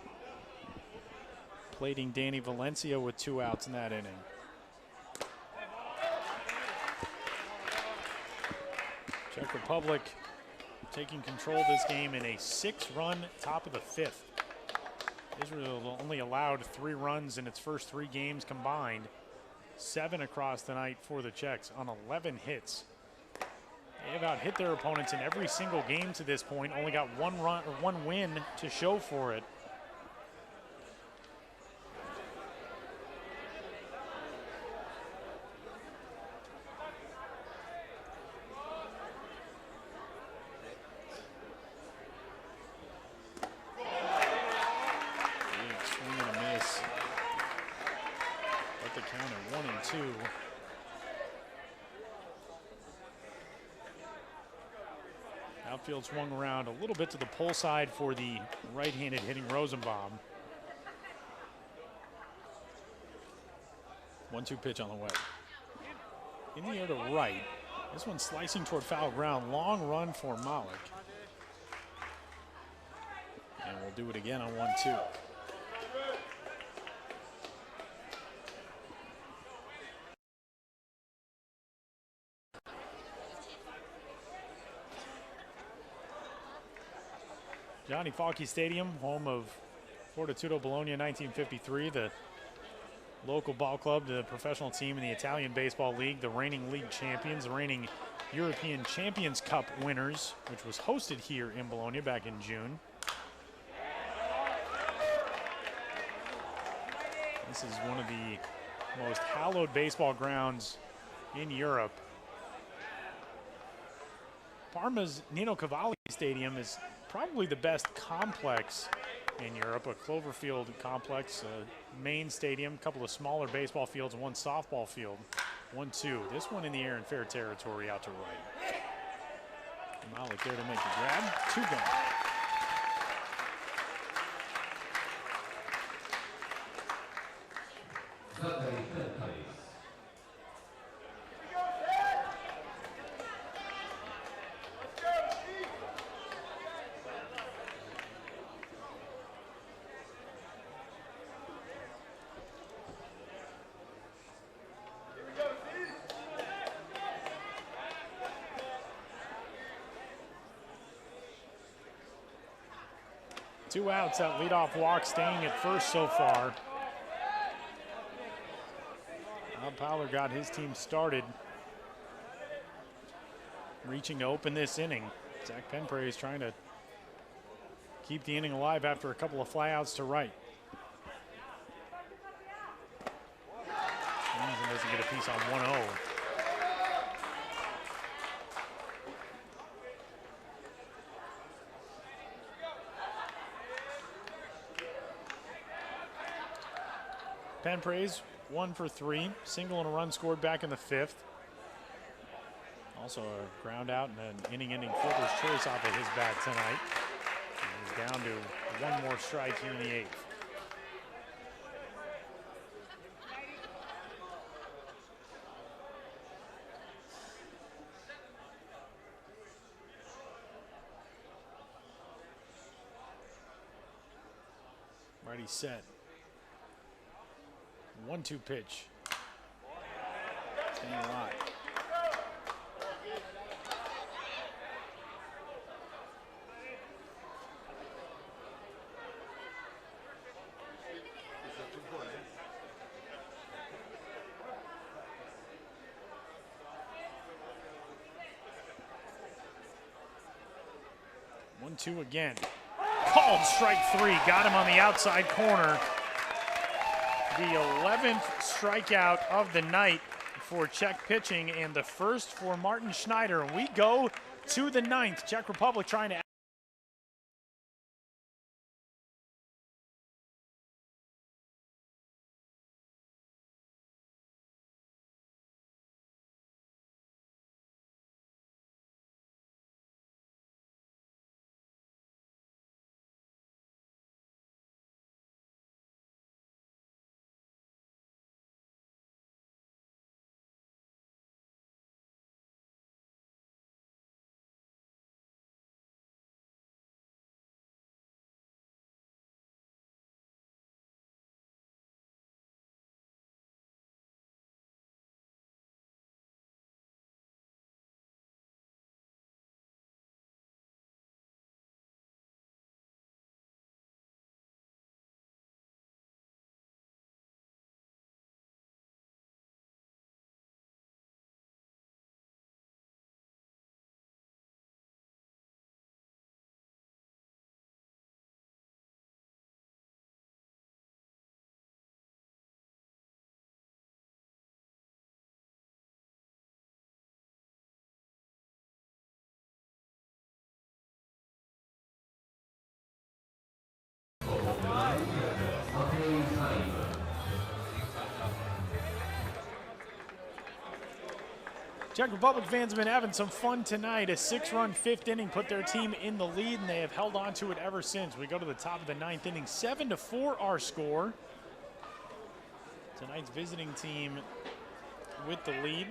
plating Danny Valencia with 2 outs in that inning. Czech Republic taking control of this game in a 6-run top of the 5th. Israel only allowed 3 runs in its first 3 games combined. 7 across the night for the Czechs on 11 hits. They have out-hit their opponents in every single game to this point. Only got 1 run or 1 win to show for it. Big swing and a miss. Let the count at 1 and 2. Outfield swung around a little bit to the pull side for the right-handed hitting Rosenbaum. 1-2 pitch on the way. In the air to right. This one slicing toward foul ground. Long run for Mujic. And we'll do it again on 1-2. Gianni Falchi Stadium, home of Fortitudo Bologna 1953, the local ball club to the professional team in the Italian Baseball League, the reigning league champions, the reigning European Champions Cup winners, which was hosted here in Bologna back in June. This is one of the most hallowed baseball grounds in Europe. Parma's Nino Cavalli Stadium is probably the best complex in Europe, a Cloverfield complex, a main stadium, a couple of smaller baseball fields, and one softball field. 1-2. This one in the air in fair territory out to right. Malik there to make the grab. 2 gone. Two outs, that leadoff walk staying at first so far. Bob Powler got his team started, reaching to open this inning. Zach Penpray is trying to keep the inning alive after a couple of flyouts to right. Johnson doesn't get a piece on 1-0. Penprays 1 for 3, single and a run scored back in the 5th. Also a ground out and an inning-ending fielder's choice off of his bat tonight. He's down to 1 more strike here in the 8th. Righty set. 1-2 pitch. Staying alive. One, two again. Called strike 3. Got him on the outside corner. The 11th strikeout of the night for Czech pitching and the first for Martin Schneider. And we go to the 9th. Czech Republic trying to Czech Republic fans have been having some fun tonight. A 6-run 5th inning put their team in the lead, and they have held on to it ever since. We go to the top of the 9th inning. 7-4 our score. Tonight's visiting team with the lead.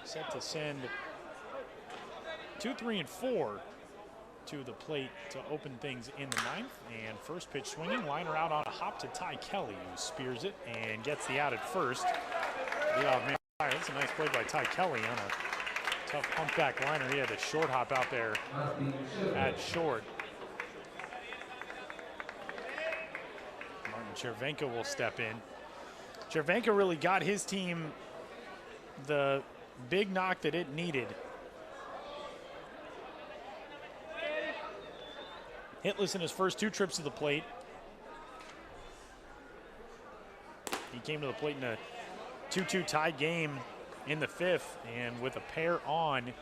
Set to send 2, 3, and 4 to the plate to open things in the 9th. And first pitch swinging. Liner out on a hop to Ty Kelly, who spears it and gets the out at first. Leadoff man. That's a nice play by Ty Kelly on a tough pump back liner. He had a short hop out there at short. Martin Chervenko will step in. Cervenka really got his team the big knock that it needed. Hitless in his first 2 trips to the plate. He came to the plate in a 2-2 tie game in the 5th, and with a pair on,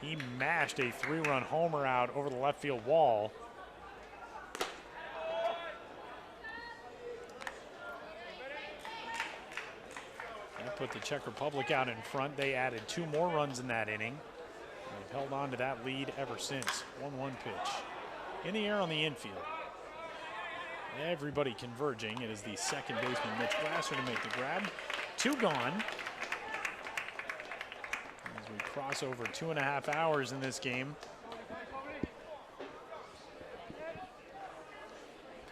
he mashed a 3-run homer out over the left field wall. That put the Czech Republic out in front. They added 2 more runs in that inning. They've held on to that lead ever since. 1-1 pitch. In the air on the infield. Everybody converging. It is the second baseman, Mitch Glasser, to make the grab. 2 gone. As we cross over 2.5 hours in this game.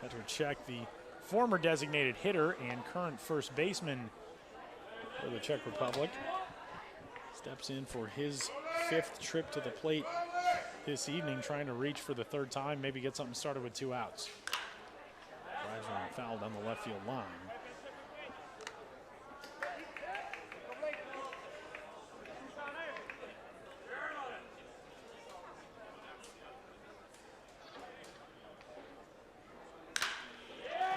Petr Cech, the former designated hitter and current first baseman for the Czech Republic, steps in for his 5th trip to the plate this evening, trying to reach for the 3rd time, maybe get something started with 2 outs. Drives one foul down the left field line.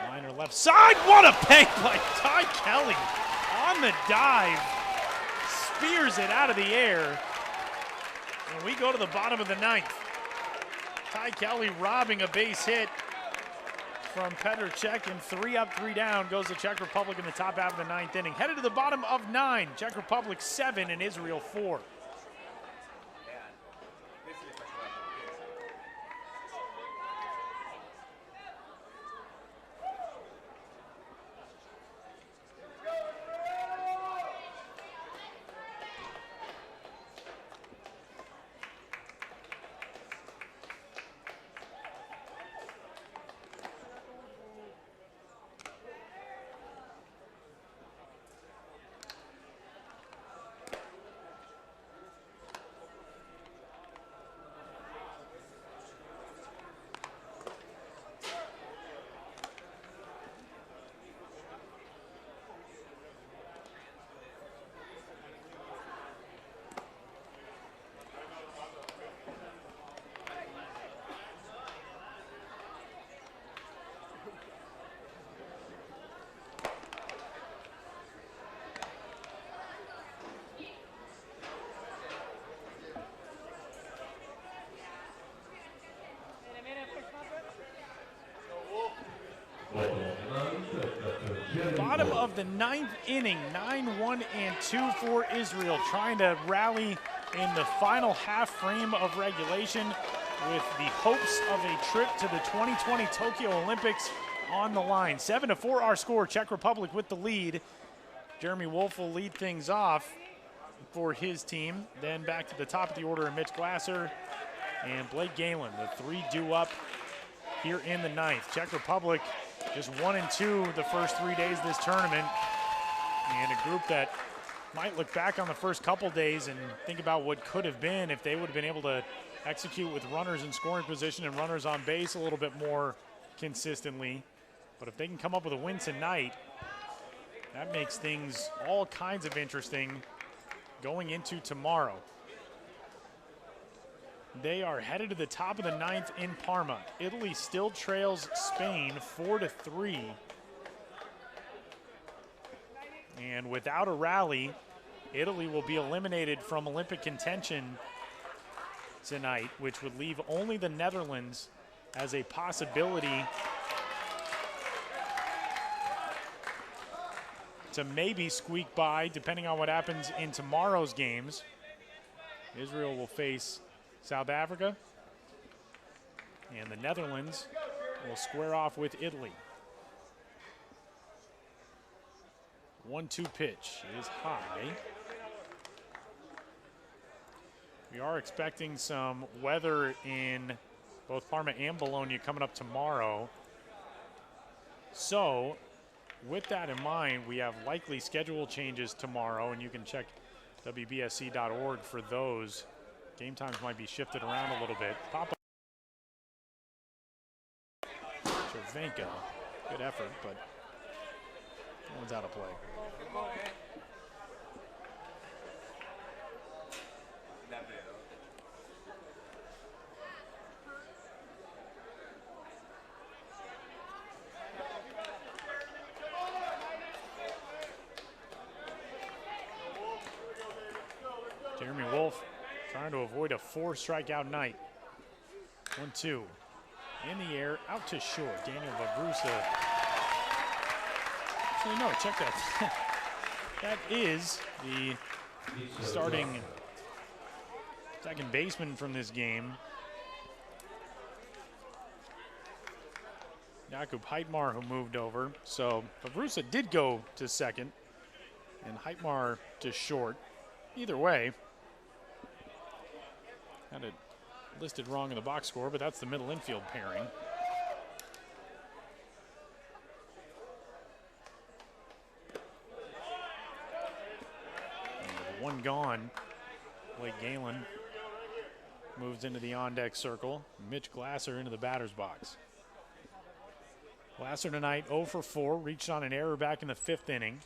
Liner left side. What a peg by Ty Kelly on the dive. Spears it out of the air. And we go to the bottom of the 9th. Ty Kelly robbing a base hit from Petr Cech, and 3 up, 3 down goes the Czech Republic in the top half of the 9th inning. Headed to the bottom of 9. Czech Republic 7 and Israel 4. Bottom of the 9th inning, 9-1 and 2 for Israel, trying to rally in the final half frame of regulation with the hopes of a trip to the 2020 Tokyo Olympics on the line. 7-4 our score, Czech Republic with the lead. Jeremy Wolfe will lead things off for his team. Then back to the top of the order, Mitch Glasser and Blake Galen, the 3 due up here in the 9th. Czech Republic just 1-2 the first 3 days of this tournament, and a group that might look back on the first couple days and think about what could have been if they would have been able to execute with runners in scoring position and runners on base a little bit more consistently. But if they can come up with a win tonight, that makes things all kinds of interesting going into tomorrow. They are headed to the top of the 9th in Parma. Italy still trails Spain 4-3. And without a rally, Italy will be eliminated from Olympic contention tonight, which would leave only the Netherlands as a possibility to maybe squeak by, depending on what happens in tomorrow's games. Israel will face South Africa, and the Netherlands will square off with Italy. 1-2 pitch is high. We are expecting some weather in both Parma and Bologna coming up tomorrow. So, with that in mind, we have likely schedule changes tomorrow, and you can check WBSC.org for those. Game times might be shifted around a little bit. Pop Cervenka, good effort, but One's out of play. Jeremy Wolfe trying to avoid a 4-strikeout night. 1-2. In the air, out to short. Daniel Vavrusa. Actually, no, check that. That is the starting second baseman from this game. Jakub Hydemar, who moved over. So Vavrusa did go to second, and Hydemar to short. Either way, had it listed wrong in the box score, but that's the middle infield pairing. And with one gone, Blake Galen moves into the on-deck circle. Mitch Glasser into the batter's box. Glasser tonight 0 for 4, reached on an error back in the 5th inning.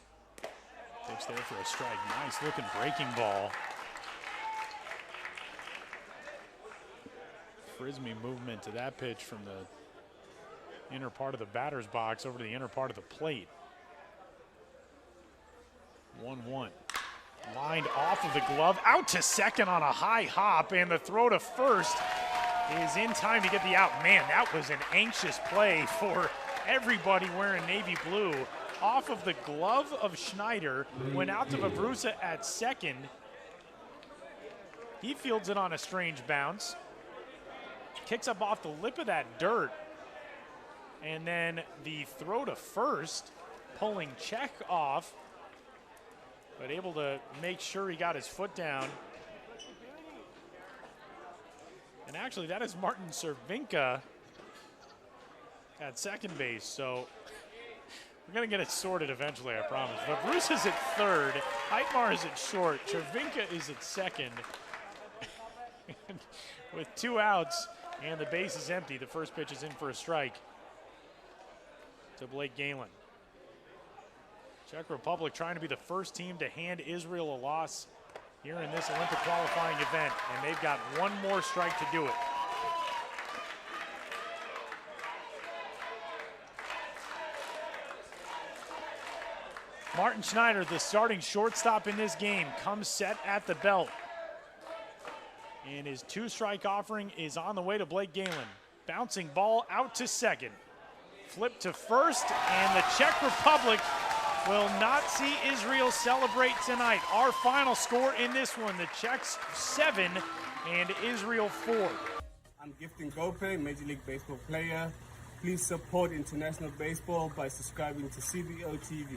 Takes there for a strike. Nice looking breaking ball. Frisbee movement to that pitch from the inner part of the batter's box over to the inner part of the plate. 1-1. Lined off of the glove, out to second on a high hop, and the throw to first is in time to get the out. Man, that was an anxious play for everybody wearing navy blue. Off of the glove of Schneider, went out to Vavrusa at second. He fields it on a strange bounce. Kicks up off the lip of that dirt. And then the throw to first, pulling Czech off, but able to make sure he got his foot down. And actually, that is Martin Cervinka at second base. So we're going to get it sorted eventually, I promise. Vavrusa's at third. Hydemar is at short. Cervinka is at second. With 2 outs and the base is empty, the first pitch is in for a strike to Blake Galen. Czech Republic trying to be the first team to hand Israel a loss here in this Olympic qualifying event, and they've got one more strike to do it. Martin Schneider, the starting shortstop in this game, comes set at the belt. And his 2-strike offering is on the way to Blake Galen. Bouncing ball out to second. Flip to first, and the Czech Republic will not see Israel celebrate tonight. Our final score in this one, the Czechs 7 and Israel 4. I'm Gifting Gope, Major League Baseball player. Please support international baseball by subscribing to CBO TV.